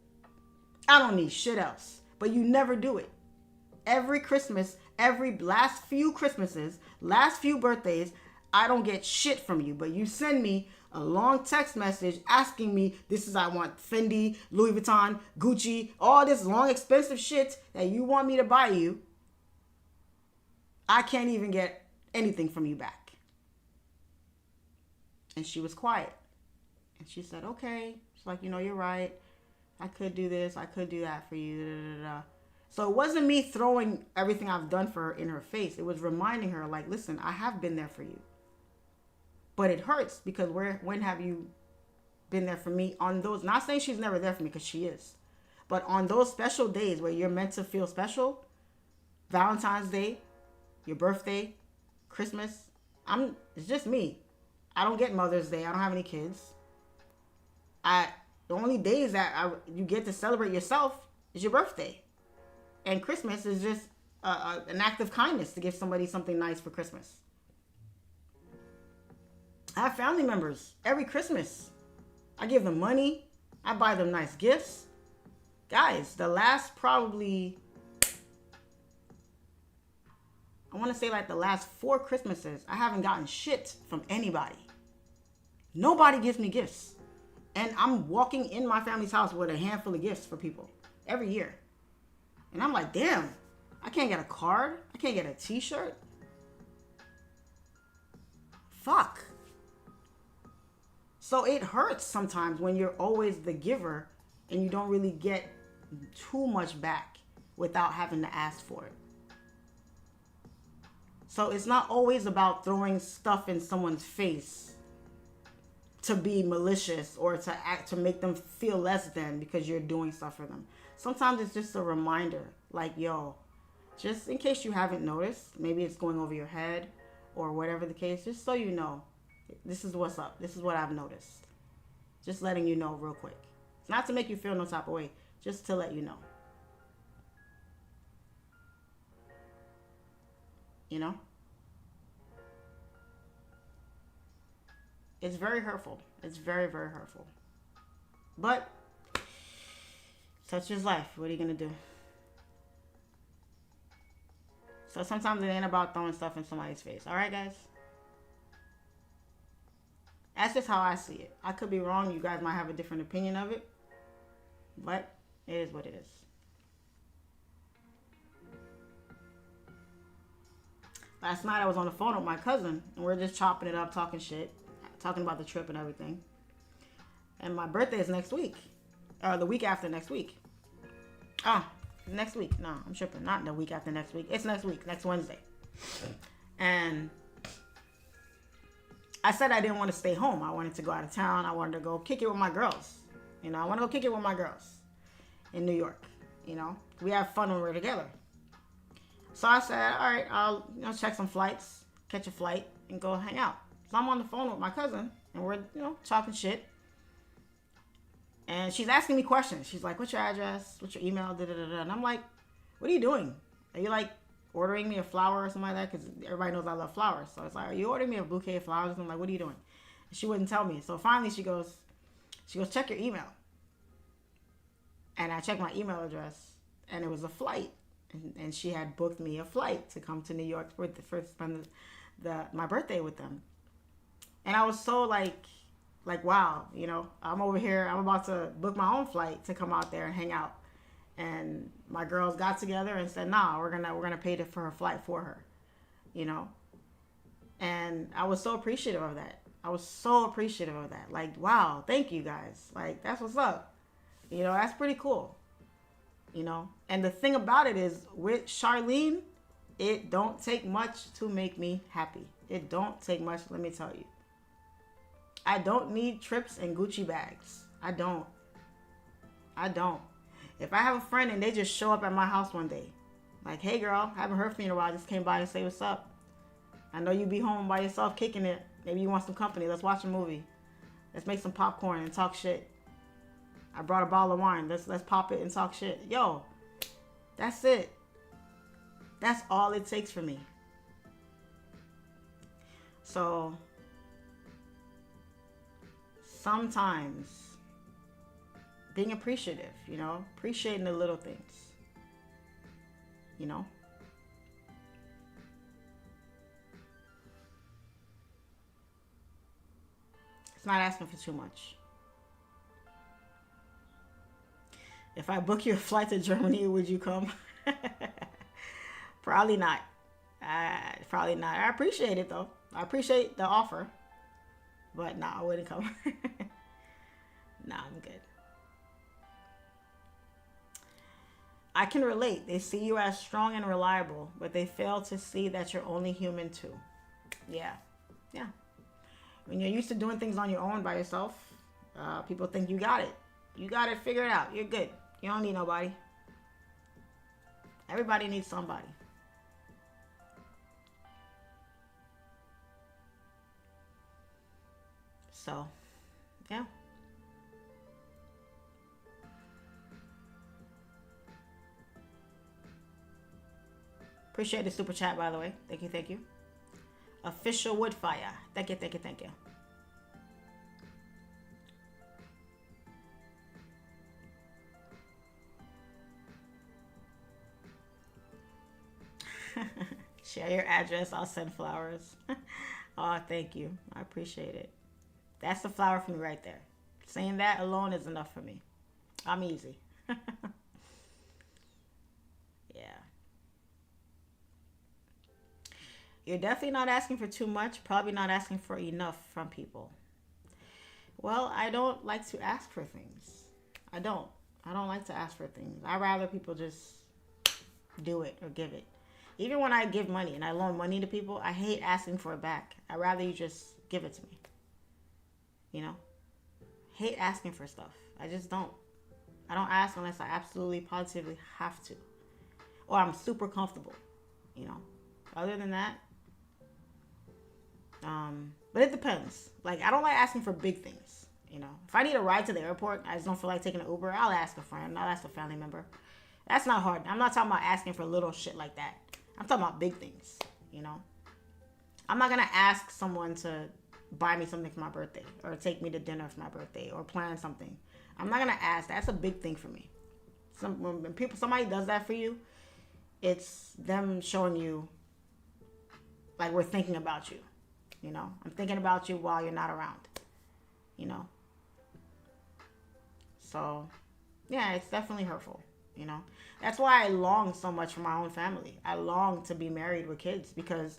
I don't need shit else. But you never do it. Every Christmas, every last few Christmases, last few birthdays, I don't get shit from you. But you send me a long text message asking me, I want Fendi, Louis Vuitton, Gucci, all this long expensive shit that you want me to buy you. I can't even get anything from you back. And she was quiet. And she said, okay. She's like, you're right. I could do this. I could do that for you. Da, da, da, da. So it wasn't me throwing everything I've done for her in her face. It was reminding her, like, listen, I have been there for you. But it hurts because when have you been there for me on those? Not saying she's never there for me, because she is. But on those special days where you're meant to feel special, Valentine's Day, your birthday, Christmas, it's just me. I don't get Mother's Day. I don't have any kids. The only days that you get to celebrate yourself is your birthday. And Christmas is just an act of kindness to give somebody something nice for Christmas. I have family members every Christmas. I give them money. I buy them nice gifts. Guys, the last probably, I want to say like the last 4 Christmases, I haven't gotten shit from anybody. Nobody gives me gifts. And I'm walking in my family's house with a handful of gifts for people every year. And I'm like, damn, I can't get a card. I can't get a t-shirt. Fuck. So it hurts sometimes when you're always the giver and you don't really get too much back without having to ask for it. So it's not always about throwing stuff in someone's face to be malicious or to make them feel less than because you're doing stuff for them. Sometimes it's just a reminder, like, yo, just in case you haven't noticed, maybe it's going over your head or whatever the case, just so you know, this is what's up. This is what I've noticed. Just letting you know real quick. It's not to make you feel no type of way, just to let you know. You know? It's very hurtful. It's very, very hurtful. But such is life. What are you going to do? So sometimes it ain't about throwing stuff in somebody's face. All right, guys? That's just how I see it. I could be wrong. You guys might have a different opinion of it. But it is what it is. Last night I was on the phone with my cousin. And we're just chopping it up, talking shit. Talking about the trip and everything. And my birthday is next week. Or the week after next week. Next week. No, I'm tripping. Not the week after next week. It's next week. Next Wednesday. And I said I didn't want to stay home. I wanted to go out of town. I wanted to go kick it with my girls. You know, I want to go kick it with my girls in New York. You know, we have fun when we're together. So I said, all right, I'll check some flights, catch a flight, and go hang out. So I'm on the phone with my cousin, and we're, talking shit. And she's asking me questions. She's like, what's your address? What's your email? Da-da-da-da. And I'm like, what are you doing? Are you, like, ordering me a flower or something like that? Because everybody knows I love flowers. So it's like, are you ordering me a bouquet of flowers? And I'm like, what are you doing? And she wouldn't tell me. So finally she goes, check your email. And I checked my email address, and it was a flight and she had booked me a flight to come to New York for spend my birthday with them. And I was so like wow, you know, I'm over here, I'm about to book my own flight to come out there and hang out. And my girls got together and said, nah, we're gonna pay for her flight for her, you know. And I was so appreciative of that. I was so appreciative of that. Like, wow, thank you guys. Like, that's what's up. You know, that's pretty cool. You know, and the thing about it is with Charlene, it don't take much to make me happy. It don't take much, let me tell you. I don't need trips and Gucci bags. I don't. If I have a friend and they just show up at my house one day, like, hey girl, haven't heard from you in a while, I just came by to say what's up. I know you be home by yourself kicking it. Maybe you want some company. Let's watch a movie. Let's make some popcorn and talk shit. I brought a bottle of wine. Let's pop it and talk shit. Yo, that's it. That's all it takes for me. So sometimes being appreciative, you know, appreciating the little things, you know. It's not asking for too much. If I book you a flight to Germany, would you come? Probably not. Probably not. I appreciate it though. I appreciate the offer. But nah, I wouldn't come. Nah, I'm good. I can relate. They see you as strong and reliable, but they fail to see that you're only human too. Yeah. Yeah. When you're used to doing things on your own by yourself, people think you got it. You got it figured out. You're good. You don't need nobody. Everybody needs somebody. So, yeah. Appreciate the super chat, by the way. Thank you, thank you. Official Woodfire. Thank you, thank you, thank you. Share your address. I'll send flowers. Oh, thank you. I appreciate it. That's the flower for me right there. Saying that alone is enough for me. I'm easy. Yeah. You're definitely not asking for too much. Probably not asking for enough from people. Well, I don't like to ask for things. I don't like to ask for things. I'd rather people just do it or give it. Even when I give money and I loan money to people, I hate asking for it back. I'd rather you just give it to me. You know? Hate asking for stuff. I just don't. I don't ask unless I absolutely, positively have to. Or I'm super comfortable. You know? Other than that. But it depends. Like, I don't like asking for big things. You know? If I need a ride to the airport, I just don't feel like taking an Uber, I'll ask a friend. I'll ask a family member. That's not hard. I'm not talking about asking for little shit like that. I'm talking about big things, you know? I'm not going to ask someone to buy me something for my birthday or take me to dinner for my birthday or plan something. I'm not going to ask. That's a big thing for me. When somebody does that for you, it's them showing you, like, we're thinking about you, you know? I'm thinking about you while you're not around, you know? So, yeah, it's definitely hurtful. You know, that's why I long so much for my own family. I long to be married with kids because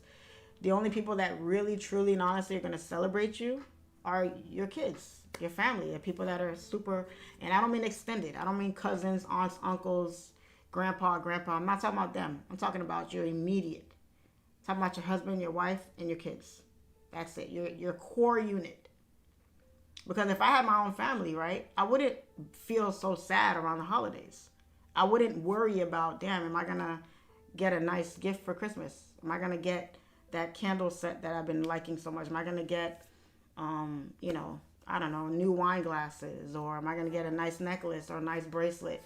the only people that really, truly, and honestly are going to celebrate you are your kids, your family, the people that are super, and I don't mean extended. I don't mean cousins, aunts, uncles, grandpa. I'm not talking about them. I'm talking about your immediate. I'm talking about your husband, your wife, and your kids. That's it. Your core unit. Because if I had my own family, right, I wouldn't feel so sad around the holidays. I wouldn't worry about, damn, am I going to get a nice gift for Christmas? Am I going to get that candle set that I've been liking so much? Am I going to get, you know, I don't know, new wine glasses? Or am I going to get a nice necklace or a nice bracelet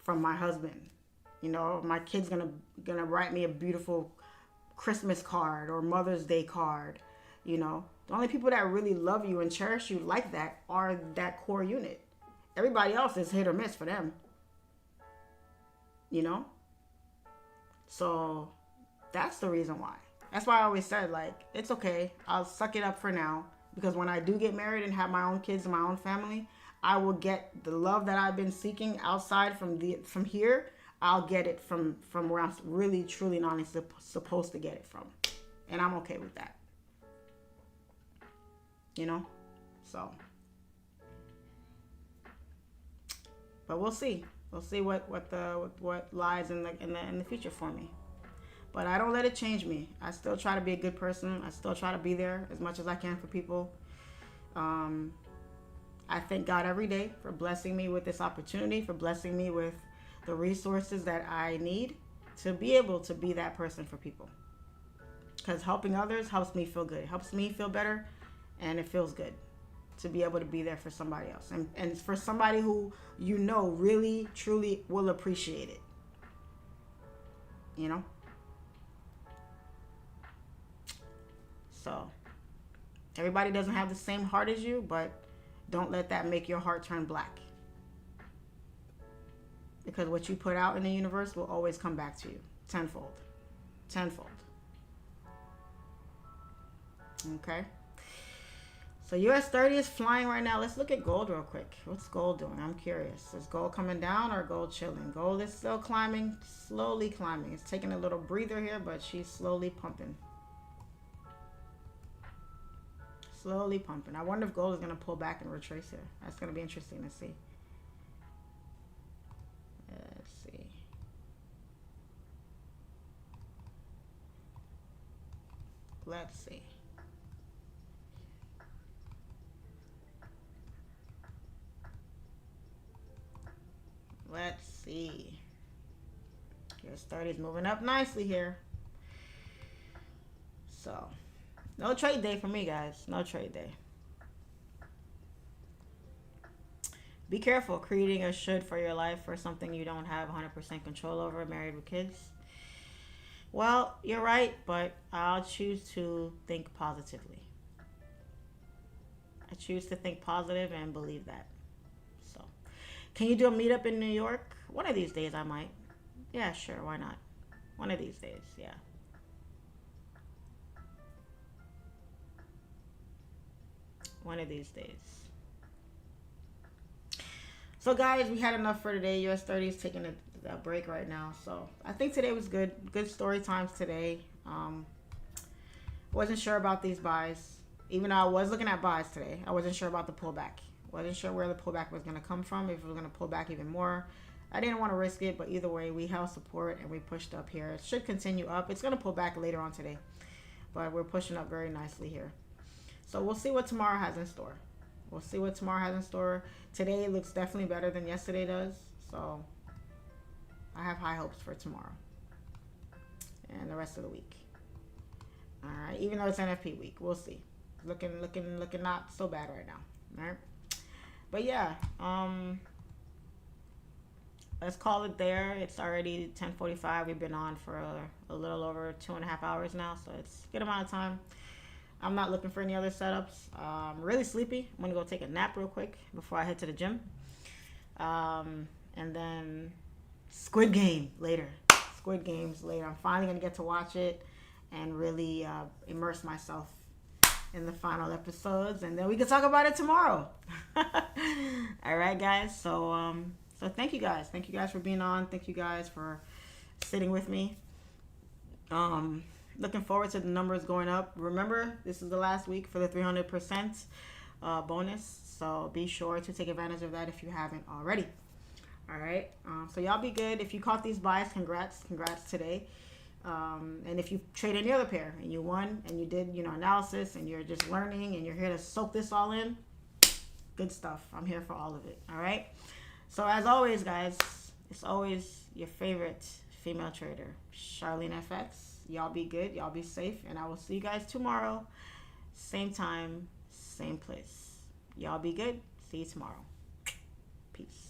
from my husband? You know, my kid's going to write me a beautiful Christmas card or Mother's Day card. You know, the only people that really love you and cherish you like that are that core unit. Everybody else is hit or miss for them. You know? So that's the reason why. That's why I always said, like, it's okay. I'll suck it up for now, because when I do get married and have my own kids and my own family, I will get the love that I've been seeking outside from here. I'll get it from where I'm really, truly, and honestly supposed to get it from. And I'm okay with that. You know? So. But we'll see. We'll see what lies in the future for me. But I don't let it change me. I still try to be a good person. I still try to be there as much as I can for people. I thank God every day for blessing me with this opportunity, for blessing me with the resources that I need to be able to be that person for people. Because helping others helps me feel good. It helps me feel better, and it feels good to be able to be there for somebody else. And for somebody who you know really, truly will appreciate it. You know? So, everybody doesn't have the same heart as you, but don't let that make your heart turn black. Because what you put out in the universe will always come back to you. Tenfold. Tenfold. Okay? So US30 is flying right now. Let's look at gold real quick. What's gold doing? I'm curious. Is gold coming down or gold chilling? Gold is still climbing, slowly climbing. It's taking a little breather here, but she's slowly pumping. Slowly pumping. I wonder if gold is going to pull back and retrace here. That's going to be interesting to see. Let's see. Let's see. Let's see. US30 is moving up nicely here. So, no trade day for me, guys. No trade day. Be careful creating a should for your life for something you don't have 100% control over, married with kids. Well, you're right, but I'll choose to think positively. I choose to think positive and believe that. So, can you do a meetup in New York? One of these days I might. Yeah, sure, why not? One of these days, yeah. One of these days. So guys, we had enough for today. US30 is taking a break right now. So I think today was good. Good story times today. Wasn't sure about these buys. Even though I was looking at buys today, I wasn't sure about the pullback. Wasn't sure where the pullback was going to come from, if it was going to pull back even more. I didn't want to risk it, but either way, we held support and we pushed up here. It should continue up. It's going to pull back later on today, but we're pushing up very nicely here. So we'll see what tomorrow has in store. We'll see what tomorrow has in store. Today looks definitely better than yesterday does. So I have high hopes for tomorrow and the rest of the week. All right, even though it's NFP week, we'll see. Looking not so bad right now. All right, but yeah, let's call it there. It's already 10:45. We've been on for a little over 2.5 hours now, so it's a good amount of time. I'm not looking for any other setups. I'm really sleepy. I'm gonna go take a nap real quick before I head to the gym. And then Squid Game later. Squid Games later. I'm finally gonna get to watch it and really immerse myself in the final episodes, and then we can talk about it tomorrow. All right, guys. So thank you guys. Thank you guys for being on. Thank you guys for sitting with me. Looking forward to the numbers going up. Remember, this is the last week for the 300% bonus, so be sure to take advantage of that if you haven't already. All right, so y'all be good. If you caught these buys, congrats today. And if you trade any other pair and you won and you did analysis and you're just learning and you're here to soak this all in, good stuff. I'm here for all of it. All right, so as always, guys, it's always your favorite female trader, Charlene FX. Y'all be good. Y'all be safe. And I will see you guys tomorrow. Same time, same place. Y'all be good. See you tomorrow. Peace.